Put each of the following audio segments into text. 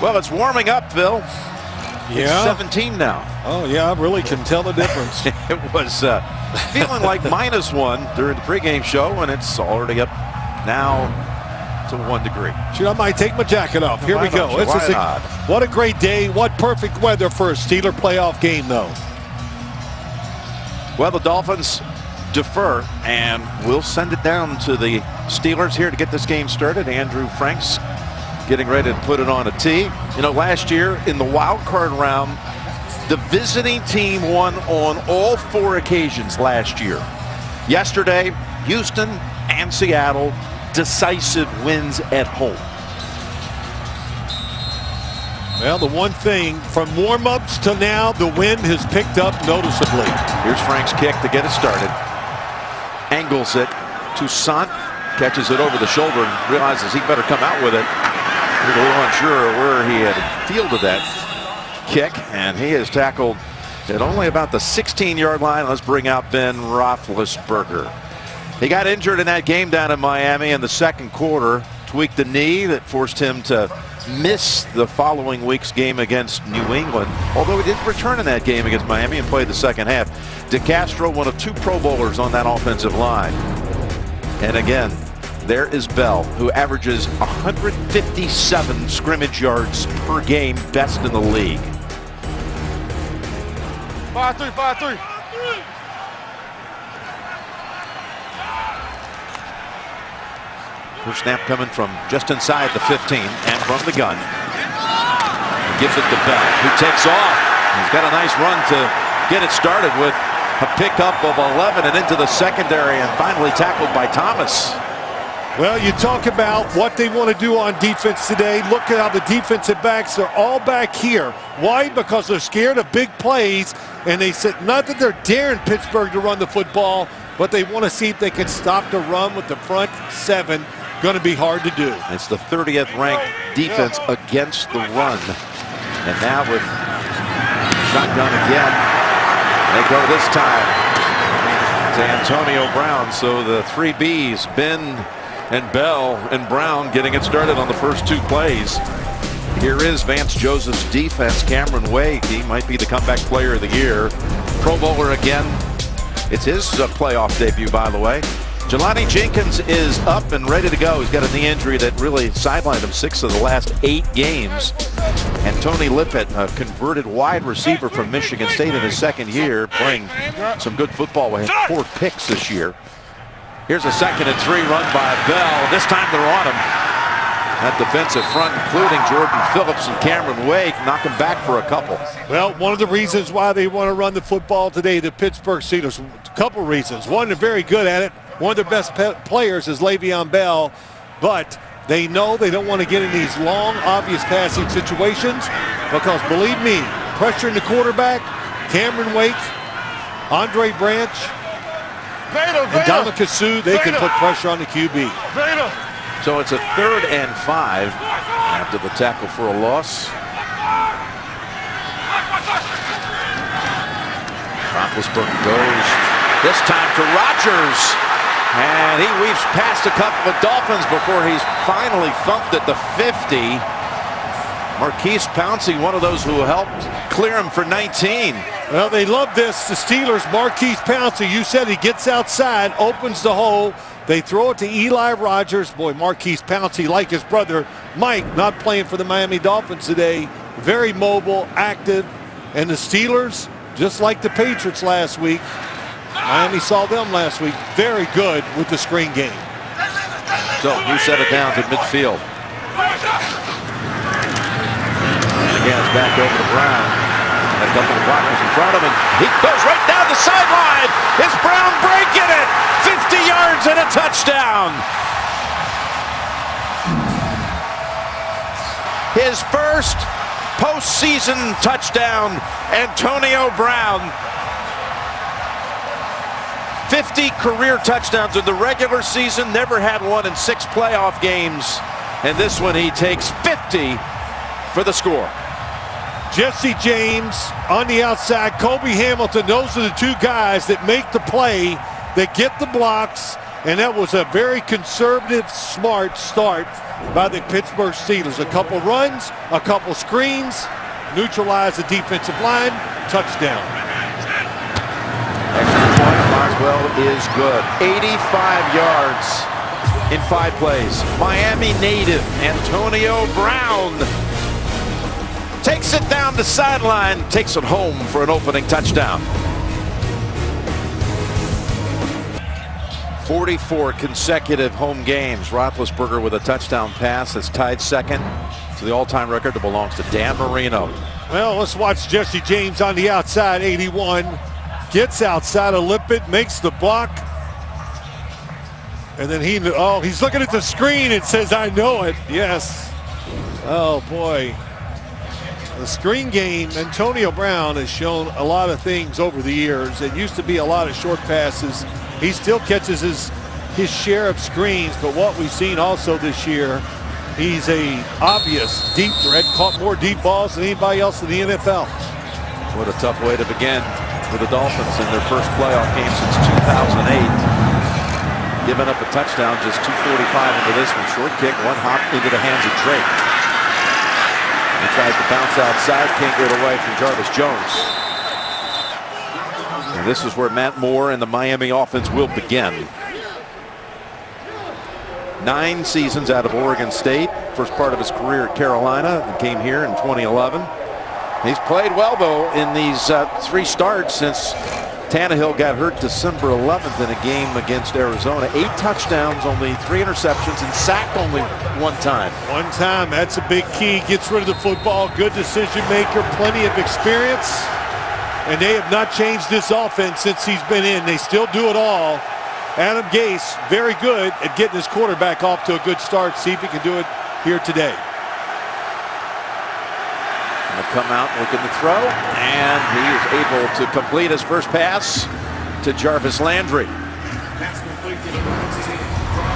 Well, it's warming up, Phil. Yeah. It's 17 now. Oh, yeah, I really can tell the difference. It was feeling like -1 during the pregame show, and it's already up now to 1 degree. Shoot, I might take my jacket off. Here we go. What a great day. What perfect weather for a Steeler playoff game, though. Well, the Dolphins defer, and we'll send it down to the Steelers here to get this game started. Andrew Franks getting ready to put it on a tee. You know, last year in the wild card round, the visiting team won on all 4 occasions last year. Yesterday, Houston and Seattle, decisive wins at home. Well, the one thing, from warm-ups to now, the wind has picked up noticeably. Here's Frank's kick to get it started. Angles it. Toussaint catches it over the shoulder and realizes he better come out with it. He's a little unsure where he had fielded that kick, and he is tackled at only about the 16-yard line. Let's bring out Ben Roethlisberger. He got injured in that game down in Miami in the second quarter. Tweaked the knee that forced him to miss the following week's game against New England, although he did return in that game against Miami and played the second half. DeCastro, one of 2 Pro Bowlers on that offensive line. And again, there is Bell, who averages 157 scrimmage yards per game, best in the league. 5-3, 5-3. First snap coming from just inside the 15 and from the gun. Gives it to Bell, who takes off. He's got a nice run to get it started with a pickup of 11 and into the secondary, and finally tackled by Thomas. Well, you talk about what they want to do on defense today. Look at how the defensive backs are all back here. Why? Because they're scared of big plays, and they said not that they're daring Pittsburgh to run the football, but they want to see if they can stop the run with the front 7. Going to be hard to do. It's the 30th ranked defense against the run. And now with shotgun again, they go this time to Antonio Brown. So the 3 Bs, Ben and Bell and Brown, getting it started on the first 2 plays. Here is Vance Joseph's defense. Cameron Wake, he might be the comeback player of the year. Pro Bowler again. It's his playoff debut, by the way. Jelani Jenkins is up and ready to go. He's got a knee injury that really sidelined him 6 of the last 8 games. And Tony Lippett, a converted wide receiver from Michigan State in his second year, playing some good football. We had 4 picks this year. Here's a 2nd and 3 run by Bell. This time they're on him. That defensive front, including Jordan Phillips and Cameron Wake, knock him back for a couple. Well, one of the reasons why they want to run the football today, the Pittsburgh Steelers, a couple reasons. One, they're very good at it. One of their best players is Le'Veon Bell, but they know they don't want to get in these long, obvious passing situations because, believe me, pressuring the quarterback, Cameron Wake, Andre Branch, and Dominic Sue, they can put pressure on the QB. So it's a 3rd and 5 after the tackle for a loss. Roethlisberger goes this time to Rodgers. And he weaves past a couple of Dolphins before he's finally thumped at the 50. Marquise Pouncey, one of those who helped clear him for 19. Well, they love this. The Steelers, Marquise Pouncey, you said he gets outside, opens the hole. They throw it to Eli Rogers. Boy, Marquise Pouncey, like his brother Mike, not playing for the Miami Dolphins today. Very mobile, active. And the Steelers, just like the Patriots last week, Miami saw them last week, very good with the screen game. So he set it down to midfield. And again, it's back over to Brown. Got a couple of blockers in front of him. He goes right down the sideline. It's Brown breaking it. 50 yards and a touchdown. His first postseason touchdown, Antonio Brown. 50 career touchdowns in the regular season, never had one in 6 playoff games. And this one he takes 50 for the score. Jesse James on the outside, Kobe Hamilton, those are the 2 guys that make the play, that get the blocks, And that was a very conservative, smart start by the Pittsburgh Steelers. A couple runs, a couple screens, neutralize the defensive line, touchdown. Extra point, Boswell is good. 85 yards in 5 plays. Miami native Antonio Brown takes it down the sideline, takes it home for an opening touchdown. 44 consecutive home games. Roethlisberger with a touchdown pass that's tied second to the all-time record that belongs to Dan Marino. Well, let's watch Jesse James on the outside, 81. Gets outside of Lippett, makes the block. And then he's looking at the screen and says, I know it. Yes. Oh, boy. The screen game, Antonio Brown has shown a lot of things over the years. It used to be a lot of short passes. He still catches his share of screens, but what we've seen also this year, he's a obvious deep threat, caught more deep balls than anybody else in the NFL. What a tough way to begin for the Dolphins in their first playoff game since 2008. Giving up a touchdown, just 2:45 into this one. Short kick, one hop into the hands of Drake. He tries to bounce outside, can't get away from Jarvis Jones. And this is where Matt Moore and the Miami offense will begin. 9 seasons out of Oregon State. First part of his career at Carolina, and came here in 2011. He's played well, though, in these 3 starts since Tannehill got hurt December 11th in a game against Arizona. 8 touchdowns, only 3 interceptions, and sacked only 1 time. 1 time, that's a big key. Gets rid of the football, good decision maker, plenty of experience. And they have not changed this offense since he's been in. They still do it all. Adam Gase, very good at getting his quarterback off to a good start. See if he can do it here today. Going to come out looking to throw, and he is able to complete his first pass to Jarvis Landry.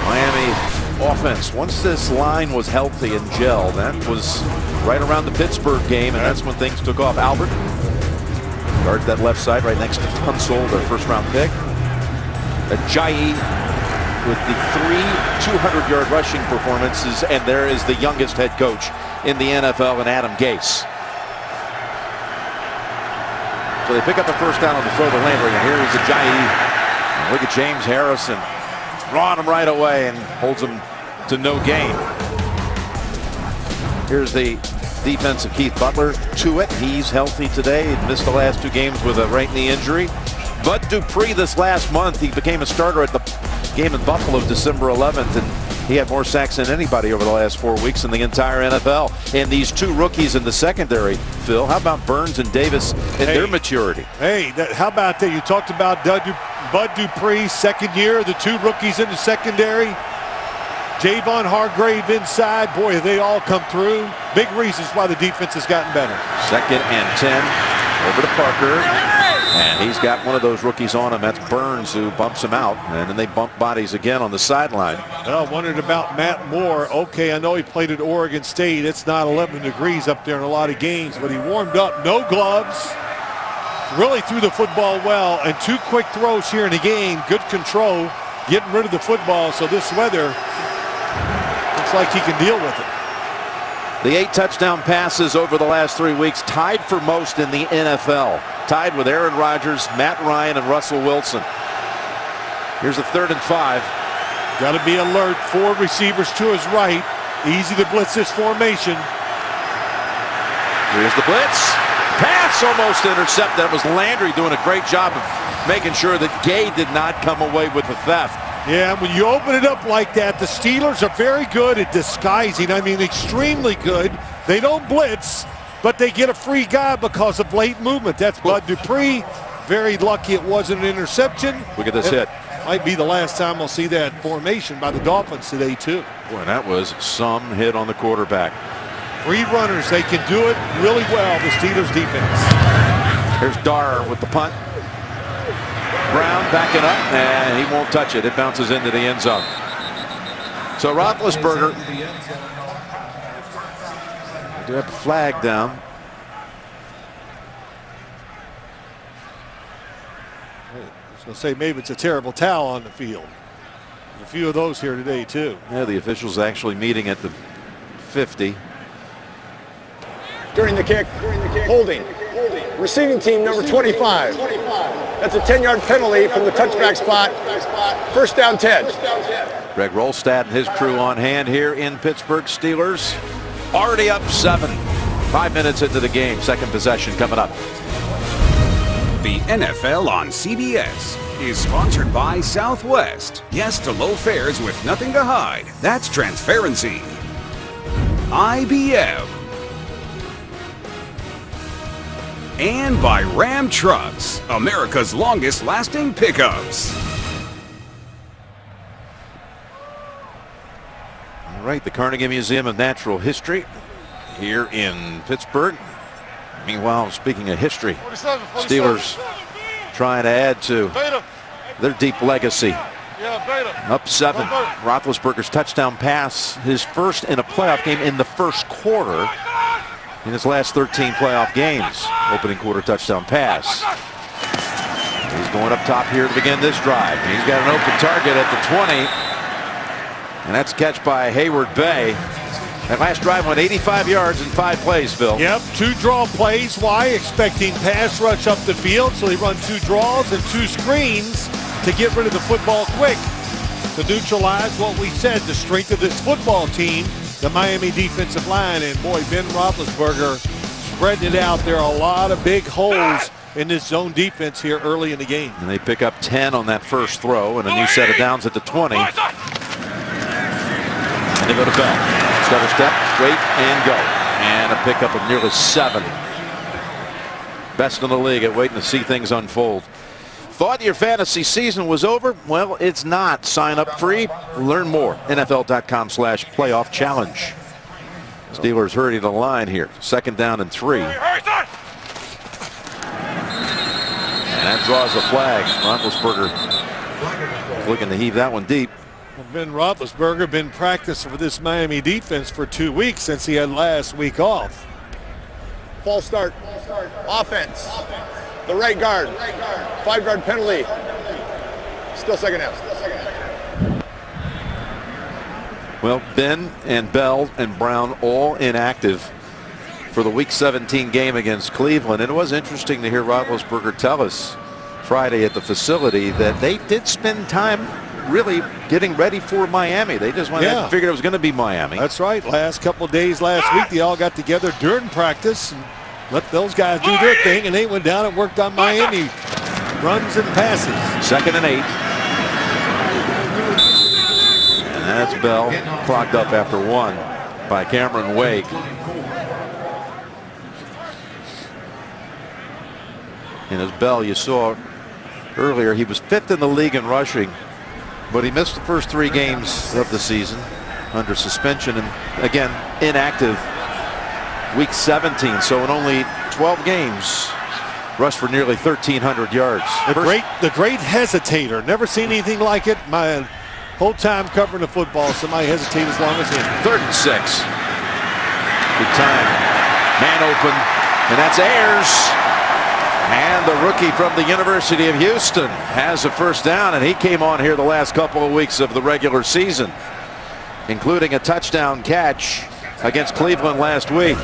Miami offense, once this line was healthy and gelled, that was right around the Pittsburgh game, and that's when things took off. Albert guards that left side right next to Tunsil, their first-round pick. Ajayi with the 3 200-yard rushing performances, and there is the youngest head coach in the NFL, and Adam Gase. So they pick up the first down on the throw to Landry, and here is Ajayi. And look at James Harrison drawing him right away and holds him to no gain. Here's the defense of Keith Butler to it. He's healthy today. He missed the last 2 games with a right knee injury. Bud Dupree this last month, he became a starter at the game in Buffalo December 11th, and he had more sacks than anybody over the last 4 weeks in the entire NFL. And these 2 rookies in the secondary, Phil, how about Burns and Davis and their maturity? Hey, how about that? You talked about Bud Dupree, second year, the 2 rookies in the secondary. Javon Hargrave inside. Boy, they all come through. Big reasons why the defense has gotten better. 2nd and 10 over to Parker. And he's got one of those rookies on him. That's Burns, who bumps him out. And then they bump bodies again on the sideline. Well, wondered about Matt Moore. Okay, I know he played at Oregon State. It's not 11 degrees up there in a lot of games, but he warmed up, no gloves. Really threw the football well, and 2 quick throws here in the game. Good control, getting rid of the football. So this weather looks like he can deal with it. The 8 touchdown passes over the last 3 weeks, tied for most in the NFL. Tied with Aaron Rodgers, Matt Ryan, and Russell Wilson. Here's a 3rd and 5. Got to be alert. 4 receivers to his right. Easy to blitz this formation. Here's the blitz. Pass almost intercepted. That was Landry doing a great job of making sure that Gay did not come away with the theft. Yeah, when you open it up like that, the Steelers are very good at disguising. I mean, extremely good. They don't blitz, but they get a free guy because of late movement. That's Bud Dupree. Very lucky it wasn't an interception. Look at this hit. Might be the last time we'll see that formation by the Dolphins today, too. Boy, that was some hit on the quarterback. 3 runners. They can do it really well, the Steelers defense. Here's Darr with the punt. Brown backing up, and he won't touch it. It bounces into the end zone. So Roethlisberger, do have a flag down. I was going to say maybe it's a terrible towel on the field. A few of those here today, too. Yeah, the officials actually meeting at the 50. During the kick, holding. Receiving team number 25. That's a 10-yard penalty from the touchback spot. First down 10. Greg Rolstad and his crew on hand here in Pittsburgh. Steelers already up 7. 5 minutes into the game. Second possession coming up. The NFL on CBS is sponsored by Southwest. Yes to low fares with nothing to hide. That's transparency. IBM. And by Ram Trucks, America's longest lasting pickups. All right, the Carnegie Museum of Natural History here in Pittsburgh. Meanwhile, speaking of history, Steelers trying to add to their deep legacy. Up 7. Roethlisberger's touchdown pass, his first in a playoff game in the first quarter in his last 13 playoff games. Opening quarter touchdown pass. He's going up top here to begin this drive. He's got an open target at the 20. And that's a catch by Hayward Bay. That last drive went 85 yards in 5 plays, Bill. Yep, 2 draw plays. Why? Expecting pass rush up the field, so they run 2 draws and 2 screens to get rid of the football quick. To neutralize what we said, the strength of this football team, the Miami defensive line. And boy, Ben Roethlisberger spreading it out. There are a lot of big holes in this zone defense here early in the game. And they pick up 10 on that first throw and a new set of downs at the 20. And they go to Bell. Stutter step, wait, and go. And a pickup of nearly 7. Best in the league at waiting to see things unfold. Thought your fantasy season was over? Well, it's not. Sign up free. Learn more. NFL.com/playoff challenge. Steelers hurry to the line here. Second down and 3. And that draws a flag. Roethlisberger looking to heave that one deep. Ben Roethlisberger been practicing for this Miami defense for 2 weeks since he had last week off. False start. Offense. The right guard. 5-yard penalty. Still second down. Well, Ben and Bell and Brown all inactive for the Week 17 game against Cleveland. And it was interesting to hear Roethlisberger tell us Friday at the facility that they did spend time really getting ready for Miami. They just figured it was going to be Miami. That's right. Last couple of days last week, they all got together during practice and let those guys do their thing, and they went down and worked on Miami runs and passes. Second and 8. And that's Bell clocked up after 1 by Cameron Wake. And as Bell, you saw earlier, he was 5th in the league in rushing, but he missed the first 3 games of the season under suspension and again inactive Week 17. So in only 12 games, rushed for nearly 1,300 yards. The great hesitator. Never seen anything like it. My whole time covering the football, somebody hesitate as long as him. 3rd and 6. Good time. Man open, and that's Ayers. And the rookie from the University of Houston has a first down, and he came on here the last couple of weeks of the regular season, including a touchdown catch against Cleveland last week.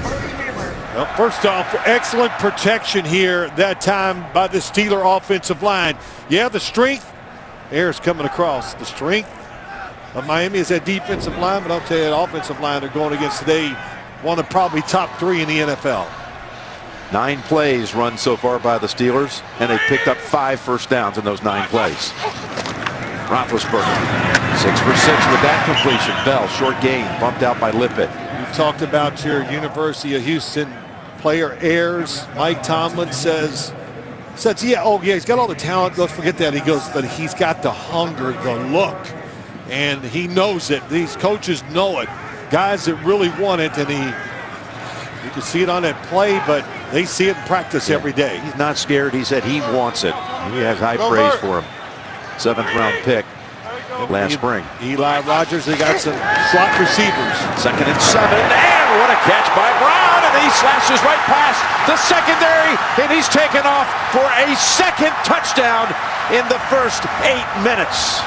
Well, first off, excellent protection here that time by the Steeler offensive line. Yeah, the strength. Ayers coming across. The strength of Miami is that defensive line, but I'll tell you, that offensive line they're going against today, one of probably top 3 in the NFL. 9 plays run so far by the Steelers, and they picked up 5 first downs in those 9 plays. Roethlisberger, 6 for 6 with that completion. Bell, short gain, bumped out by Lippett. You talked about your University of Houston player Ayers. Mike Tomlin says, yeah, he's got all the talent. Let's forget that. He goes, but he's got the hunger, the look, and he knows it. These coaches know it. Guys that really want it, and you can see it on that play, but they see it in practice every day. He's not scared. He said he wants it. He has high praise for him. 7th round pick last spring. Eli Rogers, they got some slot receivers. 2nd and 7, and what a catch by Brown, and he slashes right past the secondary, and he's taken off for a 2nd touchdown in the first 8 minutes.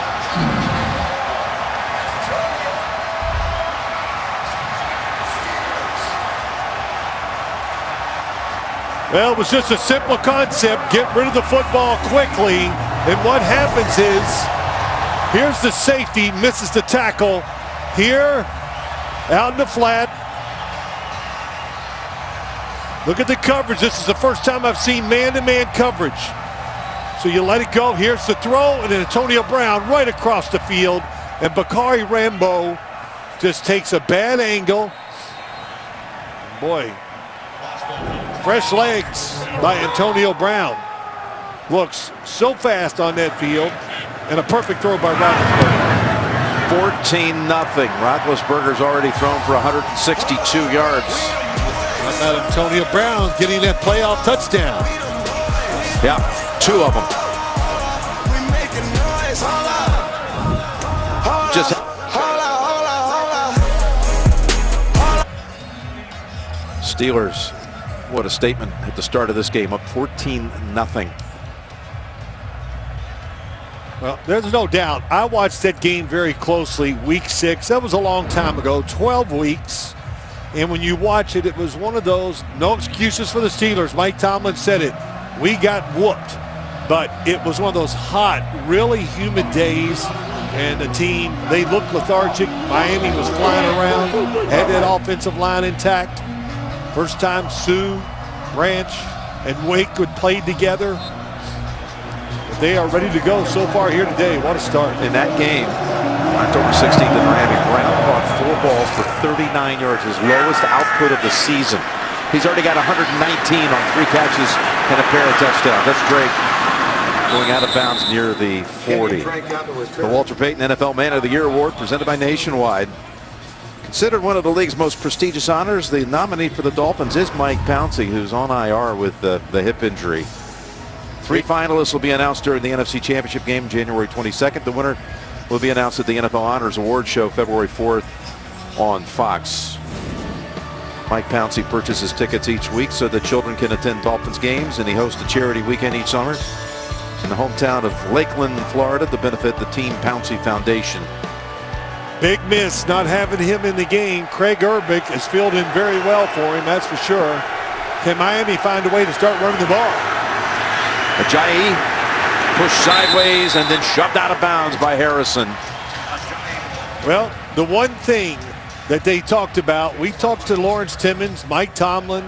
Well, it was just a simple concept. Get rid of the football quickly. And what happens is, here's the safety, misses the tackle. Here, out in the flat. Look at the coverage. This is the first time I've seen man-to-man coverage. So you let it go. Here's the throw, and then Antonio Brown right across the field. And Bakari Rambo just takes a bad angle. Boy, fresh legs by Antonio Brown. Looks so fast on that field. And a perfect throw by Roethlisberger. 14-0. Roethlisberger's already thrown for 162 yards. How about Antonio Brown getting that playoff touchdown? Yeah, 2 of them. Just Steelers, what a statement at the start of this game, up 14-0. Well, there's no doubt. I watched that game very closely, week 6. That was a long time ago, 12 weeks. And when you watch it, it was one of those, no excuses for the Steelers. Mike Tomlin said it. We got whooped. But it was one of those hot, really humid days. And the team, they looked lethargic. Miami was flying around, had that offensive line intact. First time Sue, Branch, and Wake would play together. But they are ready to go so far here today. What a start. In that game, October 16th in Miami, Brown caught 4 balls for 39 yards, his lowest output of the season. He's already got 119 on 3 catches and a pair of touchdowns. That's Drake going out of bounds near the 40. The Walter Payton NFL Man of the Year Award presented by Nationwide. Considered one of the league's most prestigious honors, the nominee for the Dolphins is Mike Pouncey, who's on IR with the hip injury. 3 finalists will be announced during the NFC Championship game January 22nd. The winner will be announced at the NFL Honors Award Show February 4th on Fox. Mike Pouncey purchases tickets each week so that children can attend Dolphins games, and he hosts a charity weekend each summer in the hometown of Lakeland, Florida, to benefit the Team Pouncey Foundation. Big miss not having him in the game. Craig Urbick is filled in very well for him, that's for sure. Can Miami find a way to start running the ball? Ajayi pushed sideways and then shoved out of bounds by Harrison. Well, the one thing that they talked about, we talked to Lawrence Timmons, Mike Tomlin,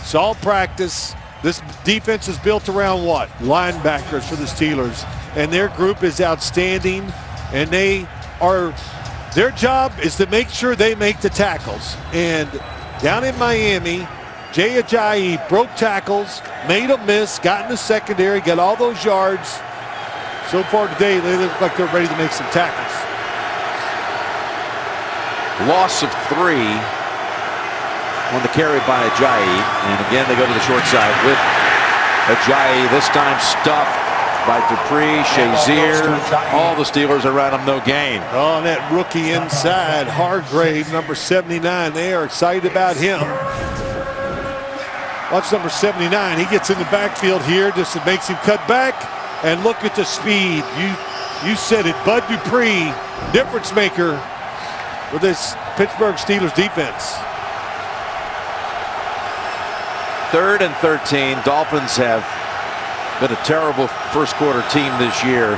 saw practice. This defense is built around what? Linebackers for the Steelers. And their group is outstanding. And their job is to make sure they make the tackles. And down in Miami, Jay Ajayi broke tackles, made a miss, got in the secondary, got all those yards. So far today, they look like they're ready to make some tackles. Loss of 3 on the carry by Ajayi. And again, they go to the short side with Ajayi, this time stuffed by Dupree, Shazier. All the Steelers around him, no gain. Oh, and that rookie inside, Hargrave, number 79. They are excited about him. Watch number 79. He gets in the backfield here, just it makes him cut back. And look at the speed. You said it, Bud Dupree, difference maker for this Pittsburgh Steelers defense. 3rd and 13. Dolphins have been a terrible first quarter team this year,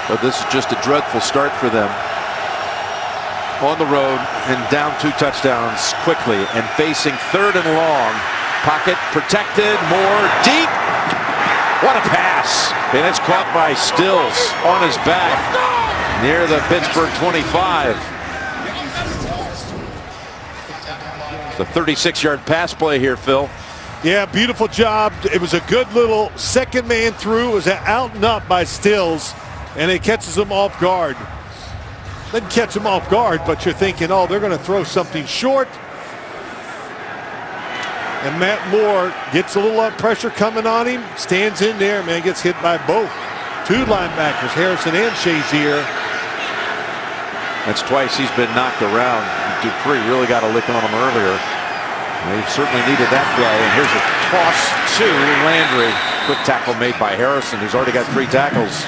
but this is just a dreadful start for them. On the road and down 2 touchdowns quickly and facing 3rd and long. Pocket protected, more deep. What a pass. And it's caught by Stills on his back near the Pittsburgh 25. The 36-yard pass play here, Phil. Yeah, beautiful job. It was a good little second man through. It was out and up by Stills, and it catches them off guard. Didn't catch them off guard, but you're thinking, oh, they're going to throw something short. And Matt Moore gets a little pressure coming on him, stands in there, man, gets hit by both. 2 linebackers, Harrison and Shazier. That's twice he's been knocked around. Dupree really got a lick on him earlier. They certainly needed that play. And here's a toss to Landry. Quick tackle made by Harrison, who's already got 3 tackles.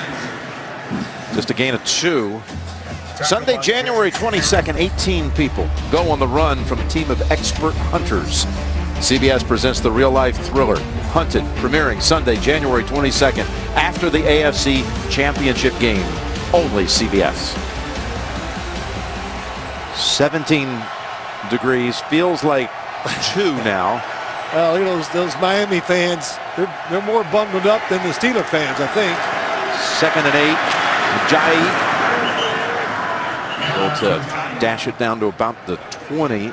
Just a gain of 2. Sunday, January 22nd, 18 people go on the run from a team of expert hunters CBS presents the real-life thriller, Hunted, premiering Sunday, January 22nd, after the AFC Championship game. Only CBS. 17 degrees, feels like 2 now. Well, you know, those Miami fans, they're more bundled up than the Steeler fans, I think. 2nd and 8. Ajayi able to dash it down to about the 20.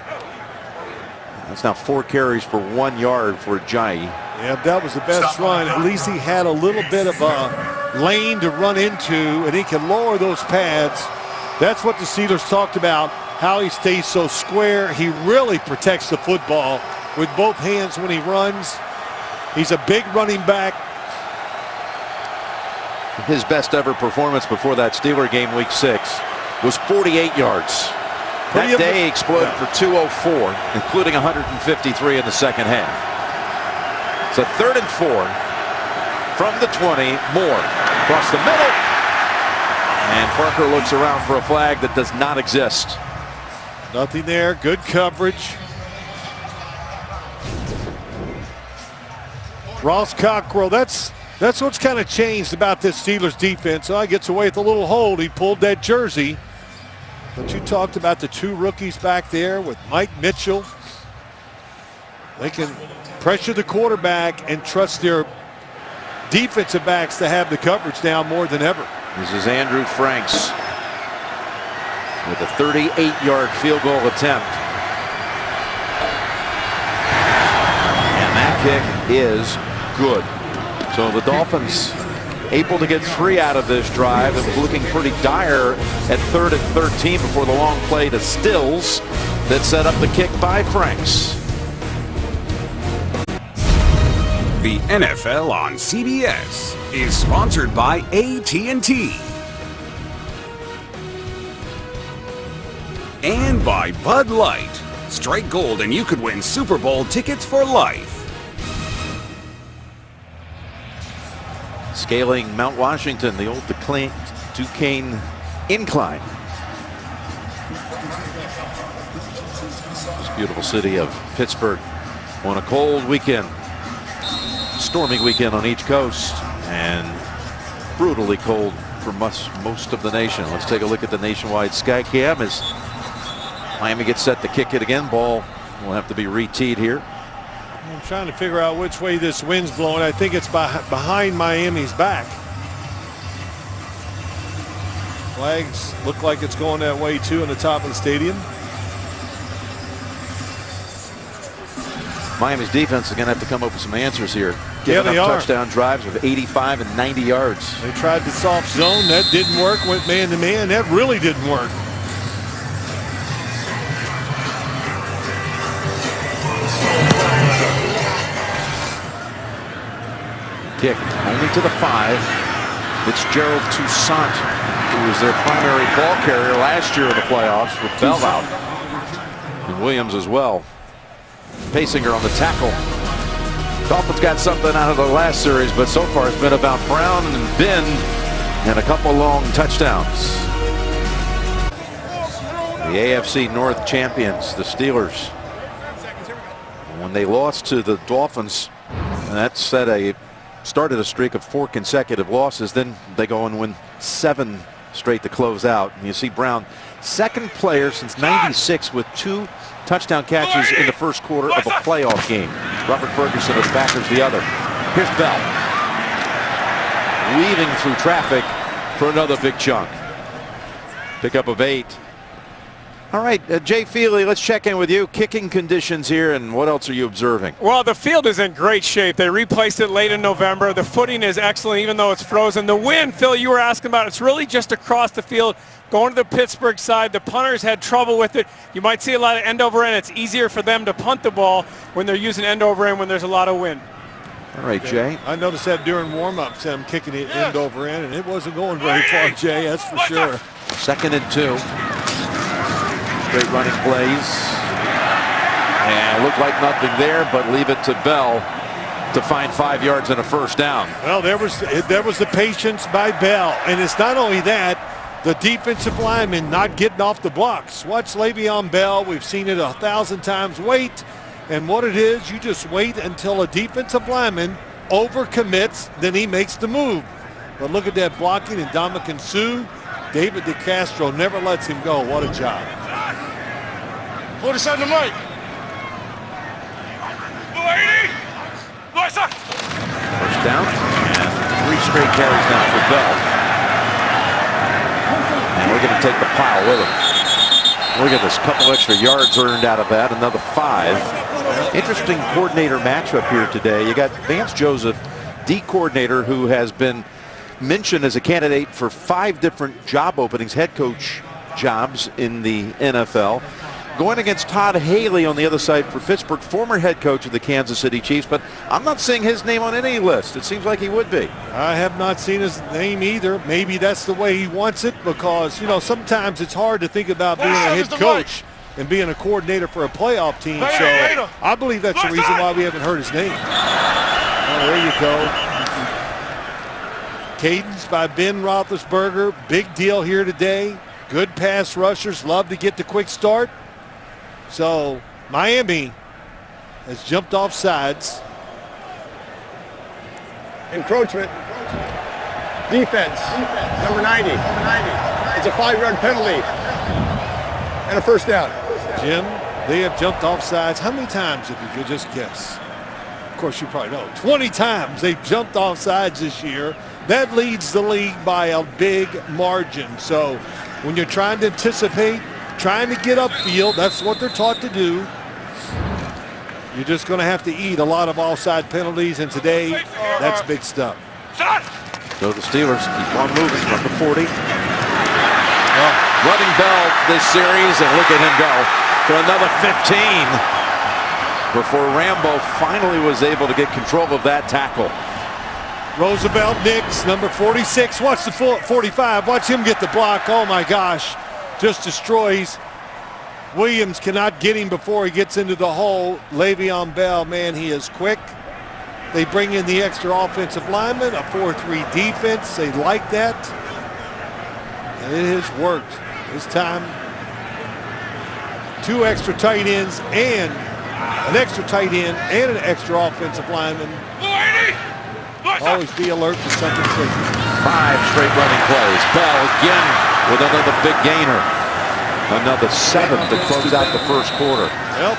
That's now 4 carries for 1 yard for Ajayi. Yeah, that was the best run. At least he had a little bit of a lane to run into, and he can lower those pads. That's what the Steelers talked about, how he stays so square. He really protects the football with both hands when he runs. He's a big running back. His best ever performance before that Steeler game, week 6, was 48 yards. That day he exploded for 204, including 153 in the second half. So 3rd and 4 from the 20. Moore across the middle. And Parker looks around for a flag that does not exist. Nothing there. Good coverage. Ross Cockrell, that's what's kind of changed about this Steelers defense. He gets away with a little hold. He pulled that jersey. But you talked about the 2 rookies back there with Mike Mitchell. They can pressure the quarterback and trust their defensive backs to have the coverage now more than ever. This is Andrew Franks with a 38-yard field goal attempt. And that kick is good. So the Dolphins able to get 3 out of this drive. It was looking pretty dire at 3rd and 13 before the long play to Stills that set up the kick by Franks. The NFL on CBS is sponsored by AT&T and by Bud Light. Strike gold and you could win Super Bowl tickets for life. Scaling Mount Washington, the old Duquesne incline. This beautiful city of Pittsburgh on a cold weekend. Stormy weekend on each coast and brutally cold for most of the nation. Let's take a look at the nationwide sky cam as Miami gets set to kick it again. Ball will have to be re-teed here. I'm trying to figure out which way this wind's blowing. I think it's behind Miami's back. Flags look like it's going that way too on the top of the stadium. Miami's defense is going to have to come up with some answers here. Yeah, they are. Touchdown drives with 85 and 90 yards. They tried the soft zone. That didn't work. Went man to man. That really didn't work. Kick only to the 5. It's Gerald Toussaint, who was their primary ball carrier last year in the playoffs with Bell out. And Williams as well. Pacing-her on the tackle. Dolphins got something out of the last series, but so far it's been about Brown and Ben and a couple long touchdowns. The AFC North champions, the Steelers. When they lost to the Dolphins, and that started a streak of 4 consecutive losses. Then they go and win 7 straight to close out. And you see Brown, 2nd player since '96 with 2 touchdown catches in the first quarter of a playoff game. Robert Ferguson of the Packers the other. Here's Bell, weaving through traffic for another big chunk. Pickup of 8. All right, Jay Feely, let's check in with you. Kicking conditions here, and what else are you observing? Well, the field is in great shape. They replaced it late in November. The footing is excellent, even though it's frozen. The wind, Phil, you were asking about, it's really just across the field, going to the Pittsburgh side. The punters had trouble with it. You might see a lot of end over end. It's easier for them to punt the ball when they're using end over end when there's a lot of wind. All right, Jay. I noticed that during warm-ups, them kicking it end over end, and it wasn't going very far, Jay, that's for sure. 2nd and 2. Great running plays. And looked like nothing there, but leave it to Bell to find 5 yards and a first down. Well, there was the patience by Bell. And it's not only that, the defensive lineman not getting off the blocks. Watch Le'Veon Bell. We've seen it 1,000 times. Wait. And what it is, you just wait until a defensive lineman overcommits, then he makes the move. But look at that blocking, and Dominican Sue, David DeCastro never lets him go. What a job. 47 to Mike. First down, and 3 straight carries now for Bell. And we're going to take the pile with him. Look at this, couple extra yards earned out of that, another 5. Interesting coordinator matchup here today. You got Vance Joseph, D coordinator, who has been mentioned as a candidate for 5 different job openings, head coach jobs in the NFL. Going against Todd Haley on the other side for Pittsburgh, former head coach of the Kansas City Chiefs, but I'm not seeing his name on any list. It seems like he would be. I have not seen his name either. Maybe that's the way he wants it, because, you know, sometimes it's hard to think about being a head coach and being a coordinator for a playoff team. So I believe that's the reason why we haven't heard his name. Oh, there you go. Cadence by Ben Roethlisberger. Big deal here today. Good pass rushers. Love to get the quick start. So Miami has jumped off sides. Encroachment. Defense. Number 90. It's a 5-yard penalty. And a first down. Jim, they have jumped off sides. How many times, if you could just guess? Of course, you probably know. 20 times they've jumped off sides this year. That leads the league by a big margin. So when you're trying to anticipate, trying to get upfield, that's what they're taught to do. You're just going to have to eat a lot of offside penalties, and today, that's big stuff. So the Steelers keep on moving from the 40. Running Bell this series, and look at him go for another 15 before Rambo finally was able to get control of that tackle. Roosevelt Nix, number 46. Watch the 45. Watch him get the block. Oh, my gosh. Just destroys. Williams cannot get him before he gets into the hole. Le'Veon Bell, man, he is quick. They bring in the extra offensive lineman, a 4-3 defense. They like that. And it has worked. This time, 2 extra tight ends and an extra tight end and an extra offensive lineman. Always be alert for second safety. 5 straight running plays. Bell again with another big gainer. Another 7 to close out the first quarter. Yep.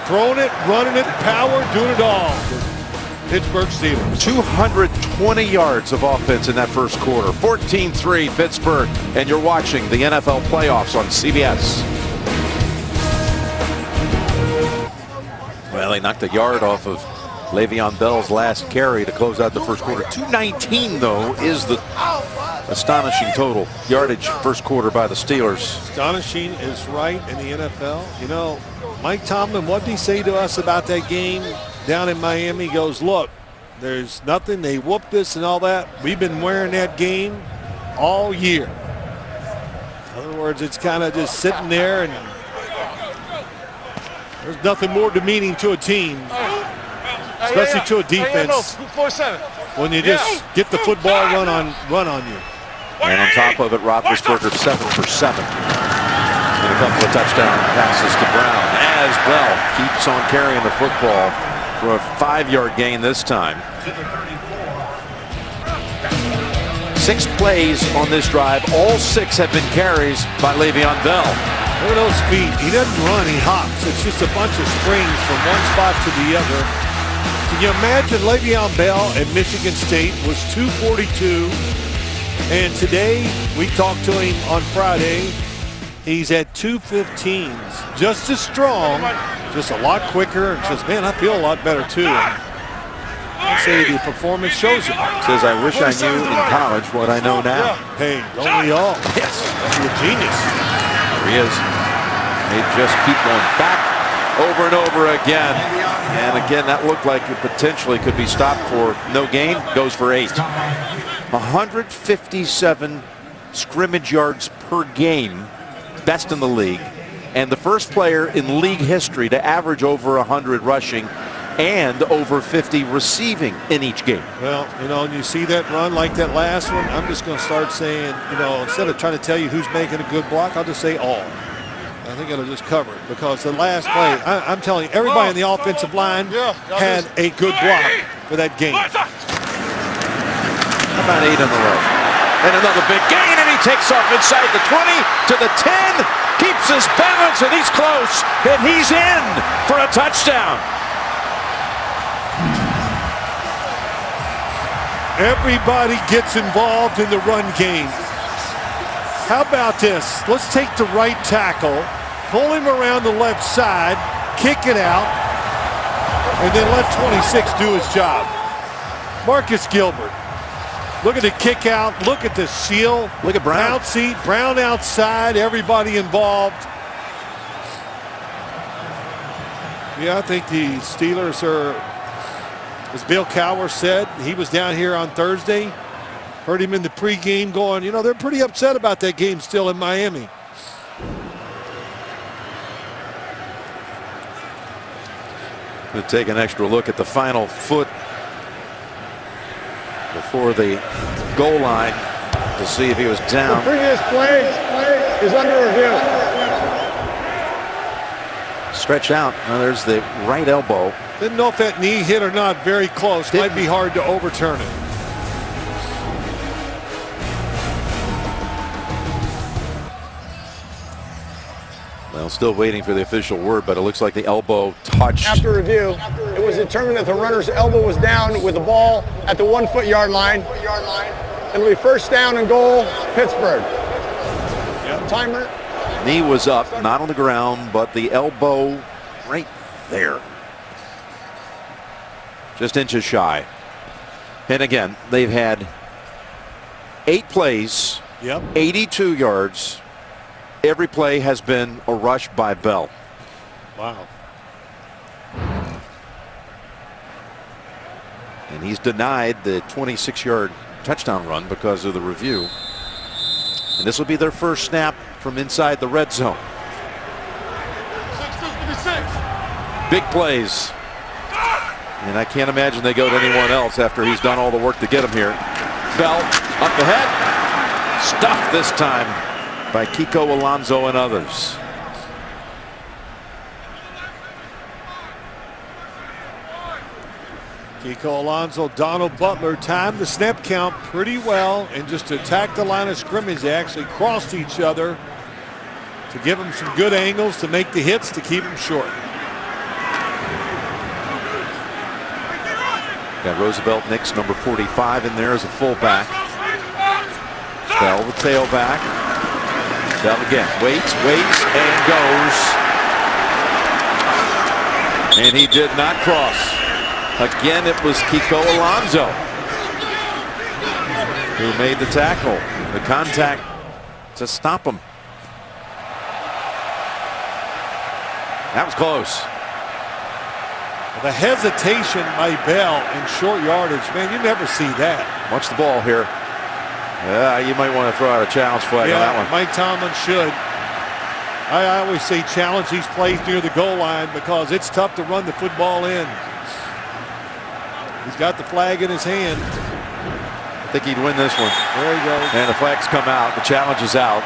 Throwing it, running it, power, doing it all. Pittsburgh Steelers. 220 yards of offense in that first quarter. 14-3 Pittsburgh. And you're watching the NFL playoffs on CBS. Well, they knocked a yard off of Le'Veon Bell's last carry to close out the first quarter. 219, though, is the astonishing total yardage first quarter by the Steelers. Astonishing is right in the NFL. You know, Mike Tomlin, what did he say to us about that game down in Miami? He goes, look, there's nothing. They whooped us and all that. We've been wearing that game all year. In other words, it's kind of just sitting there, and there's nothing more demeaning to a team, especially to a defense, when you just get the football run on you. And on top of it, Roethlisberger 7 for 7. And a couple of touchdown passes to Brown as Bell keeps on carrying the football for a 5-yard gain this time. 6 plays on this drive. All 6 have been carries by Le'Veon Bell. Look at those feet. He doesn't run, he hops. It's just a bunch of springs from one spot to the other. Can you imagine Le'Veon Bell at Michigan State was 242, and today we talked to him on Friday. He's at 215s, just as strong, just a lot quicker, and says, man, I feel a lot better too. I say the performance shows it. Says, I wish I knew in college what I know now. Hey, don't we all? Yes. He's a genius. There he is. They just keep going back over and over again. And again, that looked like it potentially could be stopped for no gain. Goes for 8. 157 scrimmage yards per game. Best in the league. And the first player in league history to average over 100 rushing and over 50 receiving in each game. Well, you know, and you see that run like that last one, I'm just going to start saying, you know, instead of trying to tell you who's making a good block, I'll just say all. I think it'll just cover it because the last play, I'm telling you, everybody in the offensive line had a good block for that game. How about 8 in a row? And another big gain, and he takes off inside the 20 to the 10, keeps his balance, and he's close, and he's in for a touchdown. Everybody gets involved in the run game. How about this? Let's take the right tackle, pull him around the left side, kick it out, and then let 26 do his job. Marcus Gilbert. Look at the kick out. Look at the seal. Look at Brown. Brown outside. Everybody involved. Yeah, I think the Steelers are, as Bill Cowher said, he was down here on Thursday. Heard him in the pregame going, you know, they're pretty upset about that game still in Miami. We'll take an extra look at the final foot before the goal line to see if he was down. The previous play is under review. Stretched out. Now there's the right elbow. Didn't know if that knee hit or not. Very close. Might be hard to overturn it. Well, still waiting for the official word, but it looks like the elbow touched. After review, it was determined that the runner's elbow was down with the ball at the 1 foot yard line. It'll be first down and goal, Pittsburgh. Timer. Knee was up, not on the ground, but the elbow right there. Just inches shy. And again, they've had 8 plays, 82 yards. Every play has been a rush by Bell. Wow. And he's denied the 26-yard touchdown run because of the review. And this will be their first snap from inside the red zone. Big plays. And I can't imagine they go to anyone else after he's done all the work to get him here. Bell up ahead. Stuffed this time by Kiko Alonso and others. Kiko Alonso, Donald Butler timed the snap count pretty well and just attacked the line of scrimmage. They actually crossed each other to give them some good angles to make the hits to keep them short. Got Roosevelt Nix, number 45, in there as a fullback. Bell, the tailback. Bell again, waits, and goes. And he did not cross. Again, it was Kiko Alonso who made the tackle, the contact to stop him. That was close. The hesitation by Bell in short yardage, man, you never see that. Watch the ball here. Yeah, you might want to throw out a challenge flag on that one. Mike Tomlin should. I always say challenge these plays near the goal line because it's tough to run the football in. He's got the flag in his hand. I think he'd win this one. There he goes. And the flag's come out. The challenge is out.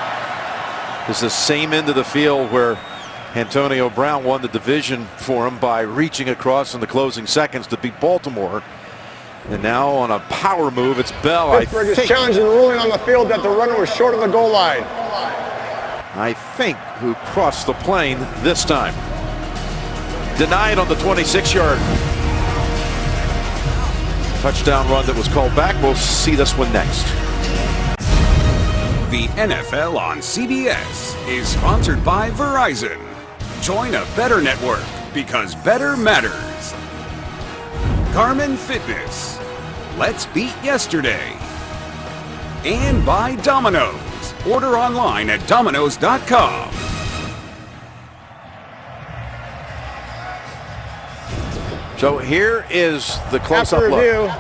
It's the same end of the field where Antonio Brown won the division for him by reaching across in the closing seconds to beat Baltimore. And now on a power move, it's Bell. Pittsburgh is challenging the ruling on the field that the runner was short of the goal line. I think who crossed the plane this time. Denied on the 26-yard. Touchdown run that was called back. We'll see this one next. The NFL on CBS is sponsored by Verizon. Join a better network because better matters. Garmin Fitness. Let's beat yesterday. And by Domino's. Order online at Domino's.com. So here is the close-up After look. review,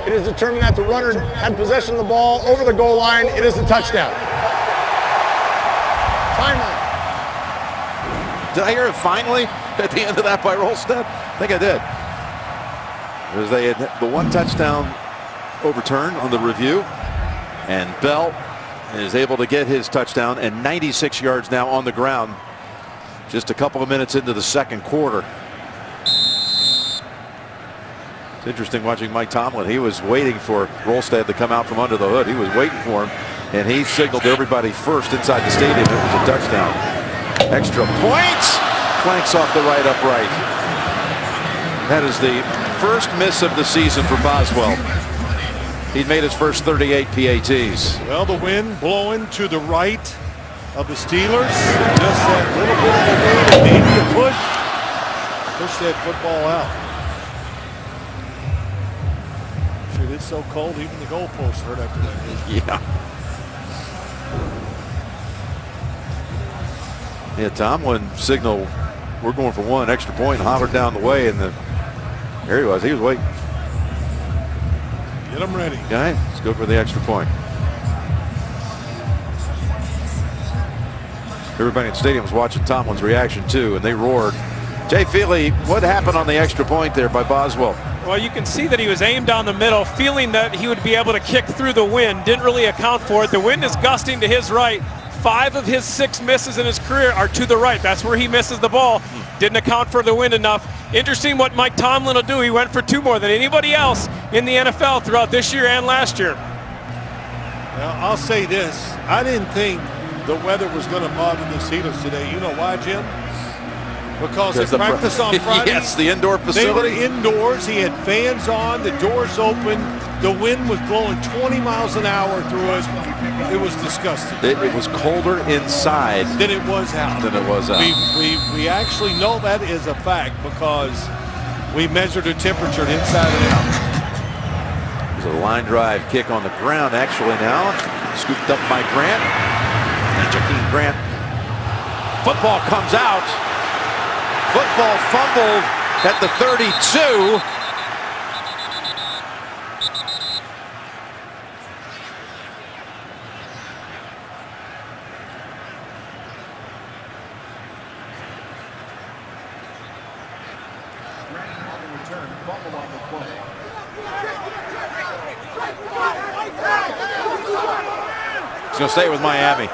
it is determined that the runner had possession of the ball over the goal line. It is a touchdown. Timer. Did I hear it finally at the end of that by Rolstead? I think I did. Because they had the one touchdown overturned on the review, and Bell is able to get his touchdown and 96 yards now on the ground just a couple of minutes into the second quarter. It's interesting watching Mike Tomlin. He was waiting for Rolstad to come out from under the hood. He was waiting for him, and he signaled to everybody first inside the stadium. It was a touchdown. Extra point. Clanks off the right upright. That is the first miss of the season for Boswell. He'd made his first 38 PATs. Well, the wind blowing to the right of the Steelers. Just that little bit of a way that needed to push that football out. Shoot, it's so cold, even the goalposts hurt after that hit. Yeah. Yeah, Tomlin signaled, we're going for one extra point, and hollered down the way, and there he was. He was waiting. Get him ready. Okay, let's go for the extra point. Everybody in the stadium was watching Tomlin's reaction too, and they roared. Jay Feely, what happened on the extra point there by Boswell? Well, you can see that he was aimed down the middle, feeling that he would be able to kick through the wind. Didn't really account for it. The wind is gusting to his right. 5 of his 6 misses in his career are to the right. That's where he misses the ball. Didn't account for the wind enough. Interesting what Mike Tomlin will do. He went for 2 more than anybody else in the NFL throughout this year and last year. Now, I'll say this. I didn't think the weather was going to bother the Steelers today. You know why, Jim? Because they practiced on Friday. Yes, the indoor facility. They were indoors. He had fans on. The doors open. The wind was blowing 20 miles an hour through us. It was disgusting. It was colder inside than it was out. We actually know that is a fact because we measured the temperature inside and out. There's a line drive kick on the ground actually now. Scooped up by Grant. And Jakeem Grant. Football comes out. Football fumbled at the 32. He's going to stay with Miami.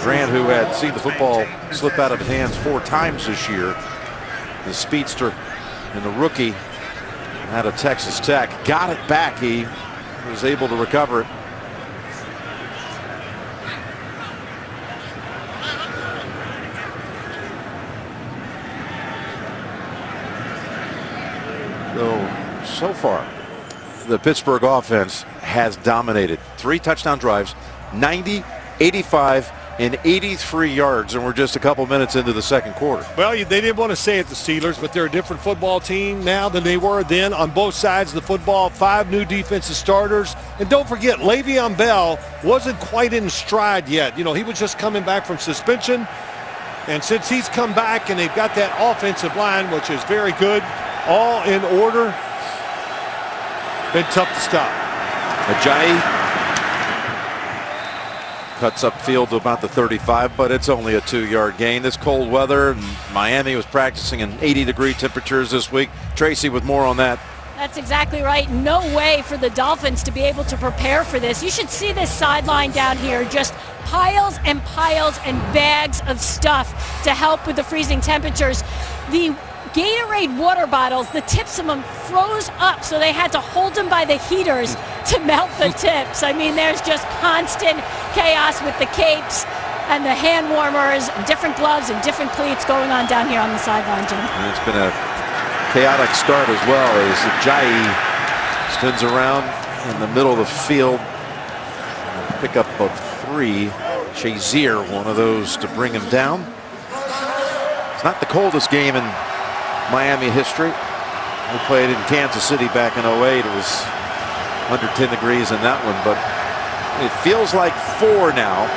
Grant, who had seen the football slip out of his hands 4 times this year, the speedster and the rookie out of Texas Tech, got it back. He was able to recover it. So far, the Pittsburgh offense has dominated. 3 touchdown drives, 90, 85, and 83 yards, and we're just a couple minutes into the second quarter. Well, they didn't want to say it, the Steelers, but they're a different football team now than they were then on both sides of the football. 5 new defensive starters. And don't forget, Le'Veon Bell wasn't quite in stride yet. You know, he was just coming back from suspension. And since he's come back and they've got that offensive line, which is very good, all in order, been tough to stop. Ajayi cuts upfield to about the 35, but it's only a 2-yard gain. This cold weather, Miami was practicing in 80-degree temperatures this week. Tracy with more on that. That's exactly right. No way for the Dolphins to be able to prepare for this. You should see this sideline down here, just piles and piles and bags of stuff to help with the freezing temperatures. The Gatorade water bottles, the tips of them froze up, so they had to hold them by the heaters to melt the tips. I mean, there's just constant chaos with the capes and the hand warmers, and different gloves and different cleats going on down here on the sideline, Jim. And it's been a chaotic start as well as Ajayi spins around in the middle of the field. Pick up of 3. Shazier, one of those to bring him down. It's not the coldest game in Miami history. We played in Kansas City back in 08. It was under 10 degrees in that one, but it feels like 4 now.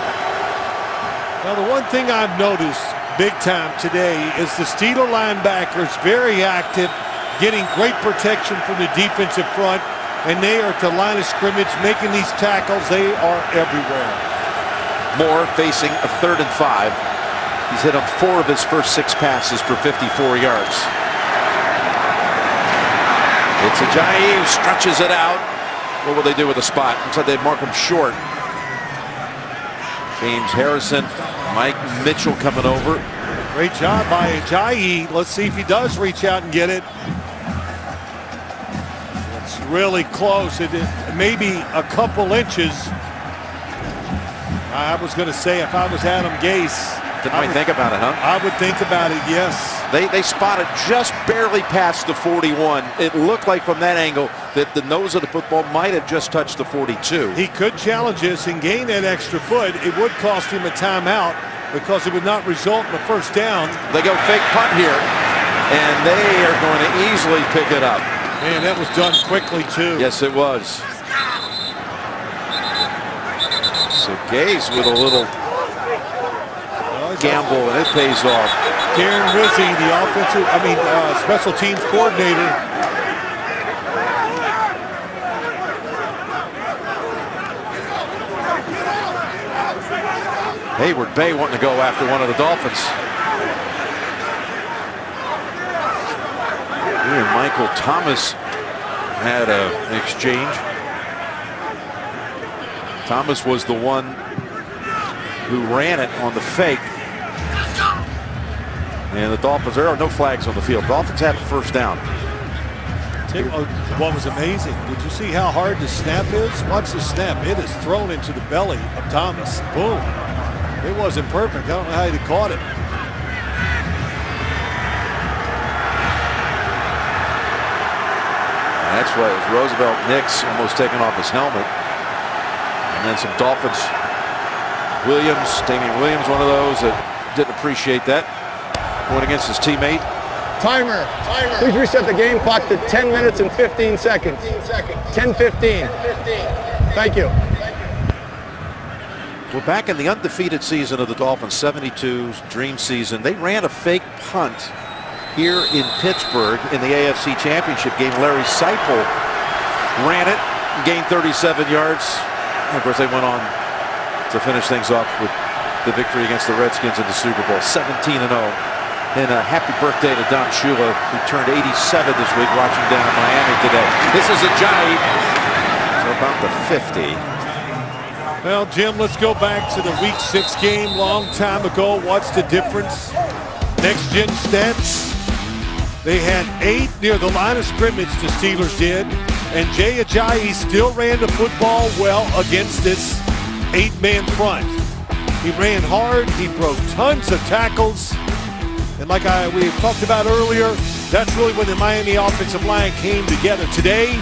Now, the one thing I've noticed big time today is the Steeler linebackers very active, getting great protection from the defensive front, and they are at the line of scrimmage making these tackles. They are everywhere. Moore facing a 3rd and 5. He's hit on 4 of his first 6 passes for 54 yards. It's Ajayi who stretches it out. What will they do with the spot? Looks like they mark him short. James Harrison, Mike Mitchell coming over. Great job by Ajayi. Let's see if he does reach out and get it. It's really close. It maybe a couple inches. I was going to say if I was Adam Gase. Didn't think about it, huh? I would think about it, yes. They spotted just barely past the 41. It looked like from that angle that the nose of the football might have just touched the 42. He could challenge this and gain that extra foot. It would cost him a timeout because it would not result in a first down. They go fake punt here, and they are going to easily pick it up. Man, that was done quickly, too. Yes, it was. So Gase with a little gamble, and it pays off. Darren Rizzi, the special teams coordinator. Hayward Bay wanting to go after one of the Dolphins. He and Michael Thomas had an exchange. Thomas was the one who ran it on the fake. And the Dolphins, there are no flags on the field. Dolphins have a first down. What was amazing, did you see how hard the snap is? Watch the snap. It is thrown into the belly of Thomas. Boom. It wasn't perfect. I don't know how he caught it. That's what it was. Roosevelt Nix almost taking off his helmet. And then some Dolphins. Damian Williams, one of those that didn't appreciate that. Going against his teammate. Timer. Please reset the game clock to 10 minutes and 15 seconds. 10:15. Thank you. Well, back in the undefeated season of the Dolphins, 72's dream season, they ran a fake punt here in Pittsburgh in the AFC Championship game. Larry Seipel ran it, gained 37 yards. And of course, they went on to finish things off with the victory against the Redskins in the Super Bowl, 17-0. And a happy birthday to Don Shula, who turned 87 this week, watching down in Miami today. This is Ajayi. So about the 50. Well, Jim, let's go back to the Week 6 game long time ago. What's the difference? Next gen stats. They had 8 near the line of scrimmage, the Steelers did. And Jay Ajayi still ran the football well against this 8-man front. He ran hard. He broke tons of tackles. And like we talked about earlier, that's really when the Miami offensive line came together. Today,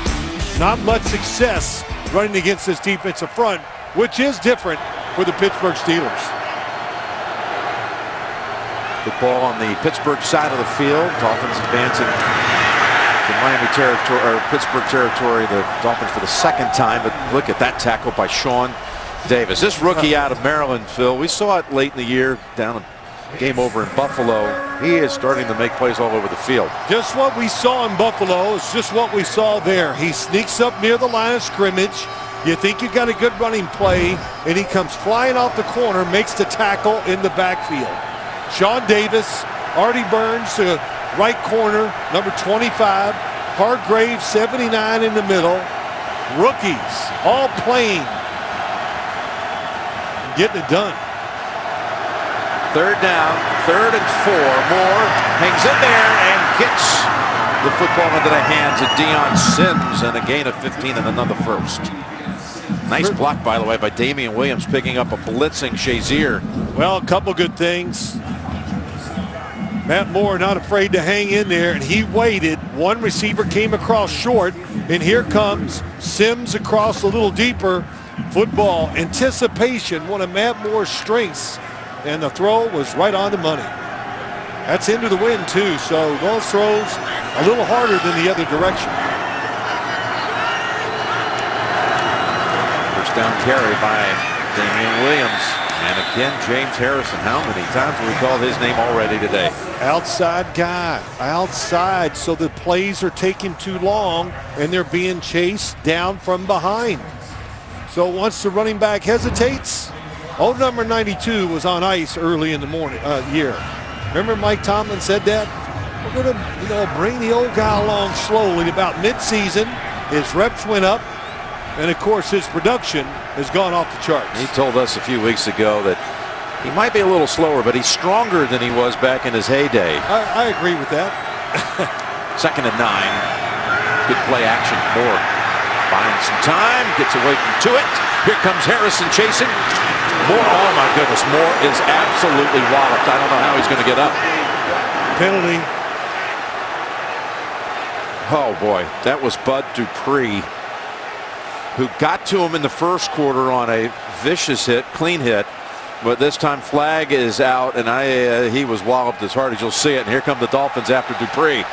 not much success running against this defensive front, which is different for the Pittsburgh Steelers. Football on the Pittsburgh side of the field. Dolphins advancing to Miami territory, or Pittsburgh territory. The Dolphins for the second time. But look at that tackle by Sean Davis. This rookie out of Maryland, Phil, we saw it late in the year down in game over in Buffalo. He is starting to make plays all over the field. Just what we saw in Buffalo is just what we saw there. He sneaks up near the line of scrimmage. You think you got a good running play, and he comes flying off the corner, makes the tackle in the backfield. Sean Davis, Artie Burns to right corner, number 25. Hargrave, 79 in the middle. Rookies, all playing. Getting it done. Third down, 3rd and 4. Moore hangs in there and gets the football into the hands of Deion Sims, and a gain of 15 and another first. Nice block, by the way, by Damian Williams, picking up a blitzing Shazier. Well, a couple good things. Matt Moore not afraid to hang in there, and he waited. One receiver came across short, and here comes Sims across a little deeper. Football anticipation, one of Matt Moore's strengths, and the throw was right on the money. That's into the wind too, so those throws a little harder than the other direction. First down carry by Damian Williams. And again, James Harrison. How many times have we called his name already today? Outside guy, outside, so the plays are taking too long and they're being chased down from behind. So once the running back hesitates, old number 92 was on ice early in the year. Remember Mike Tomlin said that? We're going to bring the old guy along slowly. About mid-season, his reps went up. And of course, his production has gone off the charts. He told us a few weeks ago that he might be a little slower, but he's stronger than he was back in his heyday. I agree with that. 2nd and 9. Good play action. Moore finds some time, gets away from Tuitt. Here comes Harrison chasing. Moore, oh my goodness, Moore is absolutely walloped. I don't know how he's going to get up. Penalty. Oh boy, that was Bud Dupree, who got to him in the first quarter on a vicious hit, clean hit. But this time flag is out, and he was walloped as hard as you'll see it. And here come the Dolphins after Dupree.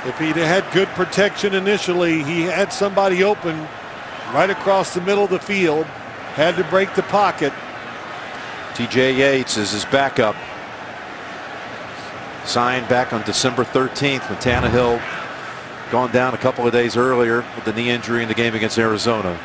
If he'd had good protection initially, he had somebody open right across the middle of the field. Had to break the pocket. TJ Yates is his backup. Signed back on December 13th when Tannehill gone down a couple of days earlier with the knee injury in the game against Arizona.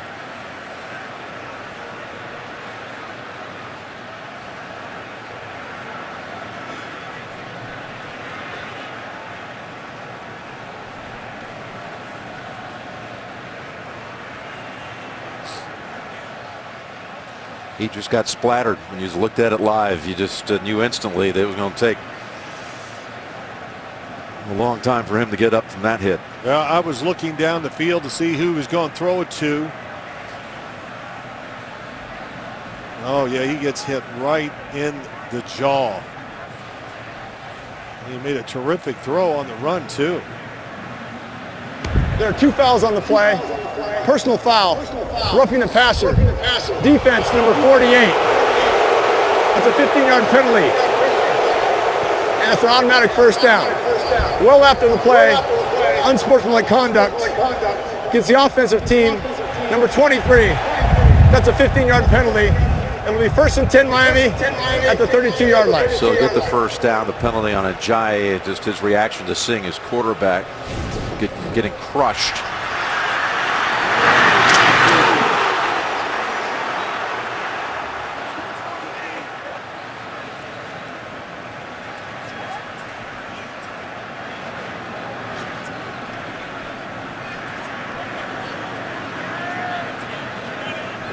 He just got splattered when you looked at it live. You just knew instantly that it was going to take a long time for him to get up from that hit. Well, I was looking down the field to see who was going to throw it to. Oh, yeah, he gets hit right in the jaw. He made a terrific throw on the run, too. There are 2 fouls on the play. Personal foul, roughing the passer. Defense number 48. That's a 15-yard penalty. And it's an automatic first down. Well after the play, unsportsmanlike conduct against the offensive team, number 23. That's a 15-yard penalty. It'll be 1st and 10 Miami at the 32-yard line. So get the first down, the penalty on Ajayi, just his reaction to seeing his quarterback getting crushed.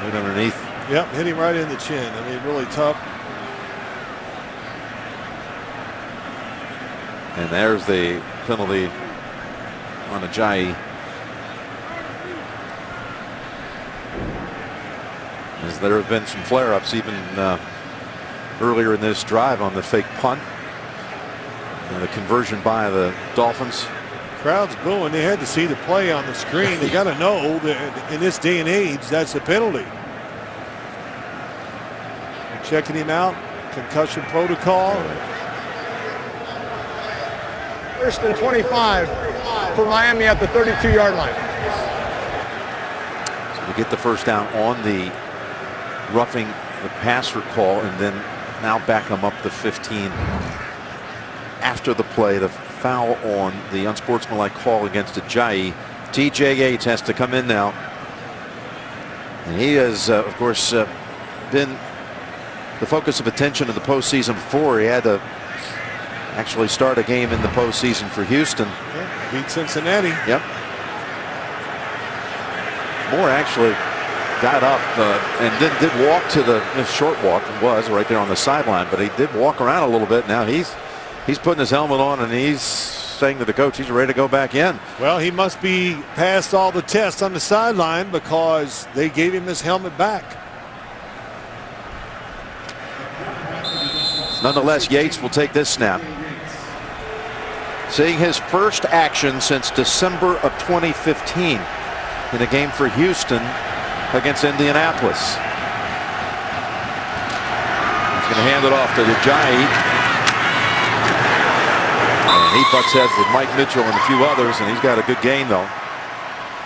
Right underneath. Yep, hit him right in the chin. I mean, really tough. And there's the penalty on Ajayi. As there have been some flare-ups even earlier in this drive on the fake punt. And the conversion by the Dolphins. Crowd's booing. They had to see the play on the screen. They got to know that in this day and age, that's a penalty. They're checking him out. Concussion protocol. 1st and 25 for Miami at the 32-yard line. So we get the first down on the roughing the passer call, and then now back them up to 15 after the play. The foul on the unsportsmanlike call against Ajayi. TJ Yates has to come in now. And he has, of course, been the focus of attention in the postseason before. He had to actually start a game in the postseason for Houston. Yeah, beat Cincinnati. Yep. Moore actually got up and then did walk to the short walk. It was right there on the sideline, but he did walk around a little bit. Now he's putting his helmet on and he's saying to the coach he's ready to go back in. Well, he must be past all the tests on the sideline because they gave him his helmet back. Nonetheless, Yates will take this snap. Seeing his first action since December of 2015 in a game for Houston against Indianapolis. He's going to hand it off to Ajayi. And he butts heads with Mike Mitchell and a few others, and he's got a good gain, though.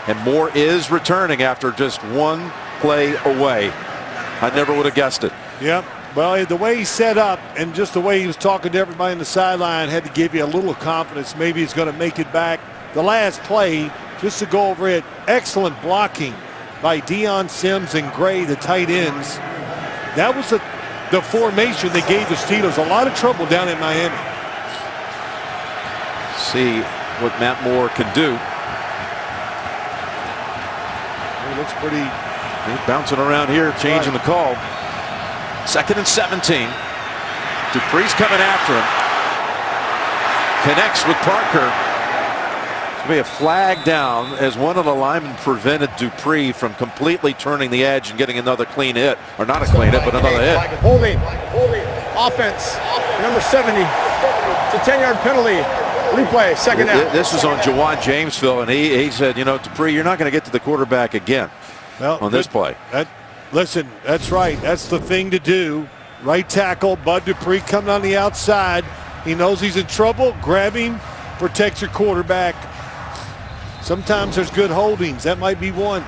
And Moore is returning after just one play away. I never would have guessed it. Yep. Well, the way he set up and just the way he was talking to everybody on the sideline had to give you a little confidence. Maybe he's going to make it back. The last play, just to go over it, excellent blocking by Deion Sims and Gray, the tight ends. That was the formation that gave the Steelers a lot of trouble down in Miami. See what Matt Moore can do. He looks pretty. He's bouncing around here, changing the call. 2nd and 17. Dupree's coming after him. Connects with Parker. It's going to be a flag down as one of the linemen prevented Dupree from completely turning the edge and getting another clean hit. Or not a clean hit, but another hit. Holding. Offense. Number 70. It's a 10-yard penalty. Replay, second down. This was on Jawan Jamesville, and he said, you know, Dupree, you're not going to get to the quarterback again on this play. Listen, that's right. That's the thing to do. Right tackle, Bud Dupree coming on the outside. He knows he's in trouble. Grab him, protect your quarterback. Sometimes there's good holdings. That might be one.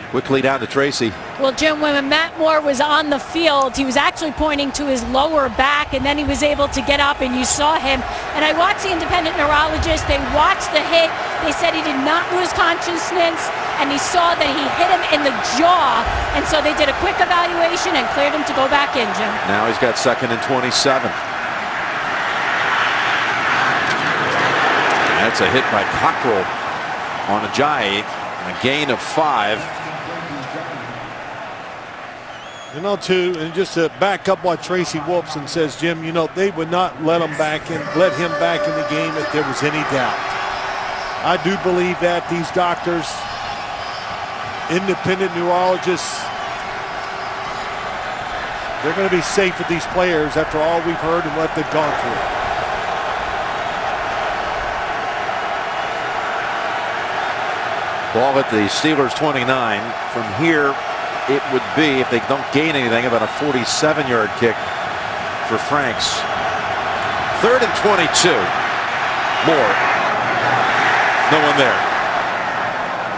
Quickly down to Tracy. Well, Jim, when Matt Moore was on the field, he was actually pointing to his lower back, and then he was able to get up, and you saw him. And I watched the independent neurologist. They watched the hit. They said he did not lose consciousness, and he saw that he hit him in the jaw. And so they did a quick evaluation and cleared him to go back in, Jim. Now he's got 2nd and 27. That's a hit by Cockrell on Ajayi, a gain of 5. You know, too, and just to back up what Tracy Wolfson says, Jim, you know, they would not let him back in the game if there was any doubt. I do believe that these doctors, independent neurologists, they're going to be safe with these players after all we've heard and what they've gone through. Ball at the Steelers 29. From here, it would be, if they don't gain anything, about a 47-yard kick for Franks. 3rd and 22. Moore. No one there.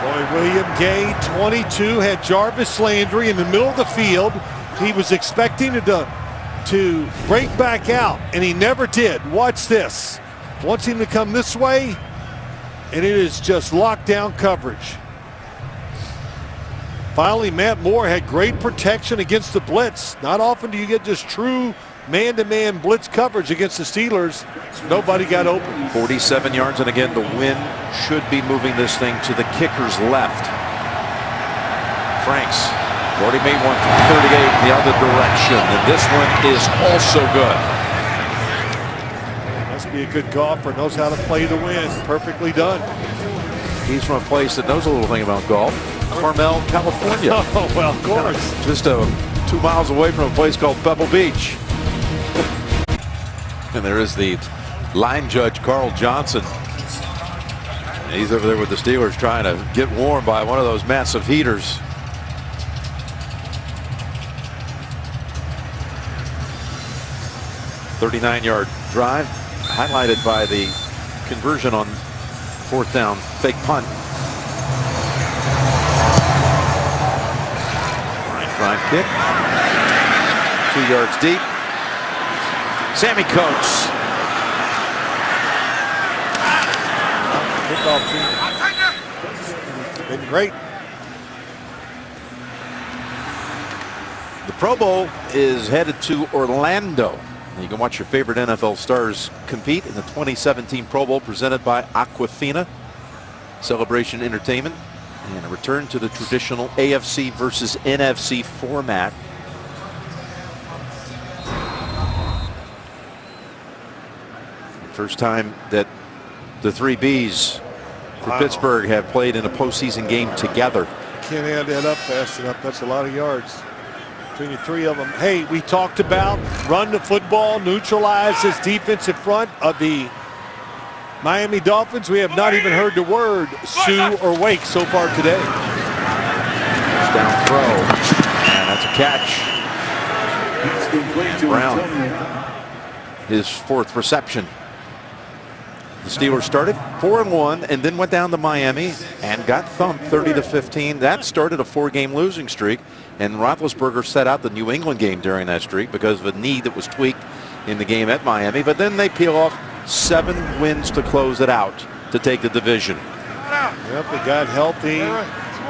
Boy, William Gay, 22, had Jarvis Landry in the middle of the field. He was expecting to break back out, and he never did. Watch this. Wants him to come this way, and it is just lockdown coverage. Finally, Matt Moore had great protection against the blitz. Not often do you get just true man-to-man blitz coverage against the Steelers. Nobody got open. 47 yards, and again, the wind should be moving this thing to the kicker's left. Franks already made one from 38 in the other direction, and this one is also good. Must be a good golfer, knows how to play the wind. Perfectly done. He's from a place that knows a little thing about golf. Carmel, California. Oh, well, of course. Just 2 miles away from a place called Pebble Beach. And there is the line judge, Carl Johnson. And he's over there with the Steelers trying to get warm by one of those massive heaters. "39-yard drive, highlighted by the conversion on 4th down fake punt. Drive kick. 2 yards deep. Sammy Coates. Kickoff team. Been great. The Pro Bowl is headed to Orlando. You can watch your favorite NFL stars compete in the 2017 Pro Bowl presented by Aquafina Celebration Entertainment, and a return to the traditional AFC versus NFC format. First time that the 3 Bs for Pittsburgh have played in a postseason game together. Can't add that up fast enough. That's a lot of yards between the 3 of them. Hey, we talked about run the football, neutralize this defensive front of the Miami Dolphins. We have not even heard the word Sue or Wake so far today. Down throw, and that's a catch. Brown, his 4th reception. The Steelers started 4-1 and then went down to Miami and got thumped 30-15. That started a 4-game losing streak, and Roethlisberger set out the New England game during that streak because of a knee that was tweaked in the game at Miami. But then they peel off 7 wins to close it out. to take the division. Yep, they got healthy.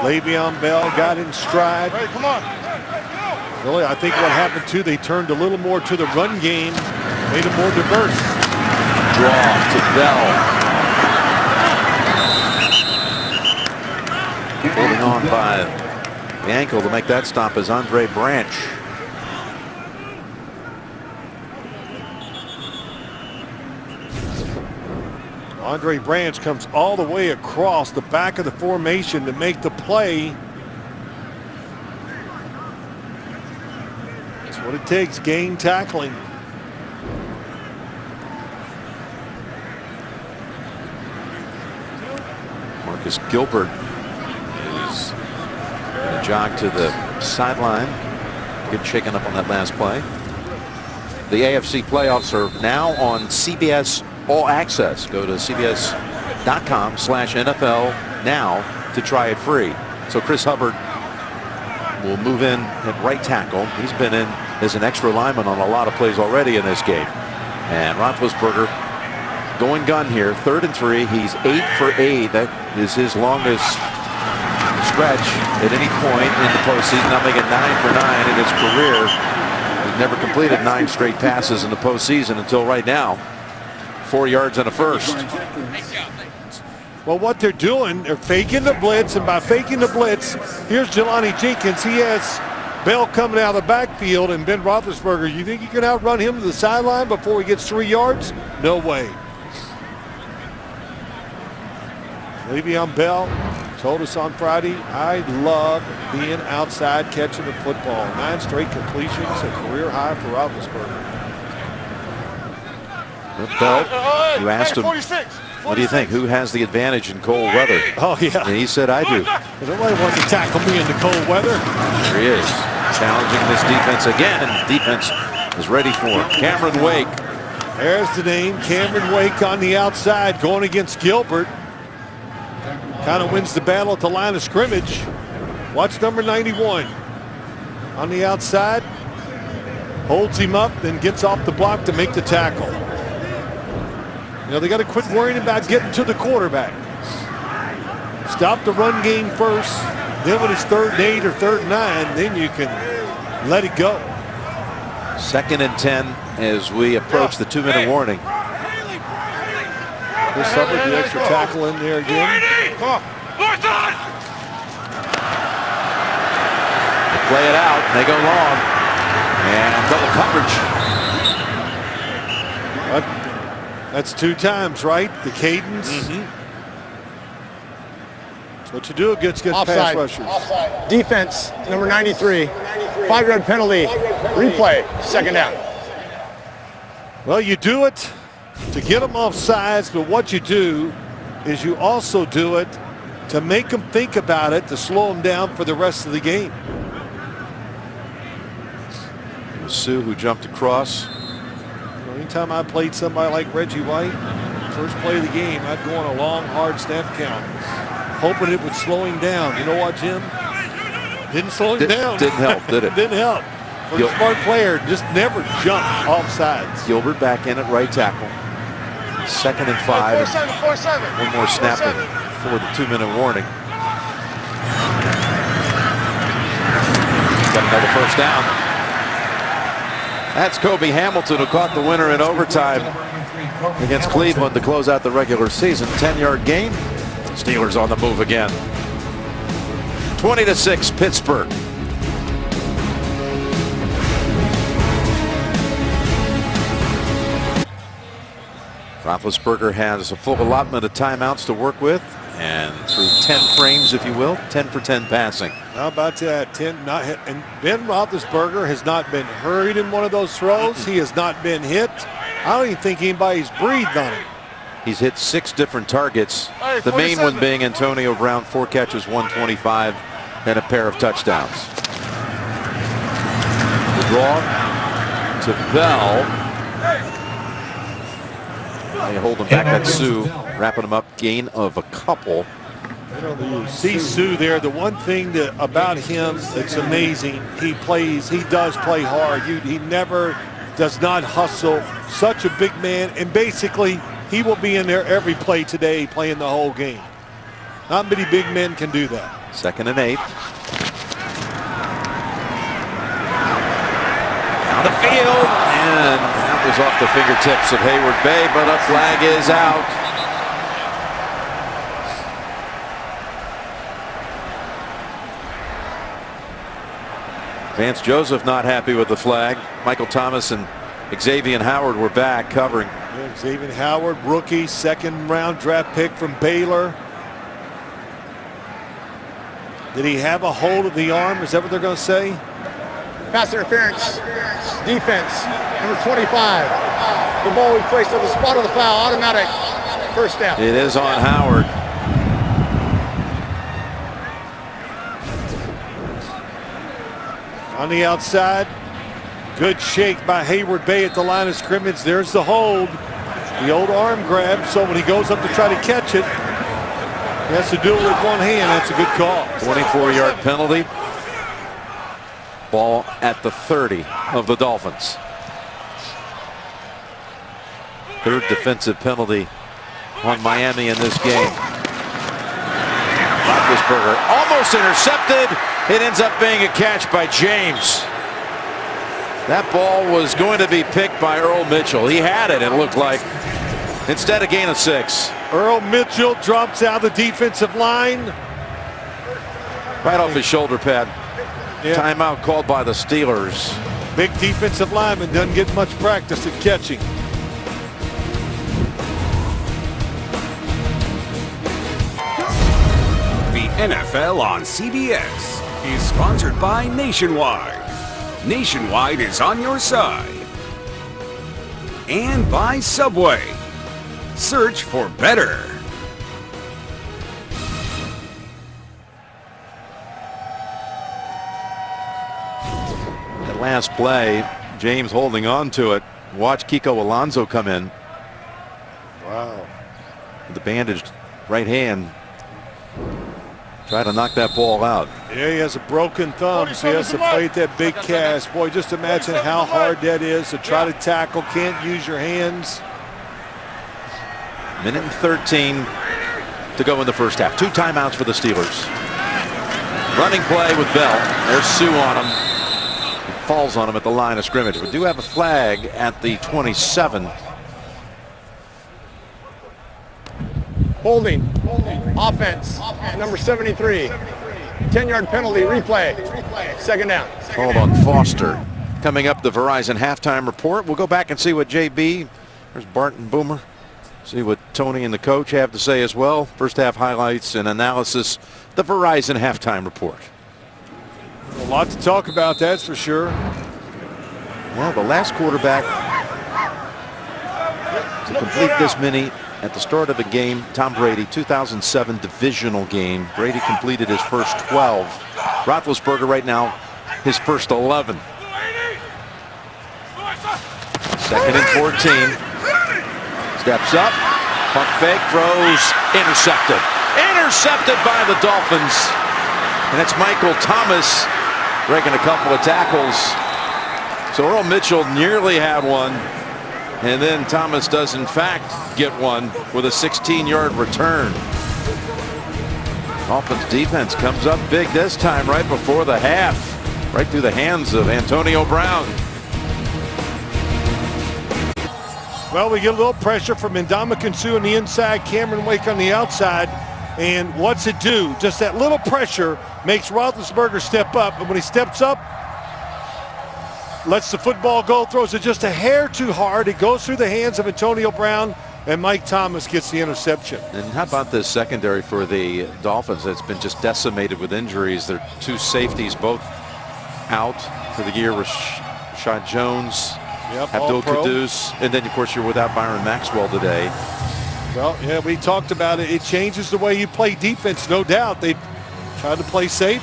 Le'Veon Bell got in stride. Really, I think what happened too, they turned a little more to the run game, made it more diverse. Draw to Bell. Holding on by the ankle to make that stop is Andre Branch. Andre Branch comes all the way across the back of the formation to make the play. That's what it takes, game tackling. Marcus Gilbert is going to jog to the sideline. Good shaking up on that last play. The AFC playoffs are now on CBS All Access. Go to cbs.com/NFL now to try it free. So Chris Hubbard will move in at right tackle. He's been in as an extra lineman on a lot of plays already in this game. And Roethlisberger going gun here, 3rd and 3. He's 8 for 8. That is his longest stretch at any point in the postseason. Now making 9 for 9 in his career. He's never completed 9 straight passes in the postseason until right now. 4 yards and a first. Well, what they're doing, they're faking the blitz, and by faking the blitz, here's Jelani Jenkins. He has Bell coming out of the backfield, and Ben Roethlisberger, you think you can outrun him to the sideline before he gets 3 yards? No way. Le'Veon Bell told us on Friday, I love being outside catching the football. 9 straight completions, a career high for Roethlisberger. Bell, you asked him, what do you think? Who has the advantage in cold weather? Oh, yeah. And he said, I do. Nobody wants to tackle me in the cold weather. Here he is, challenging this defense again. Defense is ready for him. Cameron Wake. There's the name, Cameron Wake on the outside going against Gilbert. Kind of wins the battle at the line of scrimmage. Watch number 91 on the outside. Holds him up, then gets off the block to make the tackle. You know, they got to quit worrying about getting to the quarterback. Stop the run game first. Then when it's 3rd and 8 or 3rd and 9, then you can let it go. 2nd and 10 as we approach the 2-minute warning. Chris Hubbard, the extra tackle in there again. They play it out. They go long. And double coverage. That's 2 times, right? The cadence. That's what you do against pass rushers. Offside. Defense, number 93. 5-yard penalty. Replay. 2nd down. Well, you do it to get them off sides, but what you do is you also do it to make them think about it, to slow them down for the rest of the game. It was Sue who jumped across. Anytime I played somebody like Reggie White, first play of the game, I'd go on a long, hard snap count, hoping it would slow him down. You know what, Jim? Didn't slow him down. Didn't help, did it? Didn't help. For a smart player, just never jump off sides. Gilbert back in at right tackle. 2nd and 5. 4-7. One more snap before the 2-minute warning. Got another first down. That's Kobe Hamilton who caught the winner in overtime against Cleveland to close out the regular season. 10-yard gain. Steelers on the move again. 20-6 Pittsburgh. Roethlisberger has a full allotment of timeouts to work with, and through 10 frames, if you will, 10 for 10 passing. How about that? 10. And Ben Roethlisberger has not been hurried in one of those throws. He has not been hit. I don't even think anybody's breathed on him. He's hit 6 different targets. The main one being Antonio Brown, 4 catches, 125, and a pair of touchdowns. The draw to Bell. They hold him back. That's Sue wrapping him up. Gain of a couple. You see Sue there. The one thing about him that's amazing, he does play hard. He never does not hustle. Such a big man, and basically he will be in there every play today, playing the whole game. Not many big men can do that. 2nd and 8. Down the field, and that was off the fingertips of Hayward Bay, but a flag is out. Vance Joseph not happy with the flag. Michael Thomas and Xavier Howard were back covering. Yeah, Xavier Howard, rookie, 2nd-round draft pick from Baylor. Did he have a hold of the arm? Is that what they're going to say? Pass interference. Defense. Number 25. The ball we placed on the spot of the foul. Automatic first down. It is on Howard. On the outside. Good shake by Hayward Bay at the line of scrimmage. There's the hold. The old arm grab. So when he goes up to try to catch it, he has to do it with one hand. That's a good call. 24-yard penalty. Ball at the 30 of the Dolphins. 3rd defensive penalty on Miami in this game. Roethlisberger almost intercepted. It ends up being a catch by James. That ball was going to be picked by Earl Mitchell. He had it, it looked like. Instead, a gain of 6. Earl Mitchell drops out the defensive line. Right off his shoulder pad. Yeah. Timeout called by the Steelers. Big defensive lineman, doesn't get much practice at catching. The NFL on CBS is sponsored by Nationwide. Nationwide is on your side. And by Subway. Search for better. That last play, James holding on to it. Watch Kiko Alonso come in. Wow. With the bandaged right hand. Try to knock that ball out. Yeah, he has a broken thumb, so he has to play at that big cast. Boy, just imagine how hard that is to try to tackle. Can't use your hands. 1:13 to go in the first half. 2 timeouts for the Steelers. Running play with Bell. There's Sue on him. He falls on him at the line of scrimmage. We do have a flag at the 27. Holding. Offense. Number 73. 10-yard penalty. Replay. 2nd down. Called on Foster. Coming up, the Verizon halftime report. We'll go back and see what JB, there's Bart and Boomer. See what Tony and the coach have to say as well. First half highlights and analysis. The Verizon halftime report. A lot to talk about, that's for sure. Well, the last quarterback to complete this many at the start of a game, Tom Brady, 2007 divisional game. Brady completed his first 12. Roethlisberger right now, his first 11. 2nd and 14. Steps up, pump fake, throws, intercepted. Intercepted by the Dolphins. And it's Michael Thomas breaking a couple of tackles. So Earl Mitchell nearly had one. And then Thomas does in fact get one with a 16-yard return. Dolphins defense comes up big this time right before the half. Right through the hands of Antonio Brown. Well, we get a little pressure from Ndamukong Suh on the inside, Cameron Wake on the outside. And what's it do? Just that little pressure makes Roethlisberger step up. And when he steps up, lets the football go, throws it just a hair too hard. It goes through the hands of Antonio Brown, and Mike Thomas gets the interception. And how about this secondary for the Dolphins that's been just decimated with injuries? Their 2 safeties both out for the year. Rashad Jones, Abdul Quddus, and then of course you're without Byron Maxwell today. Well, yeah, we talked about it. It changes the way you play defense, no doubt. They tried to play safe.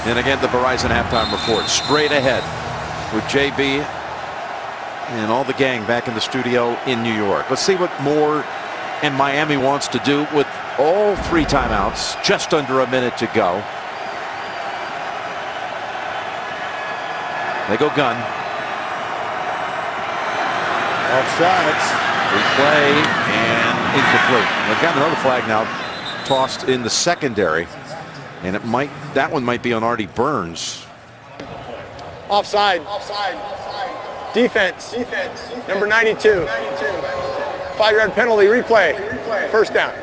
And again, the Verizon halftime report straight ahead with JB and all the gang back in the studio in New York. Let's see what Moore and Miami wants to do with all 3 timeouts, just under a minute to go. They go gun. Offsides. Replay and incomplete. They've got another flag now tossed in the secondary, and that one might be on Artie Burns. Offside. Defense. Number 92. 5-yard penalty. Replay. First down.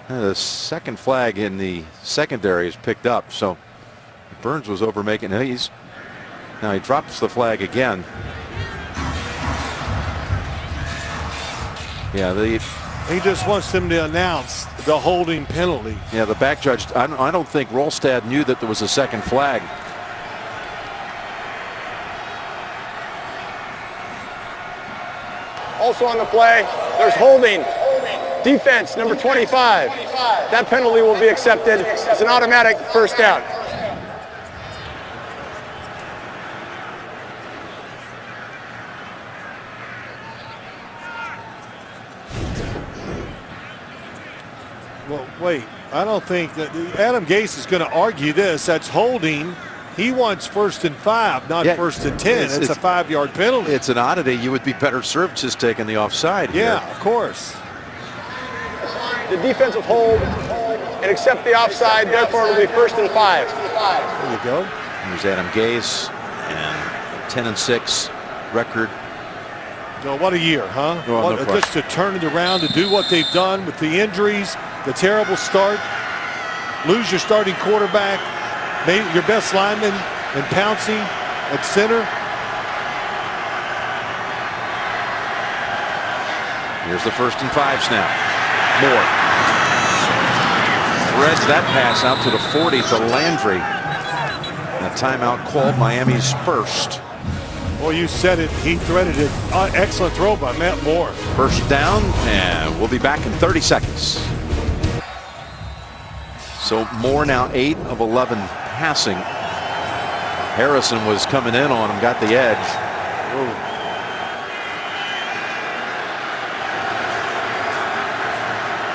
The second flag in the secondary is picked up, so Burns was over making. Now he drops the flag again. Yeah, he just wants them to announce the holding penalty. Yeah, the back judge. I don't think Rolstad knew that there was a second flag. Also on the play, there's holding. Defense, number 25. That penalty will be accepted. It's an automatic first down. Well, wait. I don't think that Adam Gase is going to argue this. That's holding. He wants 1st and 5, not 1st and 10. It's a 5-yard penalty. It's an oddity. You would be better served just taking the offside here. Yeah, of course. The defensive hold and accept the offside. Therefore, it will be 1st and 5. There you go. Here's Adam Gase and 10-6 record. No, what a year, huh? No, no just to turn it around, to do what they've done with the injuries, the terrible start, lose your starting quarterback, maybe your best lineman, and Pouncey at center. Here's the 1st and 5 snap. Moore threads that pass out to the 40 to Landry. And a timeout called. Miami's first. Well, you said it. He threaded it. Excellent throw by Matt Moore. First down, and we'll be back in 30 seconds. So Moore now 8 of 11 passing. Harrison was coming in on him, got the edge. Ooh.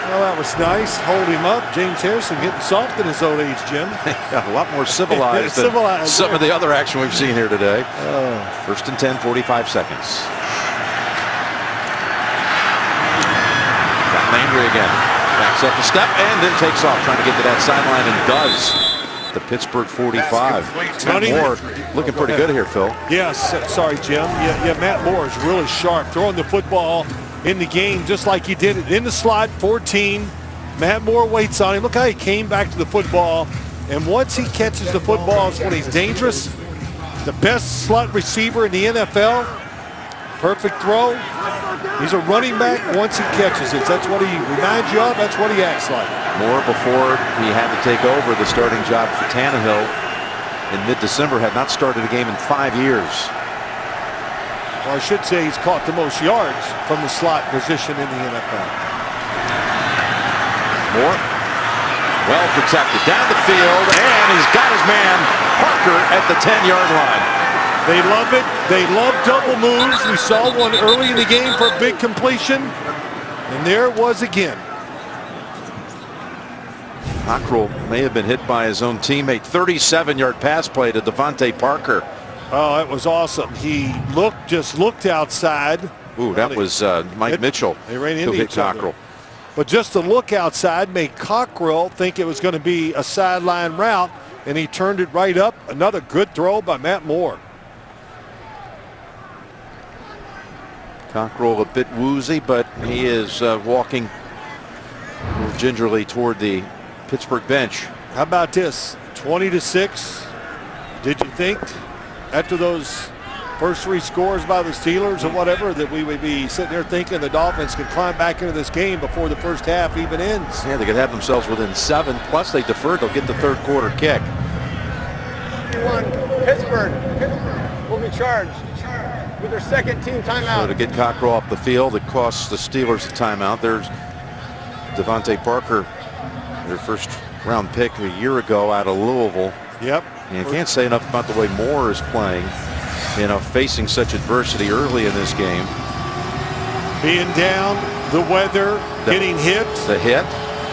Well, that was nice. Hold him up. James Harrison getting soft at his old age, Jim. A lot more civilized than some of the other action we've seen here today. 1st and 10, 45 seconds. Got Landry again. Backs up a step and then takes off, trying to get to that sideline, and does. The Pittsburgh 45. Matt Moore looking pretty good here, Phil. Yes. Sorry, Jim. Yeah, Matt Moore is really sharp, throwing the football in the game just like he did it in the slot. 14. Matt Moore waits on him. Look how he came back to the football. And once he catches the football, it's when he's dangerous. The best slot receiver in the NFL. Perfect throw. He's a running back once he catches it. That's what he reminds you of. That's what he acts like. Moore, before he had to take over the starting job for Tannehill in mid-December, had not started a game in 5 years. Well, I should say he's caught the most yards from the slot position in the NFL. Moore, well protected down the field, and he's got his man Parker at the 10-yard line. They love it. They love double moves. We saw one early in the game for a big completion, and there it was again. Cockrell may have been hit by his own teammate. 37-yard pass play to Devontae Parker. Oh, it was awesome. He just looked outside. Ooh, that was Mike Mitchell who hit Cockrell. But just to look outside made Cockrell think it was going to be a sideline route, and he turned it right up. Another good throw by Matt Moore. Cockrell a bit woozy, but he is walking gingerly toward the Pittsburgh bench. How about this? 20-6. Did you think after those first 3 scores by the Steelers or whatever that we would be sitting there thinking the Dolphins could climb back into this game before the first half even ends? Yeah, they could have themselves within 7. Plus they deferred. They'll get the 3rd quarter kick. Pittsburgh will be charged with their 2nd team timeout. So to get Cockrell off the field, it costs the Steelers a timeout. There's Devontae Parker, their 1st-round pick a year ago out of Louisville. Yep. And you can't say enough about the way Moore is playing, facing such adversity early in this game. Being down, the weather, getting hit. The hit.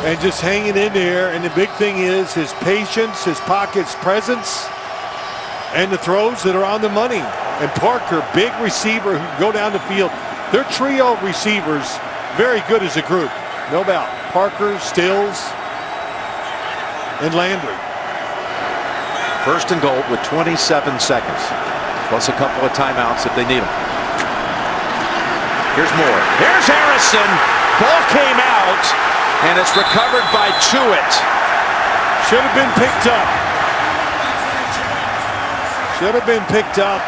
And just hanging in there. And the big thing is his patience, his pocket's presence, and the throws that are on the money. And Parker, big receiver who can go down the field. Their trio of receivers, very good as a group. No doubt. Parker, Stills, and Landry. First and goal with 27 seconds. Plus a couple of timeouts if they need them. Here's Moore. Here's Harrison. Ball came out, and it's recovered by Tuitt. Should have been picked up. Should have been picked up.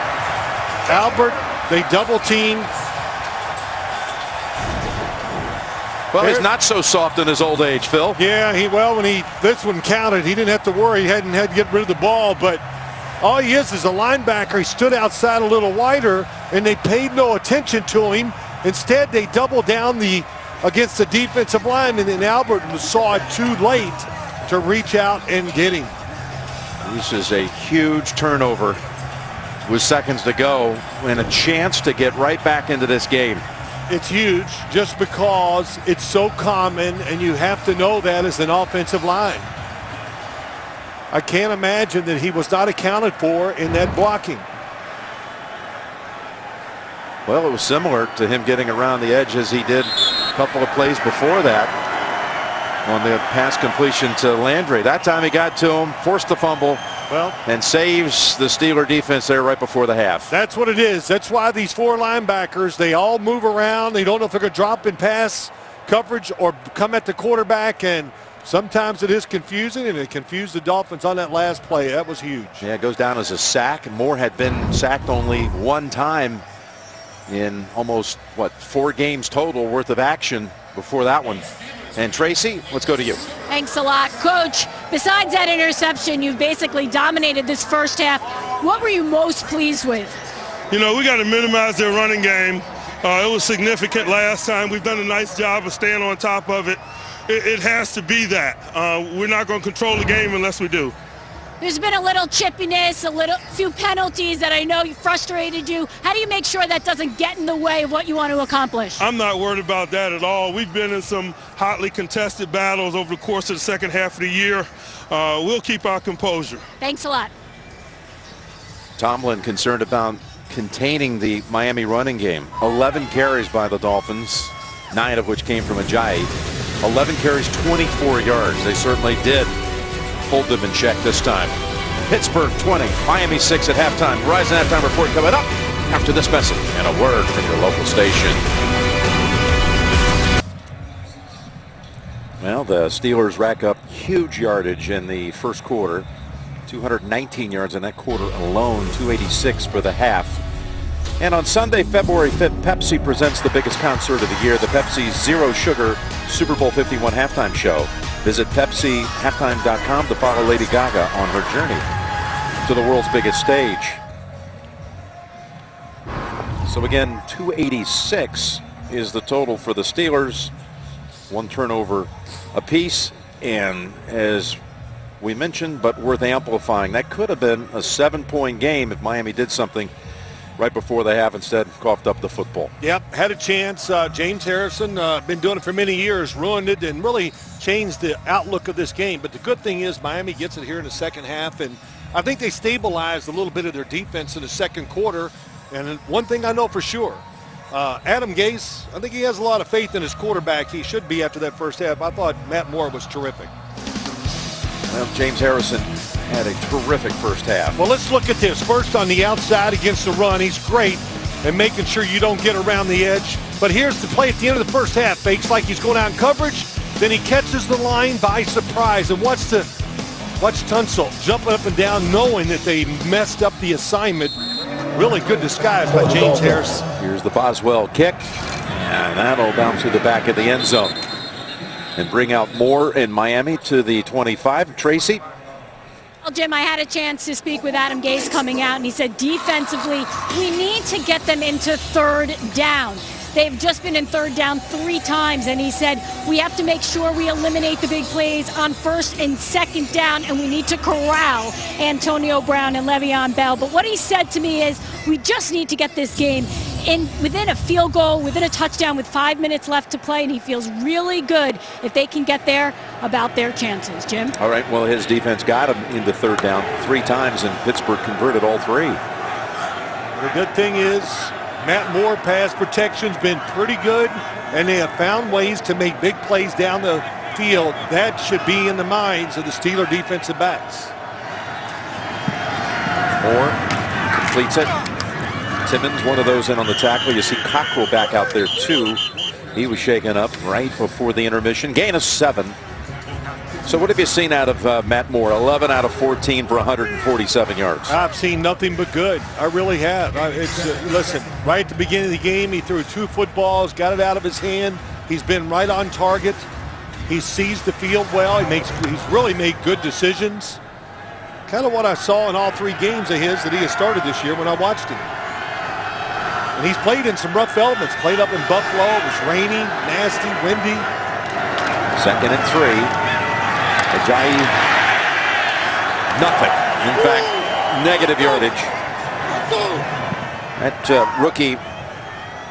Albert, they double team. Well, he's not so soft in his old age, Phil. Yeah, this one counted. He didn't have to worry. He hadn't had to get rid of the ball, but all he is a linebacker. He stood outside a little wider, and they paid no attention to him. Instead, they doubled down against the defensive line, and then Albert saw it too late to reach out and get him. This is a huge turnover with seconds to go and a chance to get right back into this game. It's huge just because it's so common, and you have to know that as an offensive line. I can't imagine that he was not accounted for in that blocking. Well, it was similar to him getting around the edge as he did a couple of plays before that on the pass completion to Landry. That time he got to him, forced the fumble, and saves the Steeler defense there right before the half. That's what it is. That's why these four linebackers, they all move around. They don't know if they're going to drop in pass coverage or come at the quarterback, and sometimes it is confusing, and it confused the Dolphins on that last play. That was huge. Yeah, it goes down as a sack. Moore had been sacked only one time in almost, 4 games total worth of action before that one. And Tracy, let's go to you. Thanks a lot, Coach. Besides that interception, you've basically dominated this first half. What were you most pleased with? You know, we got to minimize their running game. It was significant last time. We've done a nice job of staying on top of it. It has to be that. We're not going to control the game unless we do. There's been a little chippiness, few penalties that I know frustrated you. How do you make sure that doesn't get in the way of what you want to accomplish? I'm not worried about that at all. We've been in some hotly contested battles over the course of the second half of the year. We'll keep our composure. Thanks a lot. Tomlin concerned about containing the Miami running game. 11 carries by the Dolphins, 9 of which came from Ajayi. 11 carries, 24 yards. They certainly did hold them in check this time. Pittsburgh 20, Miami 6 at halftime. Verizon halftime report coming up after this message and a word from your local station. Well, the Steelers rack up huge yardage in the first quarter. 219 yards in that quarter alone, 286 for the half. And on Sunday, February 5th, Pepsi presents the biggest concert of the year, the Pepsi Zero Sugar Super Bowl 51 halftime show. Visit PepsiHalftime.com to follow Lady Gaga on her journey to the world's biggest stage. So again, 286 is the total for the Steelers. 1 turnover apiece, and as we mentioned, but worth amplifying, that could have been a 7-point game if Miami did something right before the half, instead coughed up the football. Yep, had a chance. James Harrison, been doing it for many years, ruined it and really changed the outlook of this game. But the good thing is Miami gets it here in the second half, and I think they stabilized a little bit of their defense in the second quarter. And one thing I know for sure, Adam Gase, I think he has a lot of faith in his quarterback. He should be after that first half. I thought Matt Moore was terrific. Well, James Harrison had a terrific first half. Well, let's look at this. First on the outside against the run. He's great at making sure you don't get around the edge. But here's the play at the end of the first half. Fakes like he's going out in coverage. Then he catches the line by surprise. And watch Tunsil jumping up and down knowing that they messed up the assignment. Really good disguise by James Harrison. Here's the Boswell kick. And that'll bounce to the back of the end zone and bring out Moore in Miami to the 25. Tracy? Well, Jim, I had a chance to speak with Adam Gase coming out, and he said defensively, we need to get them into third down. They've just been in third down 3 times, and he said we have to make sure we eliminate the big plays on first and second down, and we need to corral Antonio Brown and Le'Veon Bell. But what he said to me is we just need to get this game within a field goal, within a touchdown with 5 minutes left to play, and he feels really good if they can get there about their chances. Jim? All right, well, his defense got him into third down 3 times, and Pittsburgh converted all 3. The good thing is Matt Moore pass protection's been pretty good, and they have found ways to make big plays down the field. That should be in the minds of the Steeler defensive backs. Moore completes it. Timmons, one of those in on the tackle. You see Cockrell back out there too. He was shaken up right before the intermission. Gain of 7. So what have you seen out of Matt Moore? 11 out of 14 for 147 yards. I've seen nothing but good. I really have. Listen, right at the beginning of the game, he threw 2 footballs, got it out of his hand. He's been right on target. He sees the field well. He's really made good decisions. Kind of what I saw in all 3 games of his that he has started this year when I watched him. And he's played in some rough elements. Played up in Buffalo. It was rainy, nasty, windy. 2nd and 3. Ajayi, nothing. In fact, negative yardage. That rookie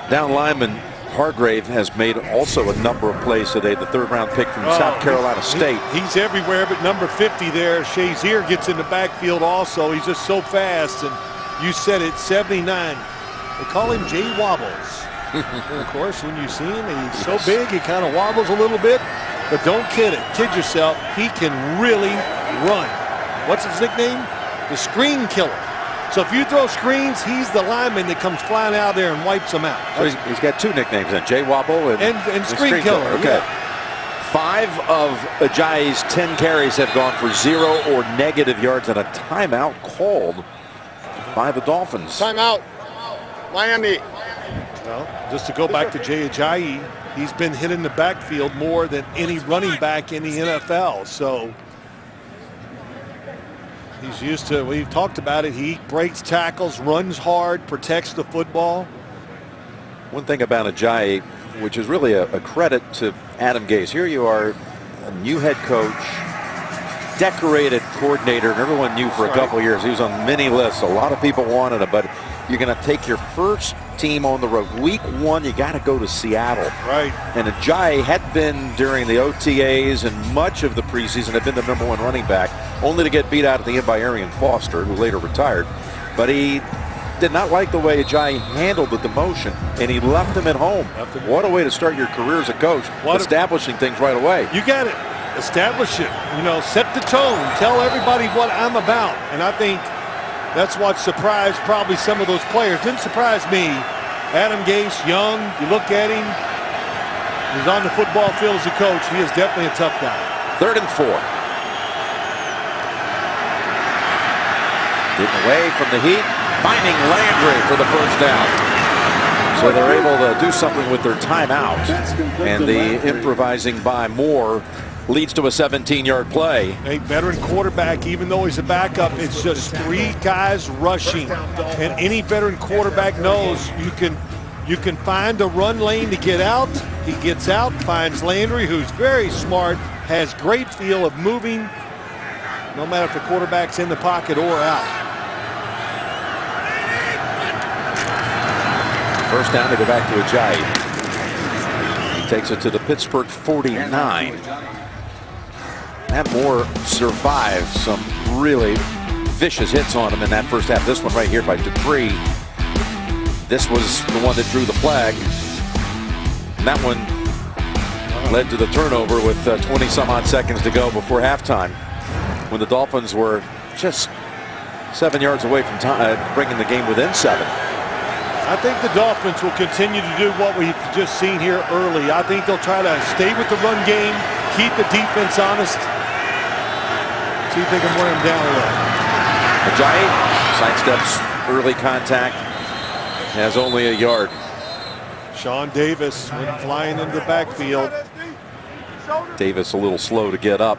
down lineman Hargrave has made also a number of plays today. The 3rd-round pick from South Carolina State. He's everywhere, but number 50 there, Shazier, gets in the backfield also. He's just so fast, and you said it, 79. They call him Jay Wobbles. Of course, when you see him, he's so big, he kind of wobbles a little bit. But don't kid yourself, he can really run. What's his nickname? The Screen Killer. So if you throw screens, he's the lineman that comes flying out there and wipes them out. So he's got 2 nicknames then, Jay Wobble and Screen Killer. Okay. Yeah. 5 of Ajayi's 10 carries have gone for 0 or negative yards, and a timeout called by the Dolphins. Timeout. Miami. Well, just to go back to Jay Ajayi, he's been hit in the backfield more than any running back in the NFL. So he's used to, we've talked about it, he breaks tackles, runs hard, protects the football. One thing about Ajayi, which is really a credit to Adam Gase. Here you are, a new head coach, decorated coordinator, and everyone knew for a couple years. He was on many lists. A lot of people wanted him, but you're going to take your first team on the road. Week 1, you got to go to Seattle. Right. And Ajayi had been during the OTAs and much of the preseason had been the #1 running back, only to get beat out at the end by Arian Foster, who later retired. But he did not like the way Ajayi handled the demotion, and he left him at home. What a way to start your career as a coach, establishing things right away. You got it. Establish it. You know, set the tone. Tell everybody what I'm about. And I think that's what surprised probably some of those players. Didn't surprise me. Adam Gase, young, you look at him, he's on the football field as a coach. He is definitely a tough guy. 3rd and 4. Getting away from the heat, finding Landry for the first down. So they're able to do something with their timeout. And the improvising by Moore leads to a 17-yard play. A veteran quarterback, even though he's a backup, it's just 3 guys rushing. And any veteran quarterback knows you can find a run lane to get out. He gets out, finds Landry, who's very smart, has great feel of moving, no matter if the quarterback's in the pocket or out. First down to go back to Ajayi. He takes it to the Pittsburgh 49. Matt Moore survived some really vicious hits on him in that first half. This one right here by Dupree. This was the one that drew the flag. And that one led to the turnover with 20-some-odd seconds to go before halftime, when the Dolphins were just 7 yards away from bringing the game within 7. I think the Dolphins will continue to do what we've just seen here early. I think they'll try to stay with the run game, keep the defense honest, see if they can wear him down a little. Ajayi sidesteps early contact, has only a yard. Sean Davis went flying into the backfield. Davis a little slow to get up.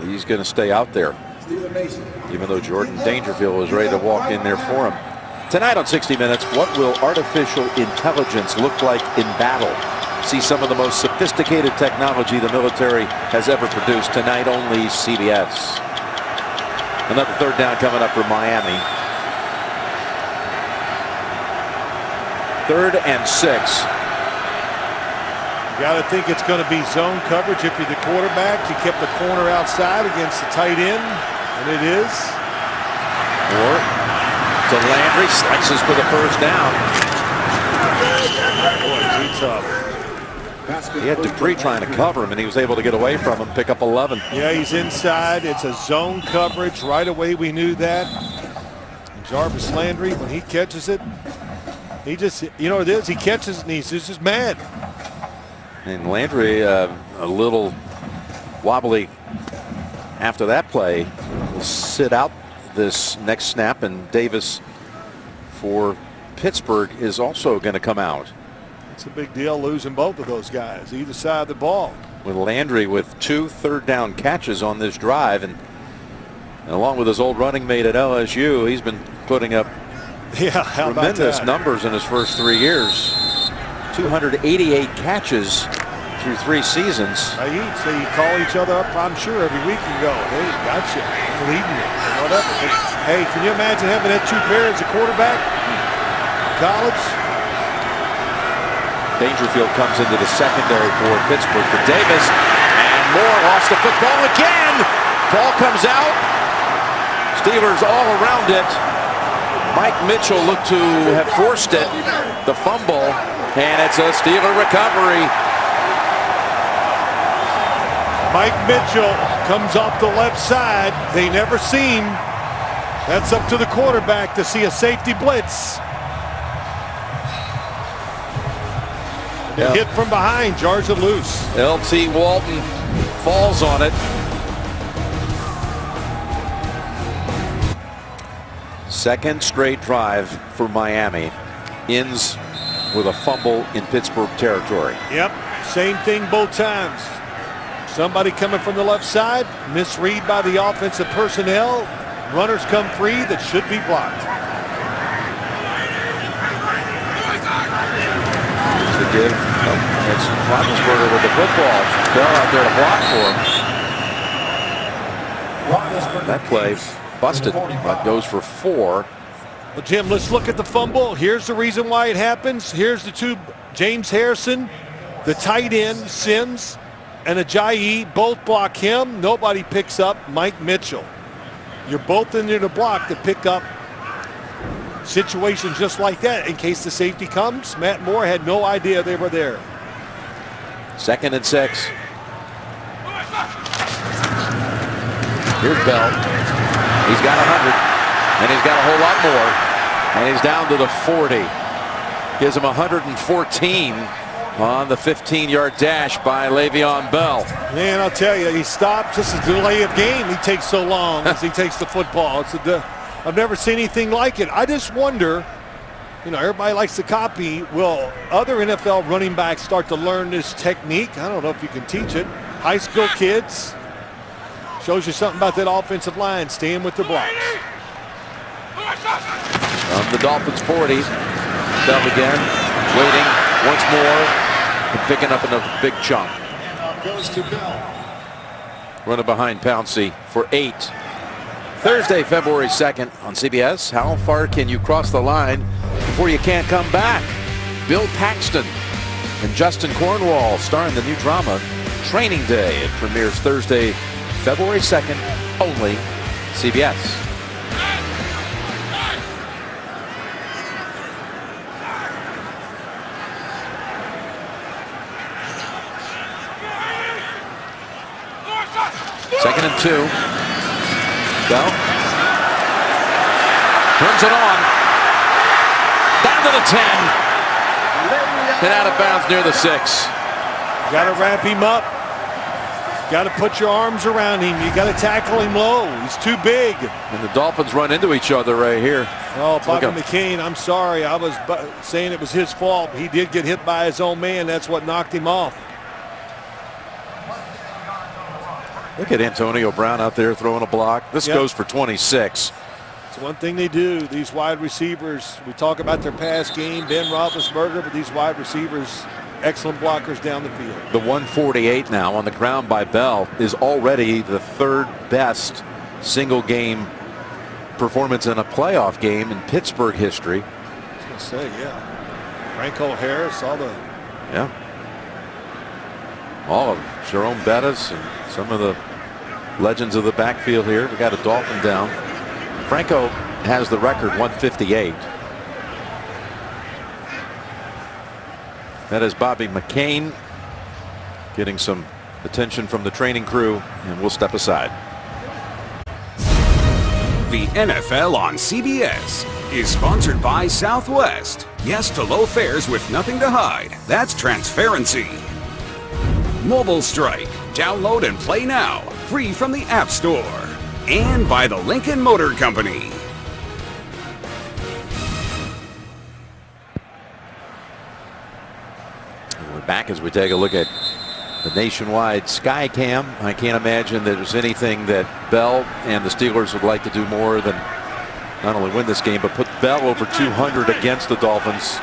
He's going to stay out there, even though Jordan Dangerfield was ready to walk in there for him. Tonight on 60 Minutes, what will artificial intelligence look like in battle? See some of the most sophisticated technology the military has ever produced. Tonight only CBS. Another 3rd down coming up for Miami. 3rd and 6. You got to think it's going to be zone coverage if you're the quarterback. You kept the corner outside against the tight end, and it is. Or to Landry, slices for the first down. Boy, is he tough. He had Dupree trying to cover him, and he was able to get away from him, pick up 11. Yeah, he's inside. It's a zone coverage. Right away, we knew that. And Jarvis Landry, when he catches it, he just, you know what it is? He catches it, and he's just mad. And Landry, a little wobbly after that play, will sit out this next snap, and Davis for Pittsburgh is also going to come out. It's a big deal losing both of those guys, either side of the ball. With Landry with 2 third-down catches on this drive, and along with his old running mate at LSU, he's been putting up tremendous numbers in his first 3 years. 288 catches through 3 seasons. They call each other up, I'm sure, every week and go, hey, gotcha, I'm leading you, or whatever. But, hey, can you imagine having that 2 pair as a quarterback? College? Dangerfield comes into the secondary for Pittsburgh for Davis, and Moore lost the football again. Ball comes out. Steelers all around it. Mike Mitchell looked to have forced it, the fumble, and it's a Steeler recovery. Mike Mitchell comes off the left side. They never seem. That's up to the quarterback to see a safety blitz. Yep. Hit from behind, jars it loose. L.T. Walton falls on it. Second straight drive for Miami ends with a fumble in Pittsburgh territory. Yep, same thing both times. Somebody coming from the left side, misread by the offensive personnel. Runners come free that should be blocked. To give, it's Roethlisberger with the football. Bell out there to block for him. That play busted, but goes for 4. Well, Jim, let's look at the fumble. Here's the reason why it happens. Here's the 2, James Harrison, the tight end, Sims, and Ajayi, both block him. Nobody picks up Mike Mitchell. You're both in there to block to pick up situations just like that in case the safety comes. Matt Moore had no idea they were there. 2nd and 6. Here's Bell. He's got 100, and he's got a whole lot more, and he's down to the 40. Gives him 114 on the 15-yard dash by Le'Veon Bell. Man, I'll tell you, he stops. This is the delay of game. He takes so long as he takes the football. I've never seen anything like it. I just wonder, you know, everybody likes to copy. Will other NFL running backs start to learn this technique? I don't know if you can teach it. High school kids. Shows you something about that offensive line, staying with the blocks. From the Dolphins 40, Bell again, waiting once more, and picking up another big chunk. Goes to Bell. Running behind Pouncey for 8. Thursday, February 2nd on CBS. How far can you cross the line before you can't come back? Bill Paxton and Justin Cornwall starring the new drama Training Day. It premieres Thursday, February 2nd, only CBS. Second and 2. Bell turns it on. Down to the 10. And out of bounds near the 6. Got to wrap him up. Got to put your arms around him. You got to tackle him low. He's too big. And the Dolphins run into each other right here. Oh, Bobby McCain, I'm sorry. I was saying it was his fault. He did get hit by his own man. That's what knocked him off. Look at Antonio Brown out there throwing a block. This goes for 26. It's one thing they do. These wide receivers, we talk about their pass game, Ben Roethlisberger, but these wide receivers, excellent blockers down the field. The 148 now on the ground by Bell is already the 3rd best single game performance in a playoff game in Pittsburgh history. I was going to say, yeah. Franco Harris, all of Jerome Bettis and some of the legends of the backfield here. We got a Dolphin down. Franco has the record, 158. That is Bobby McCain getting some attention from the training crew, and we'll step aside. The NFL on CBS is sponsored by Southwest. Yes to low fares with nothing to hide. That's transparency. Mobile Strike. Download and play now. Free from the App Store. And by the Lincoln Motor Company. We're back as we take a look at the nationwide sky cam. I can't imagine that there's anything that Bell and the Steelers would like to do more than not only win this game, but put Bell over 200 against the Dolphins,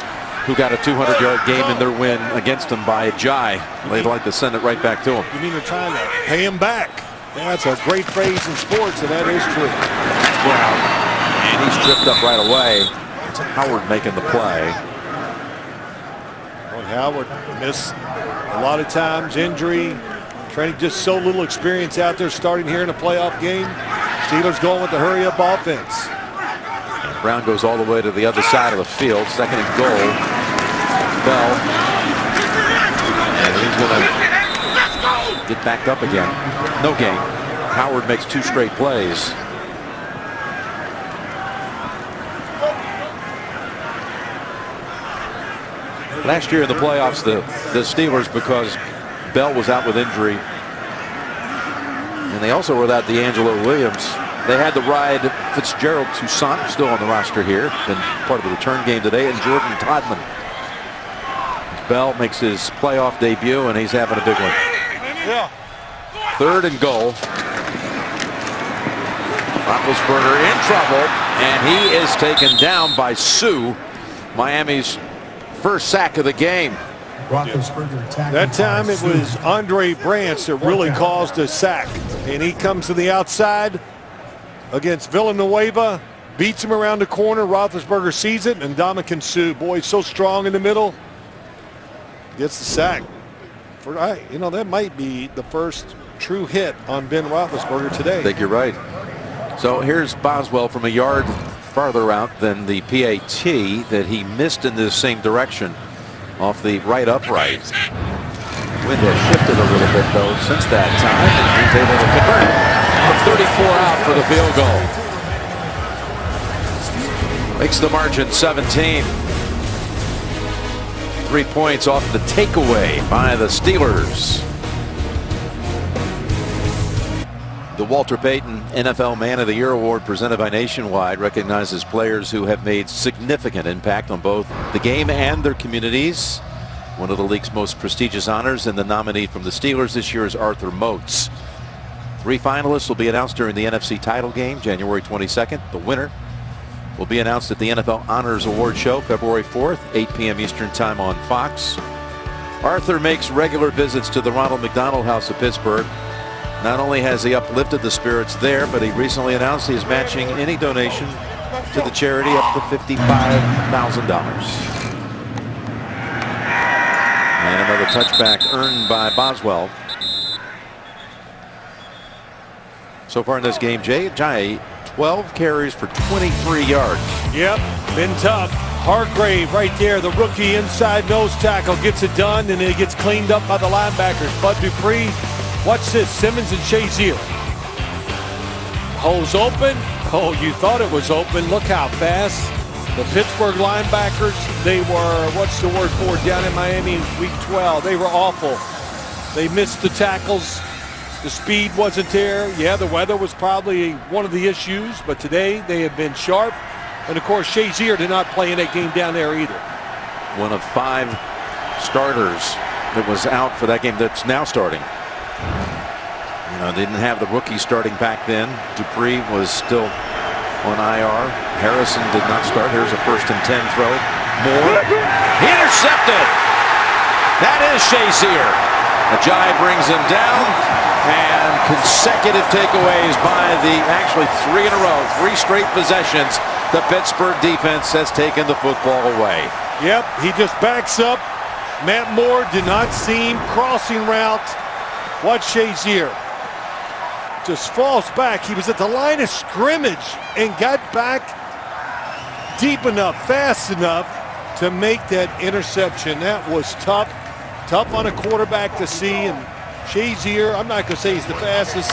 who got a 200-yard game in their win against them by Ajayi. They'd like to send it right back to him. You mean they're trying to pay him back? That's a great phrase in sports, and that is true. Brown, and he's tripped up right away. It's Howard making the play. Well, Howard missed a lot of times, injury, training, just so little experience out there starting here in a playoff game. Steelers going with the hurry-up offense. Brown goes all the way to the other side of the field. Second and goal. Bell. And he's going to get backed up again. No gain. Howard makes 2 straight plays. Last year in the playoffs, the Steelers, because Bell was out with injury, and they also were without D'Angelo Williams, they had to ride Fitzgerald Toussaint, still on the roster here, been part of the return game today, and Jordan Todman. Bell makes his playoff debut, and he's having a big one. Yeah. Third and goal. Roethlisberger in trouble, and he is taken down by Sue, Miami's first sack of the game. That time it was Andre Branch that really caused a sack, and he comes to the outside against Villanueva, beats him around the corner. Roethlisberger sees it, and Ndamukong Suh, boy, so strong in the middle, gets the sack. You know, that might be the first true hit on Ben Roethlisberger today. I think you're right. So here's Boswell from a yard farther out than the PAT that he missed in this same direction off the right upright. Wind has shifted a little bit though since that time, and he's able to convert from 34 out for the field goal. Makes the margin 17. 3 points off the takeaway by the Steelers. The Walter Payton NFL Man of the Year Award, presented by Nationwide, recognizes players who have made significant impact on both the game and their communities. One of the league's most prestigious honors, and the nominee from the Steelers this year is Arthur Moats. 3 finalists will be announced during the NFC title game, January 22nd. The winner will be announced at the NFL Honors Award Show, February 4th, 8 p.m. Eastern Time on Fox. Arthur makes regular visits to the Ronald McDonald House of Pittsburgh. Not only has he uplifted the spirits there, but he recently announced he is matching any donation to the charity up to $55,000. And another touchback earned by Boswell. So far in this game, Ajayi, 12 carries for 23 yards. Yep, been tough. Hargrave right there, the rookie inside nose tackle, gets it done, and then it gets cleaned up by the linebackers. Bud Dupree, watch this, Simmons and Shazier. Holes open. Oh, you thought it was open. Look how fast. The Pittsburgh linebackers, they were, what's the word for, down in Miami week 12. They were awful. They missed the tackles. The speed wasn't there. Yeah, the weather was probably one of the issues, but today they have been sharp. And of course, Shazier did not play in that game down there either. One of 5 starters that was out for that game that's now starting. You know, didn't have the rookie starting back then. Dupree was still on IR. Harrison did not start. Here's a 1st and 10 throw. Moore. He intercepted. That is Shazier. Ajayi brings him down. And consecutive takeaways by actually 3 in a row, 3 straight possessions. The Pittsburgh defense has taken the football away. Yep, he just backs up. Matt Moore did not seem crossing route. Watch Shazier. Just falls back. He was at the line of scrimmage and got back deep enough, fast enough to make that interception. That was tough. Tough on a quarterback to see. And Shazier, I'm not going to say he's the fastest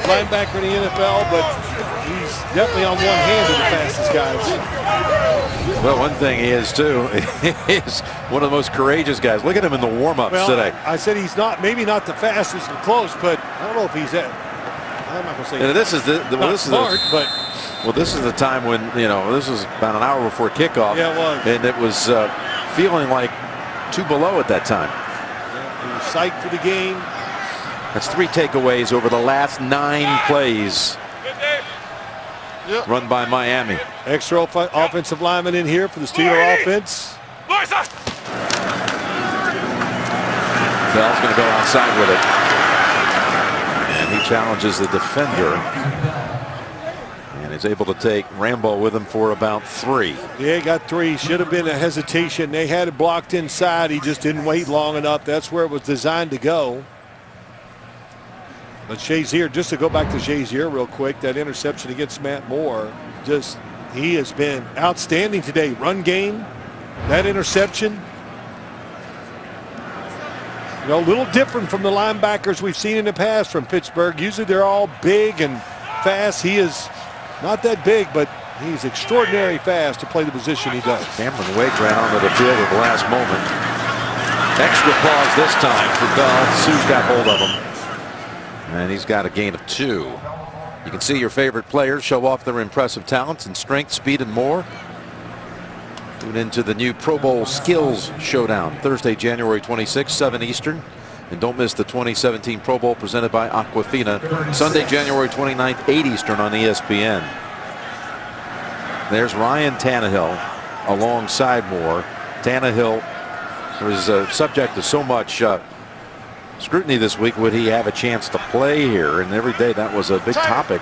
linebacker in the NFL, but he's definitely on one hand of the fastest guys. Well, one thing he is too, he's one of the most courageous guys. Look at him in the warm-ups today. I said he's not, maybe not the fastest and close, but I don't know if he's at. I'm not going to say. And this is the but well, this is the time when, you know, this was about an hour before kickoff. Yeah, it was. And it was feeling like 2 below at that time. Yeah, he was psyched for the game. That's 3 takeaways over the last 9 plays run by Miami. Extra offensive lineman in here for the Steeler offense. Bell's going to go outside with it. And he challenges the defender. And is able to take Rambo with him for about 3. Yeah, he got 3. Should have been a hesitation. They had it blocked inside. He just didn't wait long enough. That's where it was designed to go. But Shazier, just to go back to Shazier real quick, that interception against Matt Moore, he has been outstanding today. Run game, that interception. You know, a little different from the linebackers we've seen in the past from Pittsburgh. Usually they're all big and fast. He is not that big, but he's extraordinarily fast to play the position he does. Cameron Wake ran onto the field at the last moment. Extra pause this time for Bell. Sue's got hold of him. And he's got a gain of 2. You can see your favorite players show off their impressive talents and strength, speed, and more. Tune into the new Pro Bowl Skills Showdown, Thursday, January 26th, 7 Eastern. And don't miss the 2017 Pro Bowl presented by Aquafina, Sunday, January 29th, 8 Eastern on ESPN. There's Ryan Tannehill alongside Moore. Tannehill was subject to so much scrutiny this week. Would he have a chance to play here? And every day that was a big topic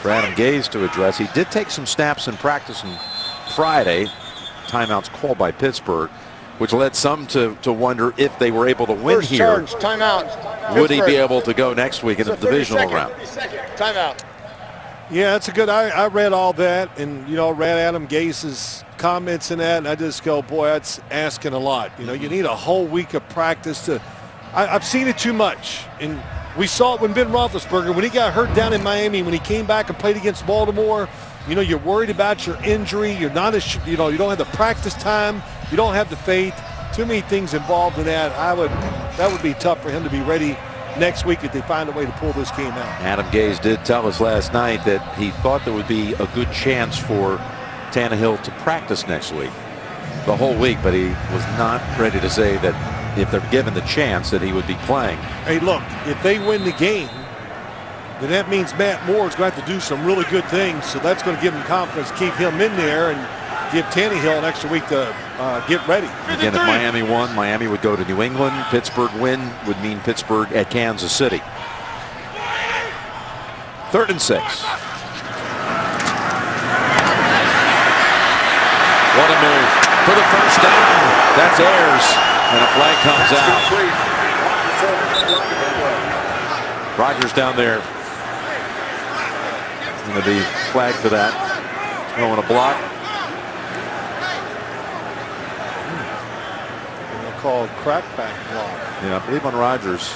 for Adam Gase to address. He did take some snaps in practice on Friday. Timeouts called by Pittsburgh, which led some to wonder if they were able to win First here. charge, timeout. Would he be able to go next week in the divisional round? Timeout. Yeah, that's a good. I read all that, and you know, read Adam Gase's comments in that, and I just go, boy, that's asking a lot. You know, you need a whole week of practice to. I've seen it too much, and we saw it when Ben Roethlisberger, when he got hurt down in Miami, when he came back and played against Baltimore. You know, you're worried about your injury. You're not as, you know, you don't have the practice time. You don't have the faith. Too many things involved in that. That would be tough for him to be ready next week if they find a way to pull this game out. Adam Gase did tell us last night that he thought there would be a good chance for Tannehill to practice next week, the whole week, but he was not ready to say that if they're given the chance that he would be playing. Hey, look, if they win the game, then that means Matt Moore is going to have to do some really good things. So that's going to give him confidence, keep him in there, and give Tannehill an extra week to get ready. Again, if Miami won, Miami would go to New England. Pittsburgh win would mean Pittsburgh at Kansas City. 3rd and 6. What a move for the first down. That's Ayers, and a flag comes out. Rodgers down there. Going to be flagged for that. Throwing a block. They'll call it crackback block. Yeah, I believe on Rodgers.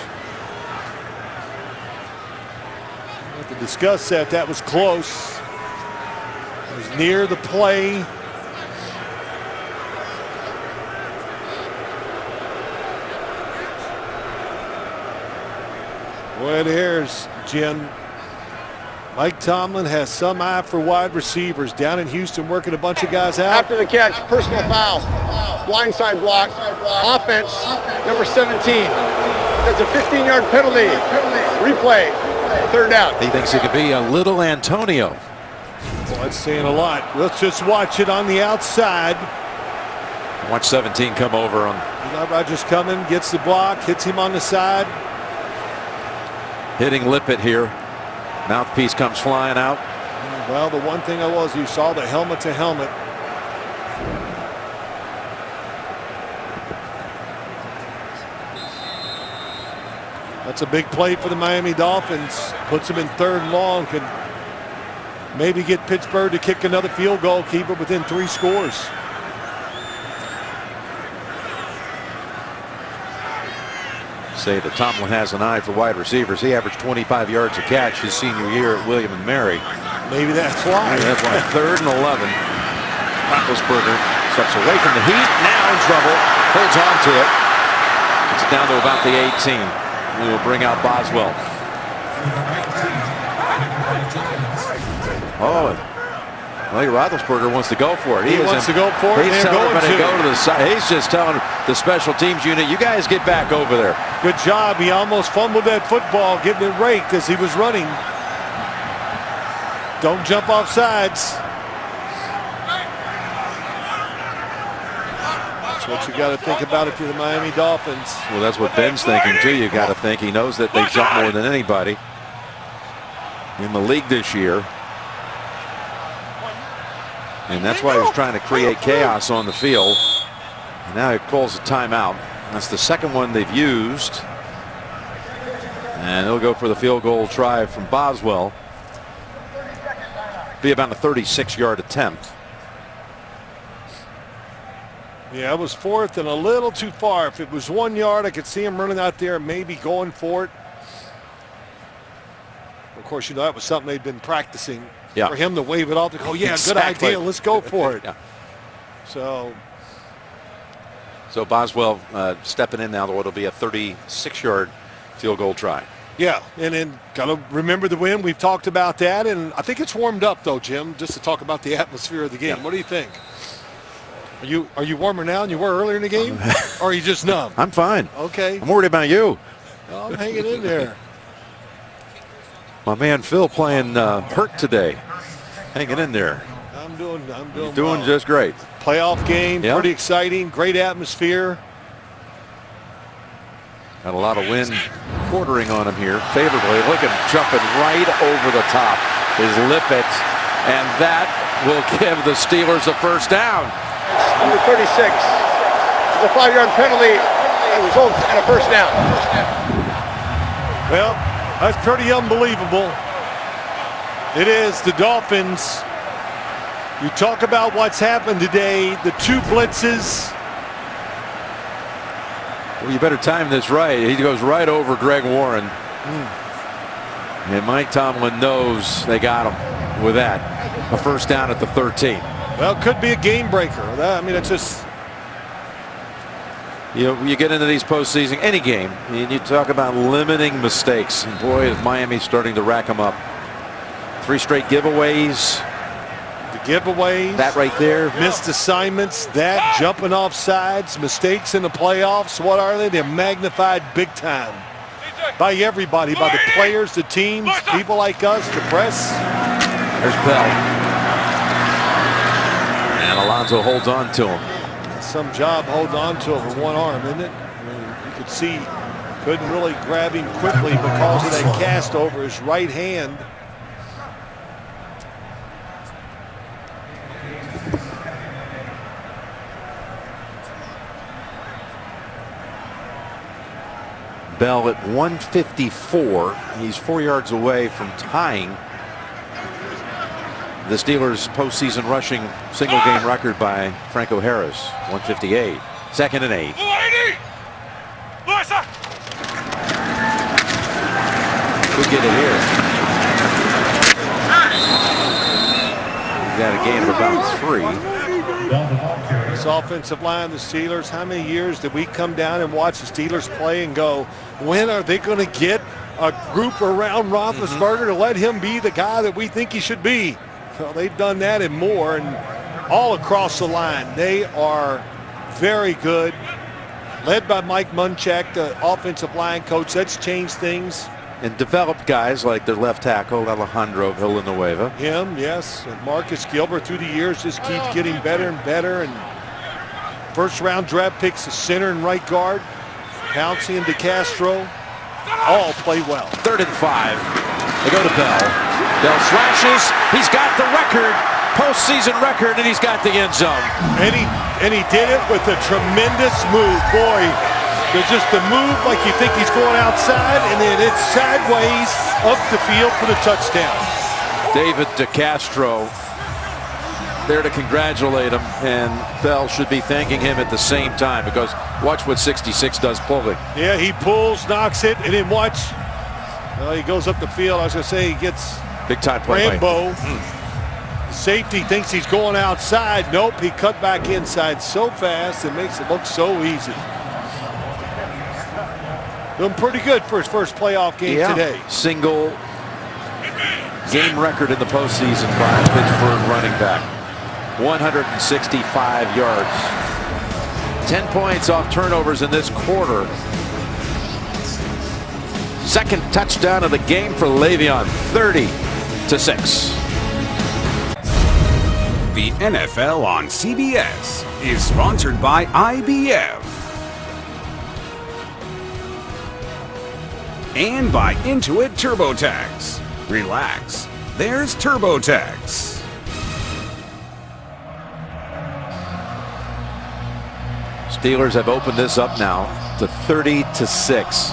We have to discuss that. That was close. It was near the play. Boy, there's Jim. Mike Tomlin has some eye for wide receivers down in Houston, working a bunch of guys out. After the catch, personal foul, blindside block, offense, number 17. That's a 15-yard penalty. Replay, 3rd down. He thinks it could be a little Antonio. Well, that's saying a lot. Let's just watch it on the outside. Watch 17 come over on. You got Rodgers coming, gets the block, hits him on the side. Hitting Lippett here. Mouthpiece comes flying out. Well, the one thing you saw the helmet to helmet. That's a big play for the Miami Dolphins. Puts them in 3rd and long. Could maybe get Pittsburgh to kick another field goal, keep it within 3 scores. Say that Tomlin has an eye for wide receivers. He averaged 25 yards a catch his senior year at William and Mary. Maybe that's why. That's why. 3rd and 11. Roethlisberger steps away from the heat. Now in trouble. Holds on to it. It's down to about the 18. We will bring out Boswell. Oh, well, Roethlisberger wants to go for it. He wants to go for it. He's telling everybody to go to the side. He's just telling the special teams unit, you guys get back over there. Good job. He almost fumbled that football, getting it raked as he was running. Don't jump off sides. That's what you got to think about if you're the Miami Dolphins. Well, that's what Ben's thinking too. You got to think. He knows that they jump more than anybody in the league this year. And that's why he was trying to create chaos on the field. And now he calls a timeout. That's the 2nd one they've used. And they'll go for the field goal try from Boswell. Be about a 36-yard attempt. Yeah, it was 4th and a little too far. If it was 1 yard, I could see him running out there, maybe going for it. Of course, you know, that was something they'd been practicing. Yeah. For him to wave it off to go, yeah, Exactly. Good idea, let's go for it. Yeah. So Boswell stepping in now to what'll be a 36-yard field goal try. yeah, and then got to remember the win. We've talked about that, and I think it's warmed up though, Jim, just to talk about the atmosphere of the game. Yeah. What do you think? Are you warmer now than you were earlier in the game? Or are you just numb? I'm fine. Okay. I'm worried about you. Well, I'm hanging in there. My man Phil playing hurt today. Hanging in there. I'm doing Doing well. just great. Playoff game, Yeah. pretty exciting, great atmosphere. Got a lot of wind quartering on him here favorably. Look at him jumping right over the top. His lippet. And that will give the Steelers a 1st down. Number 36. It's a 5-yard penalty. It results in a 1st down. Well, that's pretty unbelievable. It is the Dolphins. You talk about what's happened today, the 2 blitzes. Well, you better time this right. He goes right over Greg Warren. And Mike Tomlin knows they got him with that. A 1st down at the 13. Well, it could be a game breaker. I mean, it's just... You get into these postseason, any game, and you talk about limiting mistakes. And boy, is Miami starting to rack them up. 3 straight giveaways. The giveaways. That right there. Missed assignments. That jumping off sides. Mistakes in the playoffs. What are they? They're magnified big time. By everybody. By the players, the teams, people like us, the press. There's Bell. And Alonso holds on to him. Some job holding on to it with one arm, isn't it? I mean, you could see couldn't really grab him quickly because of that cast over his right hand. Bell at 154. He's 4 yards away from tying the Steelers' postseason rushing single game record by Franco Harris, 158. 2nd and 8. Could get it here. He's got a gain of about 3. This offensive line, the Steelers, how many years did we come down and watch the Steelers play and go, when are they going to get a group around Roethlisberger to let him be the guy that we think he should be? Well, they've done that and more, and all across the line. They are very good. Led by Mike Munchak, the offensive line coach. That's changed things. And developed guys like their left tackle, Alejandro Villanueva. Him, yes. And Marcus Gilbert through the years just keeps getting better and better. And first-round draft picks, the center and right guard. Pouncey and DeCastro all play well. 3rd and 5. They go to Bell. Bell slashes. He's got the record, postseason record, and he's got the end zone. And he did it with a tremendous move. Boy, there's just a move like you think he's going outside, and then it's sideways up the field for the touchdown. David DeCastro there to congratulate him, and Bell should be thanking him at the same time, because watch what 66 does pulling. Yeah, he pulls, knocks it, and then watch. He goes up the field. I was going to say he gets big time play. Rambo. Safety thinks he's going outside. Nope, he cut back inside so fast, it makes it look so easy. Doing pretty good for his first playoff game today. Single game record in the postseason by a Pittsburgh running back. 165 yards. 10 points off turnovers in this quarter. Second touchdown of the game for Le'Veon, 30-6. The NFL on CBS is sponsored by IBM and by Intuit TurboTax. Relax, there's TurboTax. Steelers have opened this up now to 30-6.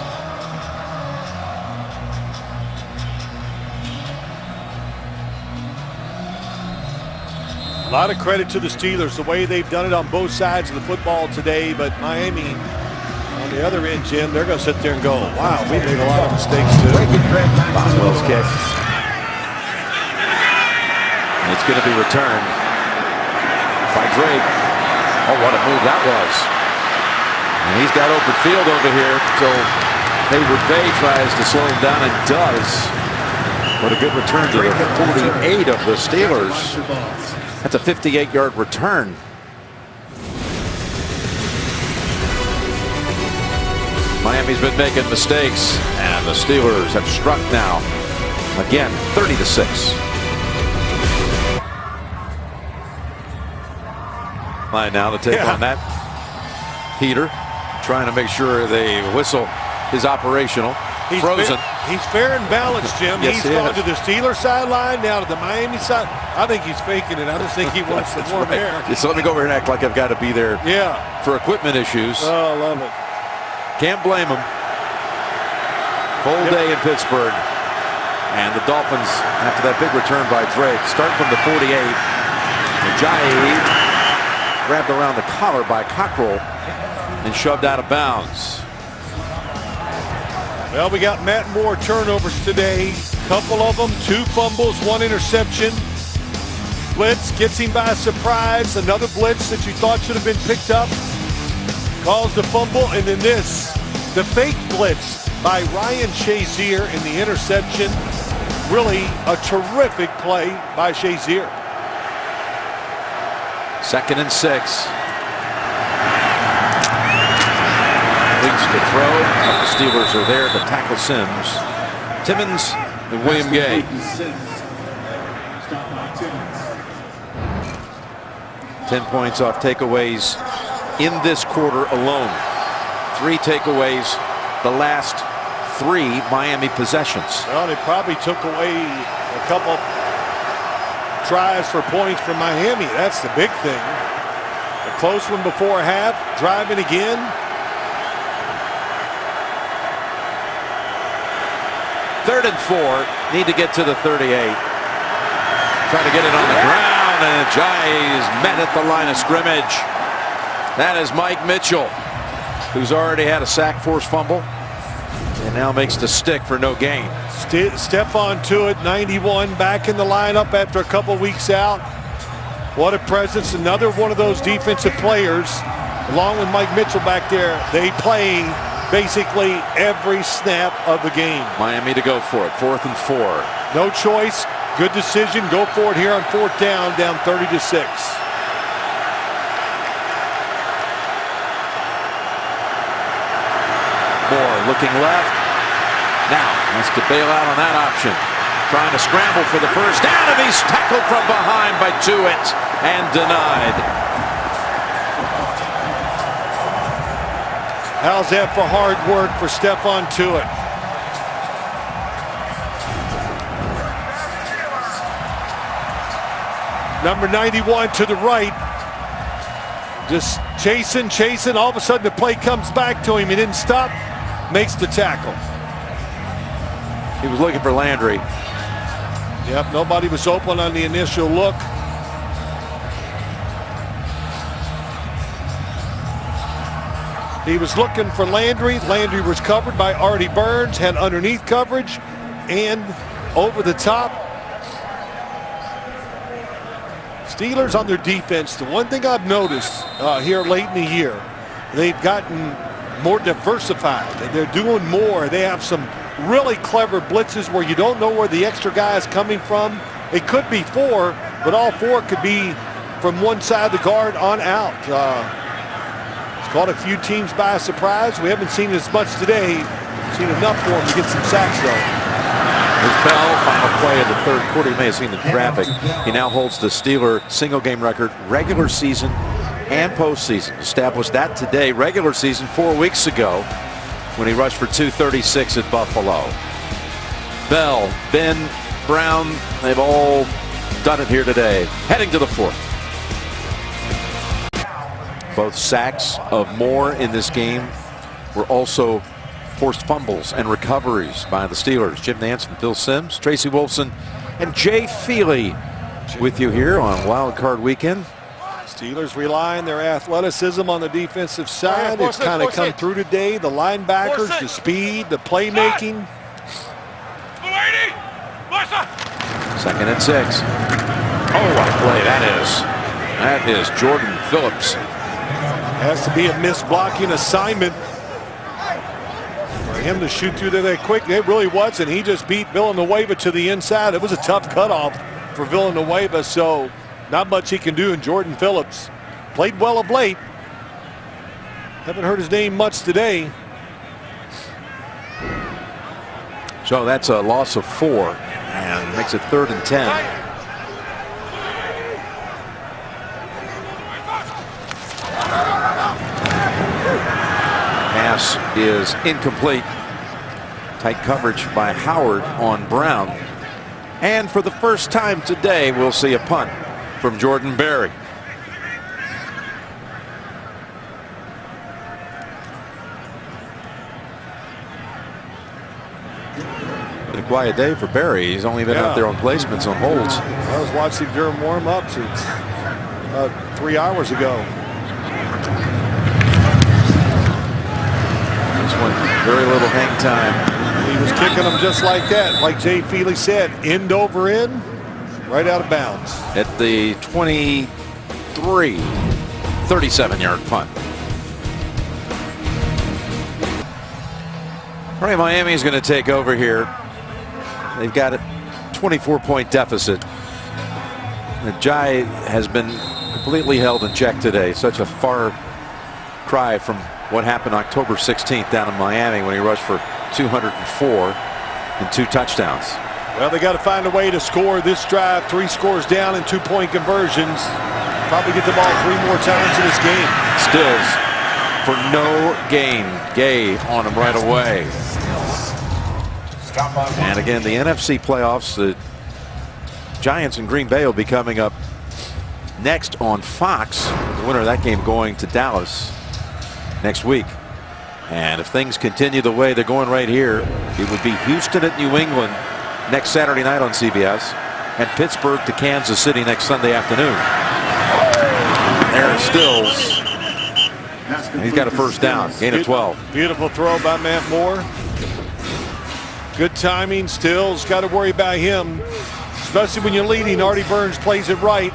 A lot of credit to the Steelers, the way they've done it on both sides of the football today, but Miami on the other end, Jim, they're going to sit there and go, wow, we made a lot of mistakes too. Boswell's kick. It's going to be returned by Drake. Oh, what a move that was. And he's got open field over here, so Hayward Bay tries to slow him down and does. What a good return to the 48 of the Steelers. That's a 58-yard return. Miami's been making mistakes, and the Steelers have struck now. Again, 30-6. Line now to take on that heater, trying to make sure the whistle is operational. Frozen. He's fair and balanced, Jim. Yes, he's gone to the Steelers sideline, now to the Miami side. I think he's faking it. I just think he wants some more air. Just let me go over here and act like I've got to be there for equipment issues. Oh, I love it. Can't blame him. Cold day in Pittsburgh. And the Dolphins, after that big return by Drake, start from the 48. Ajayi grabbed around the collar by Cockrell and shoved out of bounds. Well, we got Matt Moore turnovers today. Couple of them, 2 fumbles, 1 interception. Blitz gets him by surprise. Another blitz that you thought should have been picked up. Caused the fumble, and then this, the fake blitz by Ryan Shazier in the interception. Really a terrific play by Shazier. 2nd and 6. Leads to throw. The Steelers are there to tackle Sims. Timmons and William Gay. 10 points off takeaways in this quarter alone. 3 takeaways the last 3 Miami possessions. Well, they probably took away a couple tries for points from Miami. That's the big thing. A close one before half, driving again. Third and 4, need to get to the 38. Trying to get it on the ground, and Ajayi is met at the line of scrimmage. That is Mike Mitchell, who's already had a sack, forced fumble, and now makes the stick for no gain. Stephon Tuitt, 91, back in the lineup after a couple weeks out. What a presence. Another one of those defensive players, along with Mike Mitchell back there. They play basically every snap of the game. Miami to go for it. 4th and 4. No choice. Good decision. Go for it here on 4th down 30-6. Moore looking left. Now wants to bail out on that option. Trying to scramble for the first down, and he's tackled from behind by Tuitt and denied. How's that for hard work for Stephon Tuitt? Number 91 to the right. Just chasing. All of a sudden the play comes back to him. He didn't stop. Makes the tackle. He was looking for Landry. Yep, nobody was open on the initial look. He was looking for Landry. Landry was covered by Artie Burns, had underneath coverage and over the top. Steelers on their defense, the one thing I've noticed here late in the year, they've gotten more diversified. They're doing more. They have some really clever blitzes where you don't know where the extra guy is coming from. It could be 4, but all 4 could be from one side of the guard on out. It's caught a few teams by surprise. We haven't seen as much today. Seen enough for him to get some sacks, though. Here's Bell, final play of the third quarter. You may have seen the graphic. He now holds the Steeler single game record, regular season and postseason. Established that today, regular season 4 weeks ago when he rushed for 236 at Buffalo. Bell, Ben, Brown, they've all done it here today. Heading to the 4th. Both sacks of Moore in this game were also forced fumbles and recoveries by the Steelers. Jim Nance and Phil Simms, Tracy Wolfson, and Jay Feely with you here on Wild Card Weekend. Steelers rely on their athleticism on the defensive side. It's kind of come through today. The linebackers, the speed, the playmaking. 2nd and 6. Oh, what a play that is. That is Jordan Phillips. Has to be a missed blocking assignment for him to shoot through there that quick. It really was, and he just beat Villanueva to the inside. It was a tough cutoff for Villanueva, so not much he can do. And Jordan Phillips played well of late. Haven't heard his name much today. So that's a loss of 4 and makes it 3rd and 10. Pass is incomplete. Tight coverage by Howard on Brown. And for the first time today, we'll see a punt from Jordan Berry. Been a quiet day for Berry. He's only been out there on placements, on holds. I was watching during warm-ups. It's about 3 hours ago. This one, very little hang time. He was kicking them just like that, like Jay Feely said, end over end, right out of bounds. At the 23, 37-yard punt. All right, Miami is going to take over here. They've got a 24-point deficit. Jai has been completely held in check today. Such a far cry from what happened October 16th down in Miami when he rushed for 204 and 2 touchdowns. Well, they got to find a way to score this drive. 3 scores down and 2-point conversions. Probably get the ball 3 more times in this game. Stills for no gain. Gay on him right away. And again, the NFC playoffs, the Giants and Green Bay will be coming up next on Fox. The winner of that game going to Dallas next week. And if things continue the way they're going right here, it would be Houston at New England next Saturday night on CBS and Pittsburgh to Kansas City next Sunday afternoon. There's Stills. He's got a first down, gain of 12. Beautiful throw by Matt Moore. Good timing. Stills, got to worry about him, especially when you're leading. Artie Burns plays it right.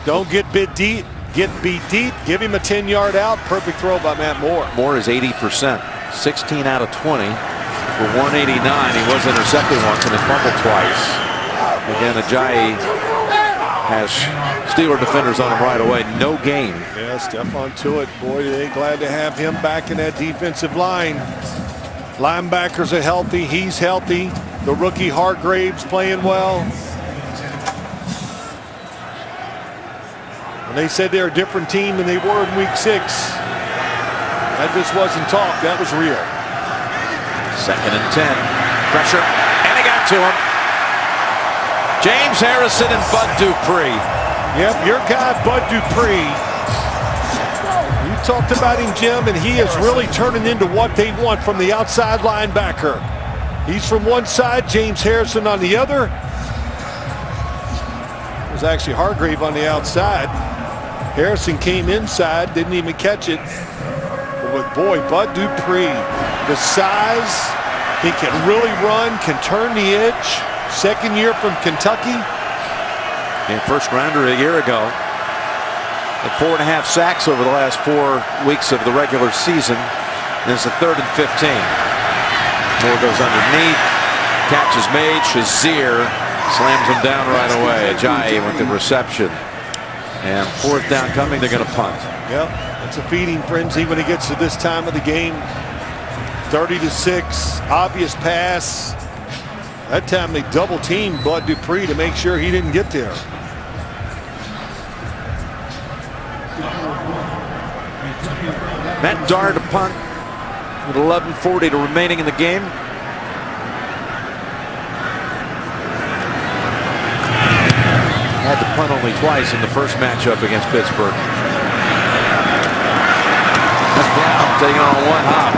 Don't get bit deep. Get beat deep. Give him a 10-yard out. Perfect throw by Matt Moore. Moore is 80%. 16 out of 20 for 189. He was intercepted once and has fumbled twice. Again, Ajayi has Steeler defenders on him right away. No gain. Yeah, Stephon Tuitt. Boy, they glad to have him back in that defensive line. Linebackers are healthy. He's healthy. The rookie Hargraves playing well. When they said they're a different team than they were in week 6, that just wasn't talk. That was real. 2nd and 10. Pressure. And he got to him. James Harrison and Bud Dupree. Yep, your guy, Bud Dupree. You talked about him, Jim, and he is really turning into what they want from the outside linebacker. He's from one side, James Harrison on the other. was actually Hargrave on the outside. Harrison came inside, didn't even catch it. But boy, Bud Dupree, the size, he can really run, can turn the edge. Second year from Kentucky. And first rounder a year ago. And 4.5 sacks over the last 4 weeks of the regular season. And it's a 3rd and 15. Moore goes underneath. Catch is made. Shazier slams him down right away. Ajayi with the reception. And 4th down coming. They're going to punt. Yep, it's a feeding frenzy when it gets to this time of the game. 30-6, obvious pass. That time they double teamed Bud Dupree to make sure he didn't get there. Matt Dart to punt with 11:40 to remaining in the game. Had to punt only twice in the first matchup against Pittsburgh. That's Brown taking on one hop.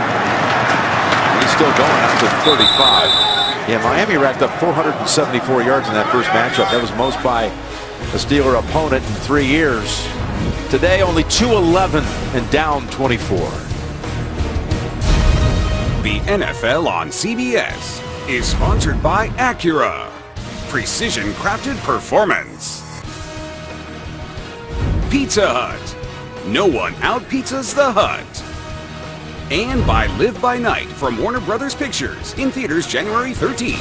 He's still going up to 35. Yeah, Miami racked up 474 yards in that first matchup. That was most by a Steeler opponent in 3 years. Today, only 211 and down 24. The NFL on CBS is sponsored by Acura. Precision crafted performance. Pizza Hut. No one out-pizzas the Hut. And by Live by Night from Warner Brothers Pictures in theaters January 13th.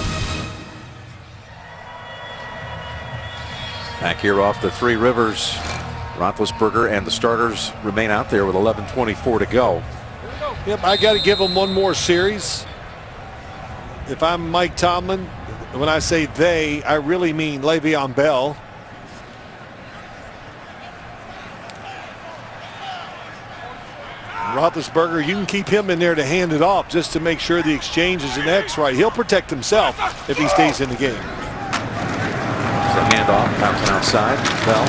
Back here off the Three Rivers. Roethlisberger and the starters remain out there with 11:24 to go. Yep, I got to give them one more series. If I'm Mike Tomlin, when I say they, I really mean Le'Veon Bell. Roethlisberger, you can keep him in there to hand it off just to make sure the exchange is an X right. He'll protect himself if he stays in the game. It's a handoff, bouncing outside. Bell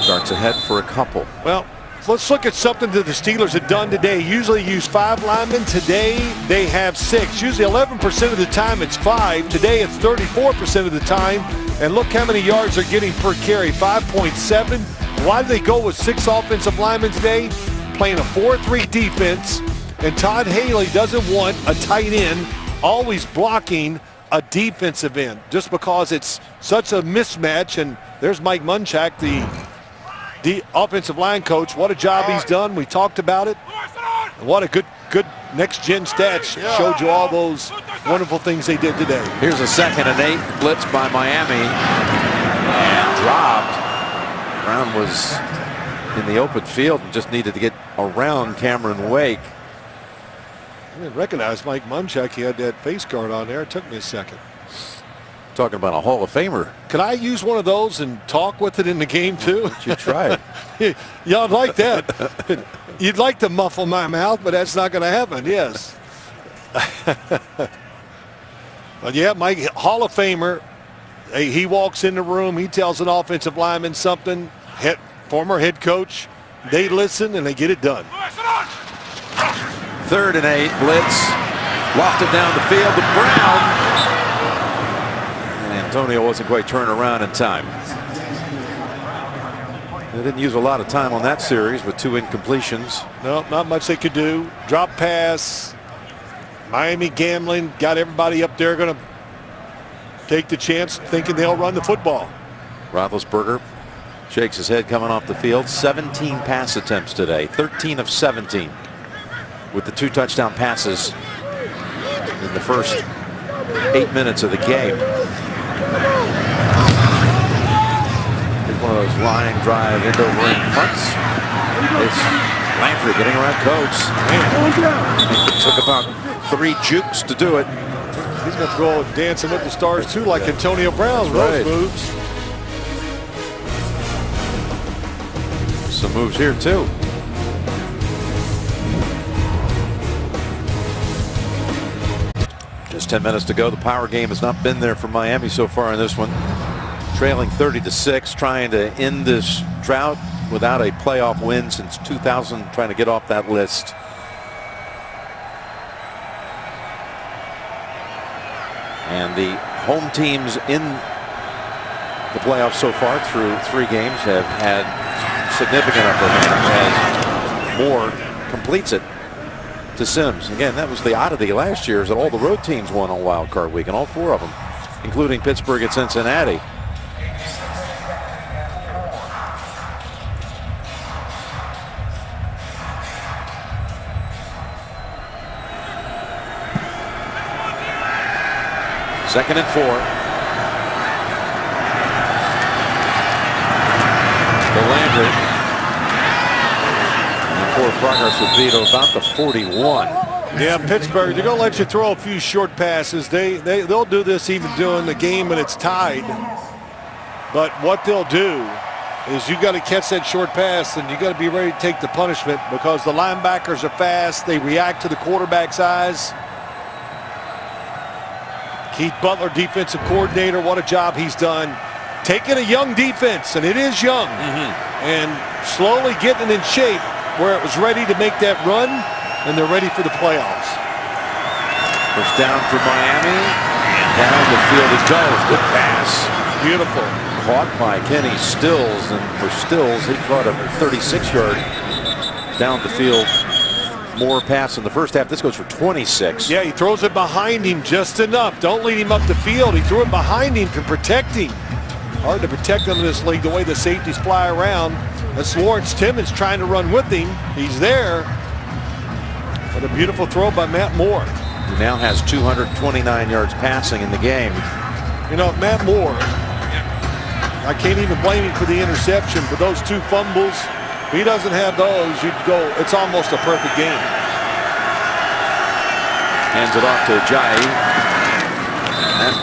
starts ahead for a couple. Well, let's look at something that the Steelers have done today. Usually use 5 linemen. Today they have 6. Usually 11% of the time it's 5. Today it's 34% of the time. And look how many yards they're getting per carry, 5.7. Why do they go with 6 offensive linemen today? Playing a 4-3 defense, and Todd Haley doesn't want a tight end always blocking a defensive end just because it's such a mismatch. And there's Mike Munchak, the offensive line coach. What a job he's done. We talked about it. And what a good next-gen stats showed you all those wonderful things they did today. Here's a 2nd and 8 blitz by Miami and dropped. Brown was in the open field and just needed to get around Cameron Wake. I didn't recognize Mike Munchak. He had that face guard on there. It took me a second. Talking about a Hall of Famer. Could I use one of those and talk with it in the game too? You try it. Y'all like that. You'd like to muffle my mouth, but that's not going to happen. Yes. But yeah, Mike, Hall of Famer. He walks in the room. He tells an offensive lineman something. Former head coach. They listen and they get it done. 3rd and 8 blitz. Lofted down the field to Brown. And Antonio wasn't quite turned around in time. They didn't use a lot of time on that series with 2 incompletions. No, not much they could do. Drop pass. Miami gambling. Got everybody up there going to take the chance thinking they'll run the football. Roethlisberger shakes his head coming off the field. 17 pass attempts today. 13 of 17 with the 2 touchdown passes in the first 8 minutes of the game. It's one of those line drive end over end punts. It's Landry getting around Coates. It took about 3 jukes to do it. He's going to go dancing with the stars too, like Antonio Brown's right. moves. Some moves here too. Just 10 minutes to go. The power game has not been there for Miami so far in this one. Trailing 30-6, trying to end this drought without a playoff win since 2000, trying to get off that list. And the home teams in the playoffs so far through 3 games have had significant upper hand as Moore completes it to Sims. Again, that was the oddity last year, is that all the road teams won on Wild Card Weekend, all 4 of them, including Pittsburgh and Cincinnati. Second and 4. To Landry. And forward progress with Vito about the 41. Yeah, Pittsburgh, they're going to let you throw a few short passes. They'll do this even during the game when it's tied. But what they'll do is you got to catch that short pass and you got to be ready to take the punishment because the linebackers are fast. They react to the quarterback's eyes. Keith Butler, defensive coordinator, what a job he's done. Taking a young defense, and it is young, and slowly getting in shape where it was ready to make that run, and they're ready for the playoffs. First down for Miami. Down the field it goes. Good pass. Beautiful. Caught by Kenny Stills, and for Stills, he caught a 36-yard down the field. More pass in the first half. This goes for 26. Yeah, he throws it behind him just enough. Don't lead him up the field. He threw it behind him to protect him. Hard to protect them in this league the way the safeties fly around. That's Lawrence Timmons trying to run with him. He's there. But a beautiful throw by Matt Moore. He now has 229 yards passing in the game. You know, Matt Moore, I can't even blame him for the interception, but those 2 fumbles, if he doesn't have those, you'd go, it's almost a perfect game. Hands it off to Ajayi. And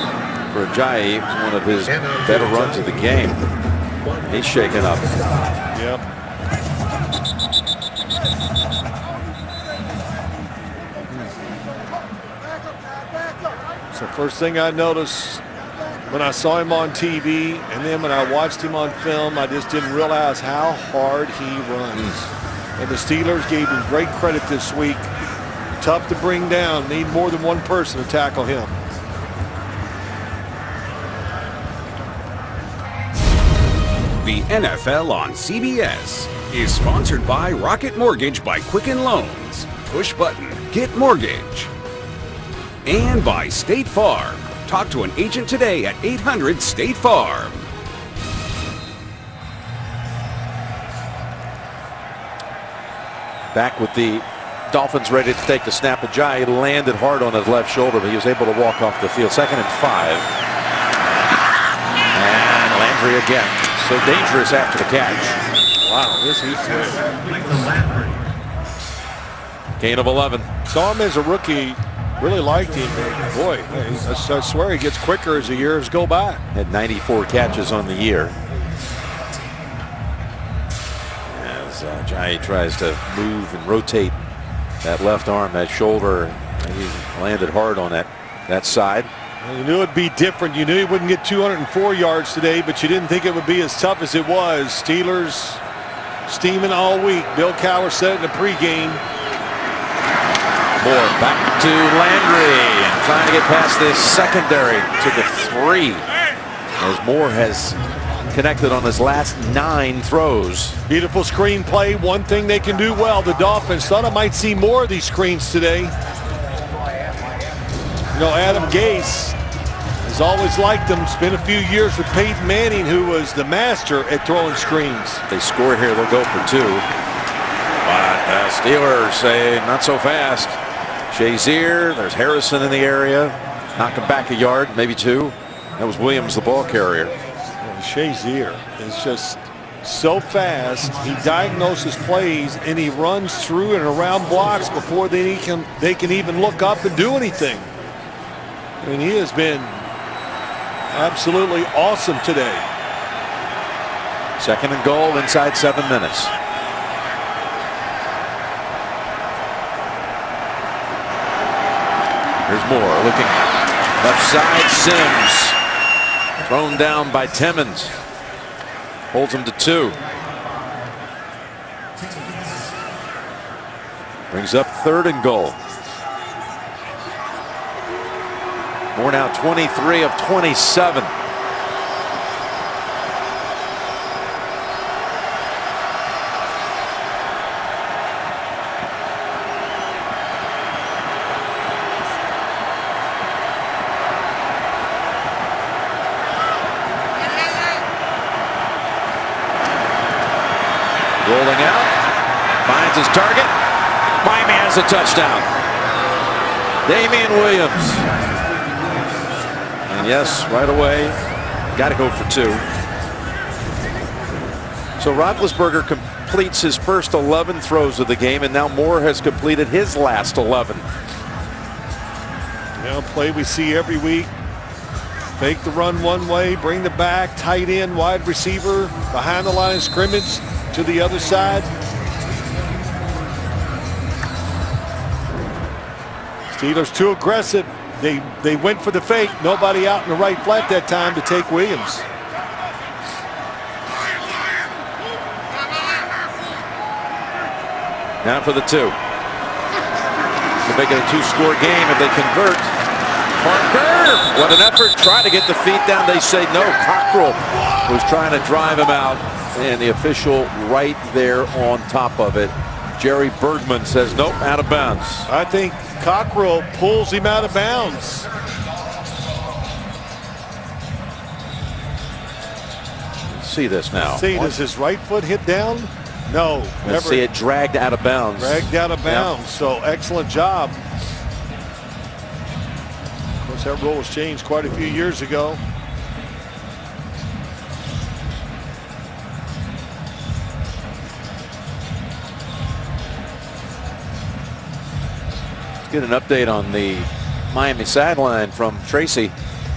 for Ajayi, it was one of his better runs of the game. He's shaken up. Yep. So first thing I noticed when I saw him on TV, and then when I watched him on film, I just didn't realize how hard he runs. And the Steelers gave him great credit this week. Tough to bring down. Need more than one person to tackle him. The NFL on CBS is sponsored by Rocket Mortgage by Quicken Loans. Push button, get mortgage. And by State Farm. Talk to an agent today at 800-STATE-FARM. Back with the Dolphins ready to take the snap. Ajayi landed hard on his left shoulder, but he was able to walk off the field. 2nd and 5. And Landry again. So dangerous after the catch. Wow, this he's Gain of 11. saw him as a rookie. Really liked him. Boy, I swear he gets quicker as the years go by. Had 94 catches on the year. As Ajayi tries to move and rotate that left arm, that shoulder, he landed hard on that side. Well, you knew it'd be different. You knew he wouldn't get 204 yards today, but you didn't think it would be as tough as it was. Steelers steaming all week. Bill Cowher said it in the pregame. Moore back to Landry and trying to get past this secondary to the 3 as Moore has connected on his last 9 throws. Beautiful screen play. One thing they can do well, the Dolphins. Thought I might see more of these screens today. You know, Adam Gase has always liked them. It's been a few years with Peyton Manning, who was the master at throwing screens. If they score here, they'll go for 2. But the Steelers say not so fast. Shazier, there's Harrison in the area. Knock him back a yard, maybe 2. That was Williams, the ball carrier. Shazier is just so fast. He diagnoses plays and he runs through and around blocks before they can even look up and do anything. I mean, he has been absolutely awesome today. 2nd and goal inside 7 minutes. Here's Moore looking left side. Sims thrown down by Timmons. Holds him to 2. Brings up 3rd and goal. Moore now 23 of 27. Miami has a touchdown. Damian Williams. And yes, right away, got to go for 2. So Roethlisberger completes his first 11 throws of the game, and now Moore has completed his last 11. You know, play we see every week. Fake the run one way, bring the back, tight end, wide receiver, behind the line of scrimmage to the other side. Steelers too aggressive. They went for the fake. Nobody out in the right flat that time to take Williams. Now for the 2. They'll make it a 2-score game if they convert. Parker, what an effort. Trying to get the feet down. They say no. Cockrell was trying to drive him out, and the official right there on top of it. Jerry Bergman says nope, out of bounds. I think Cockrell pulls him out of bounds. Let's see this now. See, does his right foot hit down? No. Let's Never. see it dragged out of bounds. Dragged out of bounds. Yep. So excellent job. Of course, that rule was changed quite a few years ago. Get an update on the Miami sideline from Tracy.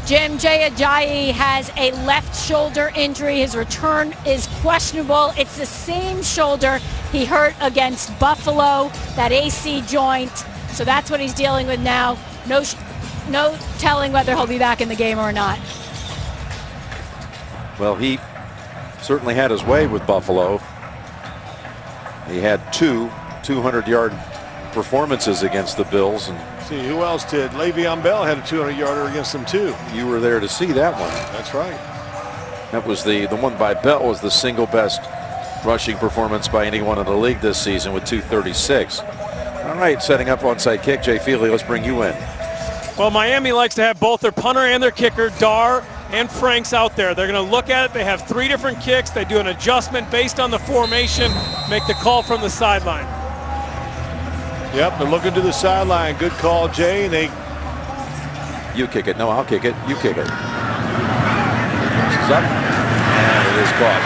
Jim Ajayi has a left shoulder injury. His return is questionable. It's the same shoulder he hurt against Buffalo, that AC joint. So that's what he's dealing with now. No telling whether he'll be back in the game or not. Well, he certainly had his way with Buffalo. He had 2 200-yard performances against the Bills, and See, who else did? Le'Veon Bell had a 200-yarder against them too. you were there to see that one. That's right. That was the one by Bell was the single best rushing performance by anyone in the league this season with 236. All right, setting up onside kick. Jay Feely, let's bring you in. Well, Miami likes to have both their punter and their kicker, Dar and Franks, out there. They're going to look at it. They have 3 different kicks. They do an adjustment based on the formation, make the call from the sideline. Yep, they're looking to the sideline. Good call, Jay. And they You kick it. No, I'll kick it. You kick it. This is up. And it is caught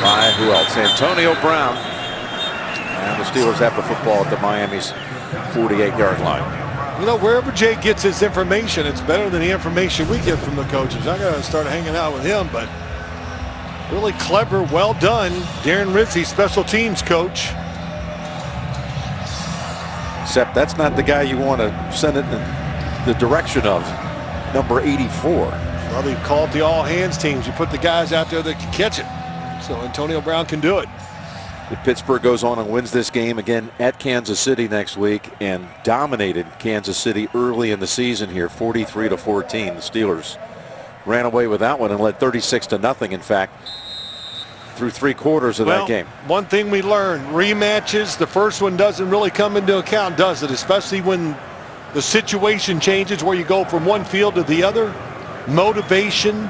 by who else? Antonio Brown. And the Steelers have the football at the Miami's 48-yard line. You know, wherever Jay gets his information, it's better than the information we get from the coaches. I got to start hanging out with him, but really clever, well done. Darren Rizzi, special teams coach. Except that's not the guy you want to send it in the direction of, number 84. Well, they call it the all-hands teams. You put the guys out there that can catch it. So Antonio Brown can do it. If Pittsburgh goes on and wins this game again at Kansas City next week and dominated Kansas City early in the season here, 43-14, the Steelers ran away with that one and led 36-0, in fact, through 3 quarters of that game. One thing we learned, rematches, the first one doesn't really come into account, does it? Especially when the situation changes where you go from one field to the other. Motivation.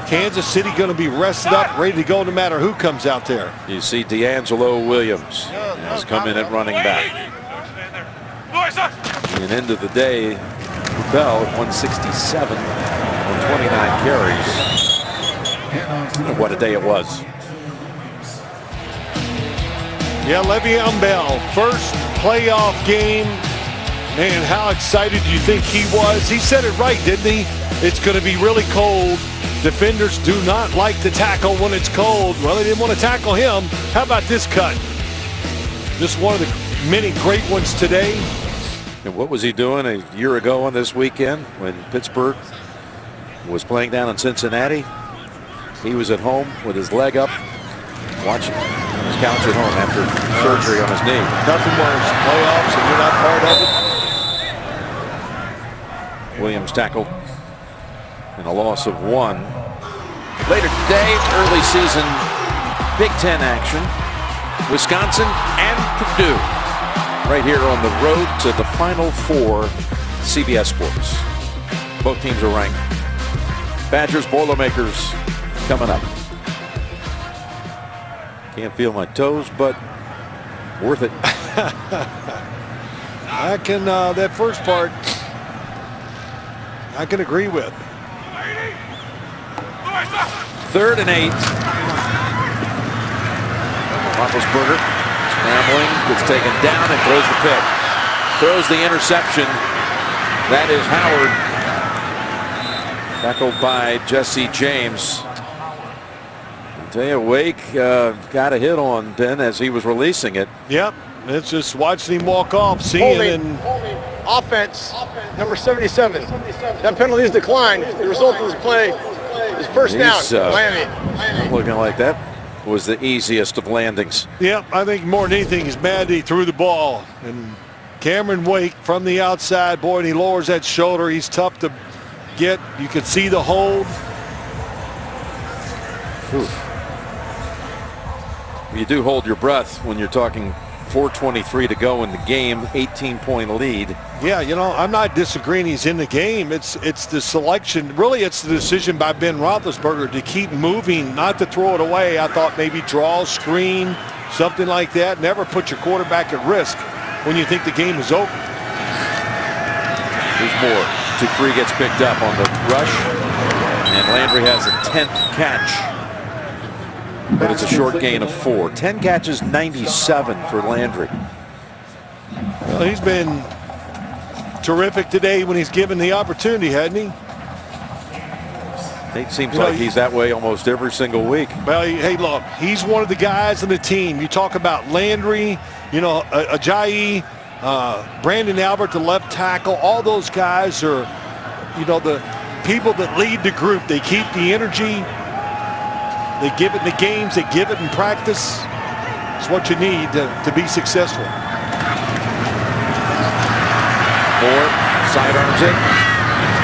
Kansas City going to be rested up, ready to go no matter who comes out there. You see D'Angelo Williams has come in at running back. And end of the day, Bell at 167 on 29 carries. What a day it was. Yeah, Le'Veon Bell, first playoff game. Man, how excited do you think he was? He said it right, didn't he? It's going to be really cold. Defenders do not like to tackle when it's cold. Well, they didn't want to tackle him. How about this cut? Just one of the many great ones today. And what was he doing a year ago on this weekend when Pittsburgh was playing down in Cincinnati? He was at home with his leg up, watching on his couch at home after surgery on his knee. Nothing worse. Playoffs and you're not part of it. Williams tackled and a loss of 1. Later today, early season Big Ten action. Wisconsin and Purdue right here on the road to the Final Four, CBS Sports. Both teams are ranked. Badgers, Boilermakers coming up. Can't feel my toes, but worth it. I can, that first part, I can agree with. 3rd and 8. Roethlisberger scrambling, gets taken down and throws the pick. Throws the interception. That is Howard. Tackled by Jesse James. I'll tell you, Wake got a hit on Ben as he was releasing it. Yep. It's just watching him walk off, seeing Holding. Offense, number 77. That penalty is declined. The result of this play is first down, Miami. Looking like that was the easiest of landings. Yep, I think more than anything, he's mad he threw the ball. And Cameron Wake from the outside, boy, and he lowers that shoulder. He's tough to get. You can see the hold. Whew. You do hold your breath when you're talking 4:23 to go in the game, 18-point lead. Yeah, you know, I'm not disagreeing he's in the game. It's the selection. Really, it's the decision by Ben Roethlisberger to keep moving, not to throw it away. I thought maybe draw, screen, something like that. Never put your quarterback at risk when you think the game is over. There's more. Dupree gets picked up on the rush, and Landry has a 10th catch. But it's a short gain of 4. 10 catches, 97 for Landry. Well, he's been terrific today when he's given the opportunity, hadn't he? It seems like he's that way almost every single week. Well, hey, look, he's one of the guys on the team. You talk about Landry, you know, Ajayi, Brandon Albert, the left tackle. All those guys are, you know, the people that lead the group. They keep the energy. They give it in the games. They give it in practice. It's what you need to be successful. Moore sidearms it,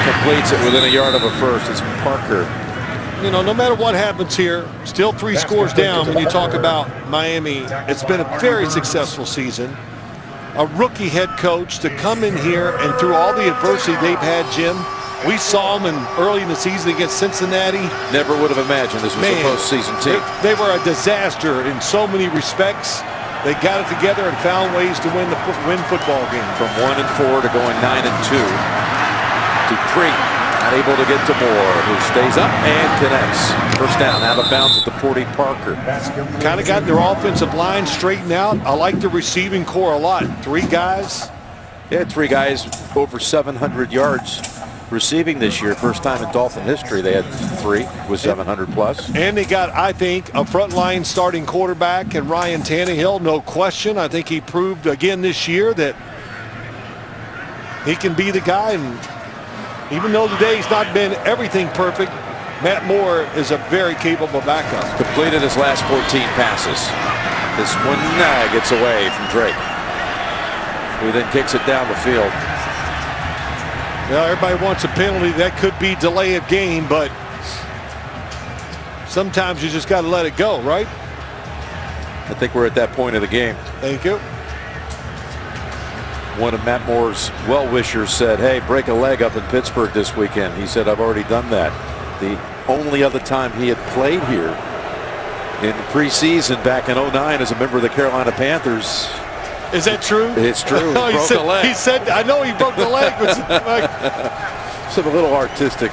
completes it within a yard of a first. It's Parker. You know, no matter what happens here, still 3 scores down when you talk about Miami. It's been a very successful season. A rookie head coach to come in here and through all the adversity they've had, Jim. We saw them early in the season against Cincinnati. Never would have imagined this was a postseason team. They were a disaster in so many respects. They got it together and found ways to win football games. From 1-4 to going 9-2. Dupree not able to get to Moore, who stays up and connects. First down, out of bounds at the 40, Parker. Kind of got their offensive line straightened out. I like the receiving core a lot. 3 guys. They had 3 guys over 700 yards receiving this year. First time in Dolphin history they had 3 with 700 plus. And they got, I think, a frontline starting quarterback in Ryan Tannehill, no question. I think he proved again this year that he can be the guy. And even though today's not been everything perfect, Matt Moore is a very capable backup. Completed his last 14 passes. This one gets away from Drake, who then kicks it down the field. Well, everybody wants a penalty. That could be delay of game, but sometimes you just got to let it go, right? I think we're at that point of the game. Thank you. One of Matt Moore's well-wishers said, hey, break a leg up in Pittsburgh this weekend. He said, I've already done that. The only other time he had played here in the preseason back in 09 as a member of the Carolina Panthers. Is that true? It's true. He broke a leg. He said, I know he broke the leg. Some little artistic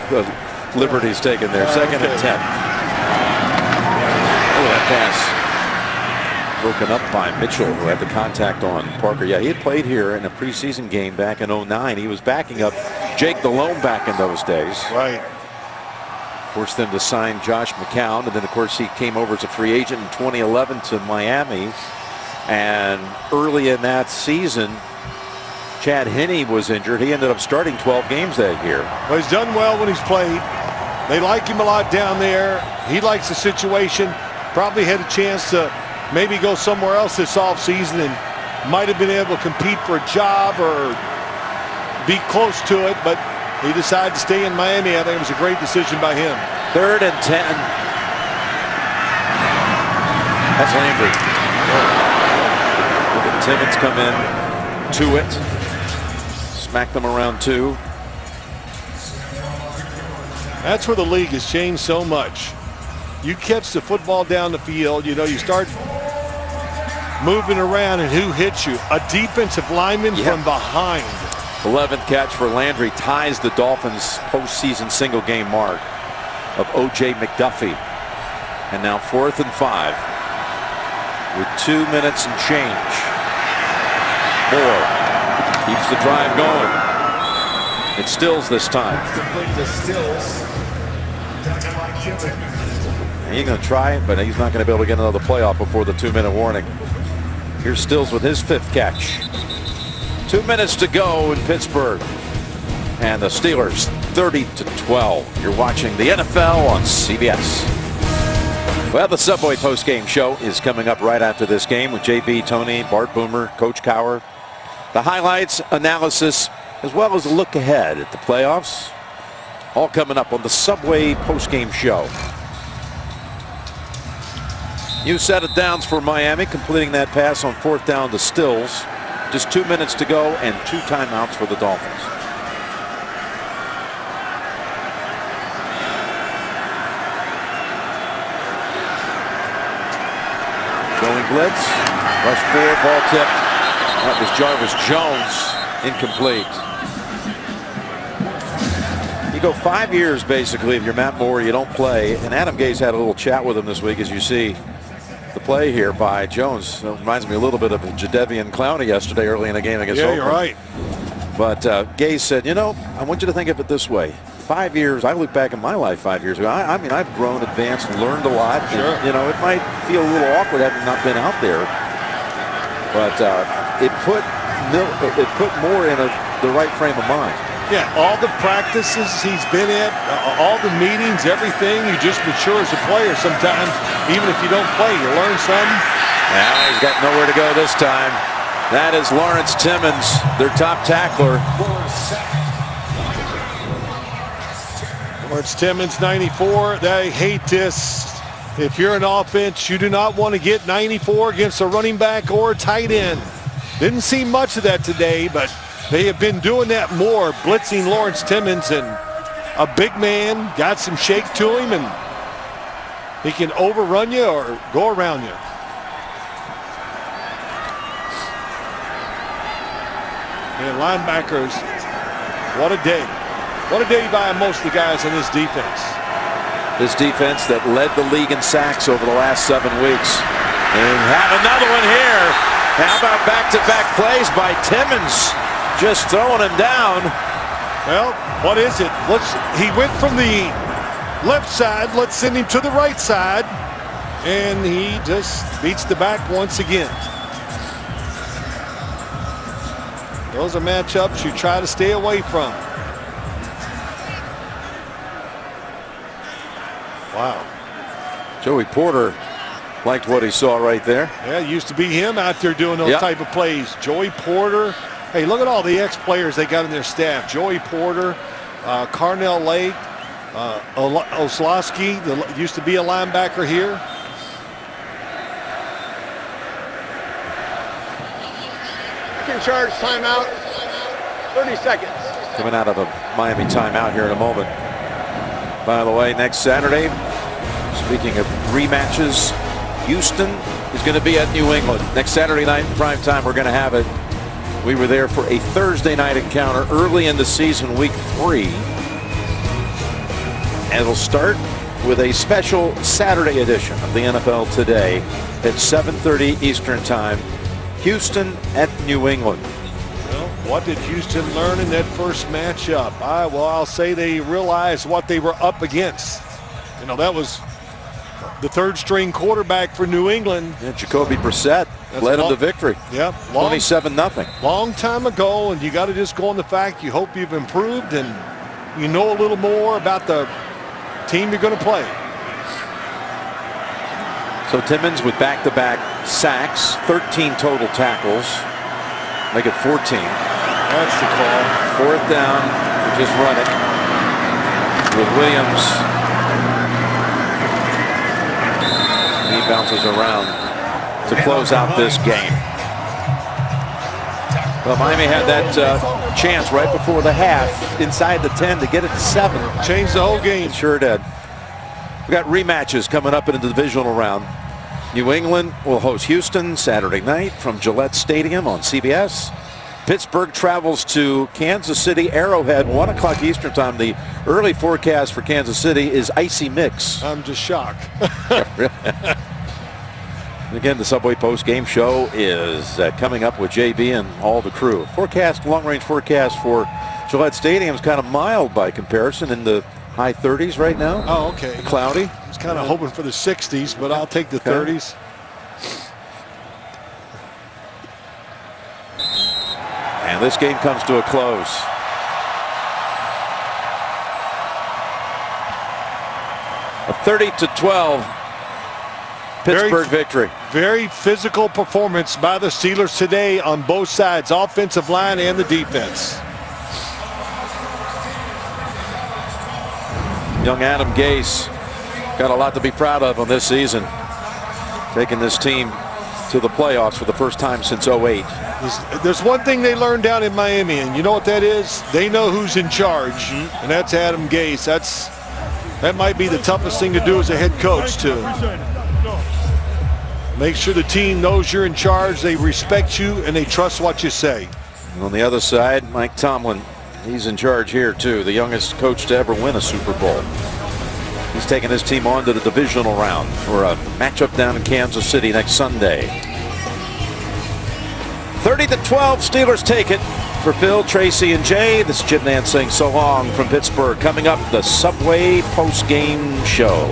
liberties taken there. Second and 10. Oh, that pass broken up by Mitchell, who had the contact on Parker. Yeah, he had played here in a preseason game back in 09. He was backing up Jake Delhomme back in those days. Right. Forced them to sign Josh McCown, and then of course he came over as a free agent in 2011 to Miami. And early in that season, Chad Henne was injured. He ended up starting 12 games that year. Well, he's done well when he's played. They like him a lot down there. He likes the situation. Probably had a chance to maybe go somewhere else this offseason and might have been able to compete for a job or be close to it, but he decided to stay in Miami. I think it was a great decision by him. 3rd and 10. That's Landry. Look at Timmons come in to it. Smack them around 2. That's where the league has changed so much. You catch the football down the field, you know, you start moving around and who hits you. A defensive lineman from behind. 11th catch for Landry ties the Dolphins' postseason single game mark of O.J. McDuffie. And now 4th and 5 with 2 minutes and change. Moore keeps the drive going. It's Stills this time. He's going to try it, but he's not going to be able to get another playoff before the 2-minute warning. Here's Stills with his 5th catch. 2 minutes to go in Pittsburgh. And the Steelers 30-12. You're watching the NFL on CBS. Well, the Subway postgame show is coming up right after this game with JB, Tony, Bart Boomer, Coach Cowher. The highlights, analysis, as well as a look ahead at the playoffs. All coming up on the Subway postgame show. New set of downs for Miami, completing that pass on 4th down to Stills. Just 2 minutes to go and 2 timeouts for the Dolphins. Going blitz. Rush 4, ball tipped. That was Jarvis Jones. Incomplete. You go 5 years basically if you're Matt Moore, you don't play. And Adam Gase had a little chat with him this week, as you see the play here by Jones. It reminds me a little bit of Jadeveon Clowney yesterday early in a game against Oakland. You're right. But Gase said, you know, I want you to think of it this way. 5 years, I look back in my life 5 years ago. I mean, I've grown, advanced, and learned a lot. Sure. And, you know, it might feel a little awkward having not been out there. But it put Moore in the right frame of mind. Yeah, all the practices he's been at, all the meetings, everything, you just mature as a player sometimes. Even if you don't play, you learn something. Now he's got nowhere to go this time. That is Lawrence Timmons, their top tackler. Lawrence Timmons, 94. They hate this. If you're an offense, you do not want to get 94 against a running back or a tight end. Didn't see much of that today, but they have been doing that more, blitzing Lawrence Timmons, and a big man, got some shake to him, and he can overrun you or go around you. And linebackers, what a day. What a day by most of the guys on this defense. This defense that led the league in sacks over the last 7 weeks. And have another one here. How about back-to-back plays by Timmons? Just throwing him down. Well, what is it? He went from the left side. Let's send him to the right side. And he just beats the back once again. Those are matchups you try to stay away from. Wow. Joey Porter liked what he saw right there. Yeah, it used to be him out there doing those type of plays. Joey Porter. Hey, look at all the ex-players they got in their staff. Joey Porter, Carnell Lake, Oslowski, used to be a linebacker here. In charge, timeout, 30 seconds. Coming out of a Miami timeout here in a moment. By the way, next Saturday, speaking of rematches, Houston is going to be at New England. Next Saturday night, prime time, we're going to have it. We were there for a Thursday night encounter early in the season, week 3. And it'll start with a special Saturday edition of the NFL Today at 7:30 Eastern Time. Houston at New England. Well, what did Houston learn in that first matchup? I'll say they realized what they were up against. You know, that was the third-string quarterback for New England. Yeah, Jacoby Brissett led them to victory. Yep. 27-0. Long time ago, and you got to just go on the fact you hope you've improved and you know a little more about the team you're going to play. So Timmons with back-to-back sacks, 13 total tackles, make it 14. That's the call. 4th down, we just run it with Williams. He bounces around to close out this game. Well, Miami had that chance right before the half, inside the 10 to get it to 7. Changed the whole game. It sure did. We got rematches coming up in the divisional round. New England will host Houston Saturday night from Gillette Stadium on CBS. Pittsburgh travels to Kansas City, Arrowhead, 1 o'clock Eastern time. The early forecast for Kansas City is icy mix. I'm just shocked. Again, the Subway Post game show is coming up with JB and all the crew. Long-range forecast for Gillette Stadium is kind of mild by comparison, in the high 30s right now. Oh, okay. Cloudy. I was kind of hoping for the 60s, but I'll take the 30s. And this game comes to a close. A 30-12 Pittsburgh victory. Very physical performance by the Steelers today on both sides, offensive line and the defense. Young Adam Gase got a lot to be proud of on this season, taking this team to the playoffs for the first time since '08. There's one thing they learned down in Miami, and you know what that is? They know who's in charge, and that's Adam Gase. That might be the toughest thing to do as a head coach, too. Make sure the team knows you're in charge, they respect you, and they trust what you say. And on the other side, Mike Tomlin, he's in charge here, too. The youngest coach to ever win a Super Bowl. He's taking his team on to the divisional round for a matchup down in Kansas City next Sunday. 30-12, Steelers take it. For Phil, Tracy, and Jay, this is Jim Nance saying so long from Pittsburgh. Coming up, the Subway post-game show.